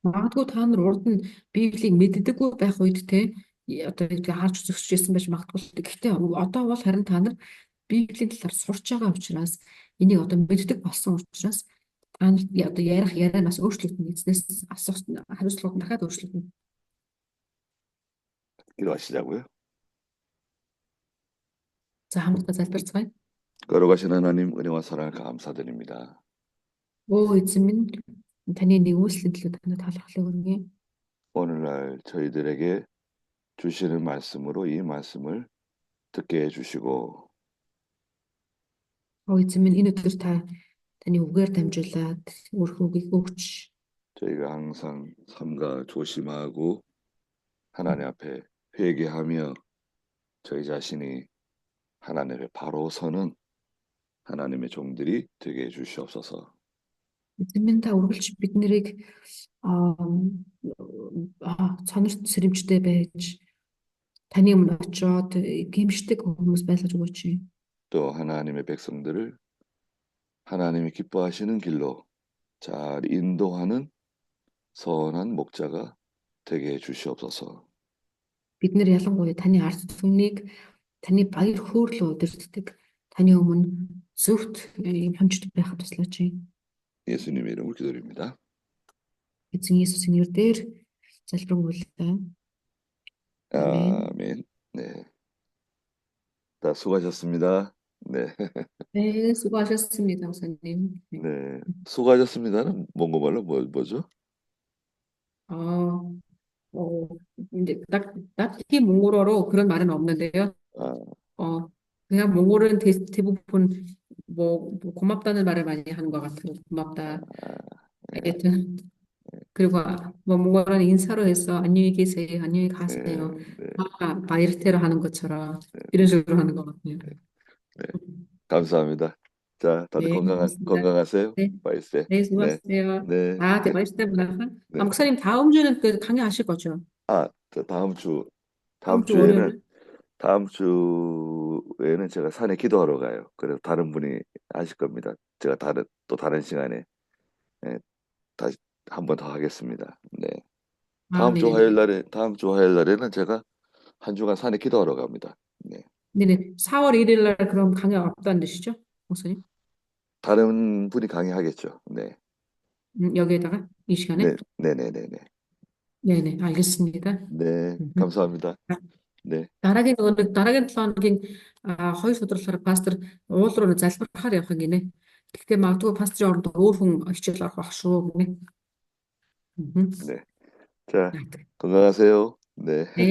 Магадгүй та нар урд нь Библийг мэддэггүй байх үед те одоо ингэ харж зөксөжсэн байж магадгүй. Гэхдээ одоо бол харин та нар Библийн талаар сурч байгаа учраас энийг одоо мэддэг болсон учраас та нар одоо ярианаас өөрчлөгдөн эзнээс асуух хариуцлага дахиад өөрчлөгдөн. 기도하시자고요. За хамтдаа залбирцгаая. 걸어가신 하나님 은혜와 사랑을 감사드립니다. Эзэн минь таны нэгүслийн төлөө танад талархлыг өргөе. 오늘날 저희들에게 주시는 말씀으로 이 말씀을 듣게 해주시고 Эзэн минь энэ өдөр таны үгээр дамжуулаад өрхөгийг өгч 저희가 항상 삼가 조심하고 하나님 앞에 회개하며 저희 자신이 하나님 앞에 바로 서는 하나님의 종들이 되게 해주시옵소서. эзэн минь та үргэлж бид нарыг цонорт сэрэмжтэй байж таны өмнө очиод гэмшдэг хүмүүс байлгаж өгөөч. 또 하나님의 백성들을 하나님이 기뻐하시는 길로 잘 인도하는 선한 목자가 되게 해주시옵소서. Бид нар ялангуяа таны ард түмнийг таны баяр хөөрлөө удирддаг таны өмнө зөвхт хонжид байхад туслаач. 예수님의 이름으로 기도드립니다. Эзэн Есүсийн нэрээр залбирanгуйлаа. 아멘. 네. 다 수고하셨습니다. 네. 네, 수고하셨습니다, 목사님. 네. 수고하셨습니다는 몽고말로 뭐죠? 이제 딱히 몽골어로 그런 말은 없는데요. 아, 그냥 몽골은 대부분 뭐 고맙다는 말을 많이 하는 것 같아요. 고맙다. 하여튼 그리고 뭐 몽골은 인사로 해서 안녕히 계세요, 안녕히 가세요. 네. 바이르테로 하는 것처럼 이런 식으로 하는 것 같아요. 네. 감사합니다. 자, 다들 네, 고맙습니다. 건강하세요. 네. 바이스. 네, 수고하세요. 네. 바이르테 문화가. 네. 목사님 다음 주는 그 강의하실 거죠? 아, 저 다음 주 다음 다음 주 주에는 월요일. 다음 주에는 제가 산에 기도하러 가요. 그래서 다른 분이 하실 겁니다. 제가 또 다른 시간에 예, 다시 한 번 더 하겠습니다. 네. 아, 네네네. 다음 주 화요일 날에는 제가 한 주간 산에 기도하러 갑니다. 네. 네네. 4월 1일 날 그럼 강연 없다는 뜻이죠? 목사님? 다른 분이 강의하겠죠. 네. 여기에다가 이 시간에? 네, 네, 네, 네, 네. 네네. 알겠습니다. 네, 음. 감사합니다. 네. Дараагийн 7 хоногийн 2 судралаар пастор уул руу залбирахаар явах гинэ. Гэхдээ магадгүй пастрын оронд өөр хүн хичээл орох байх шүү гинэ. 네. 자, Яадаг. 건강하세요. 네. 네.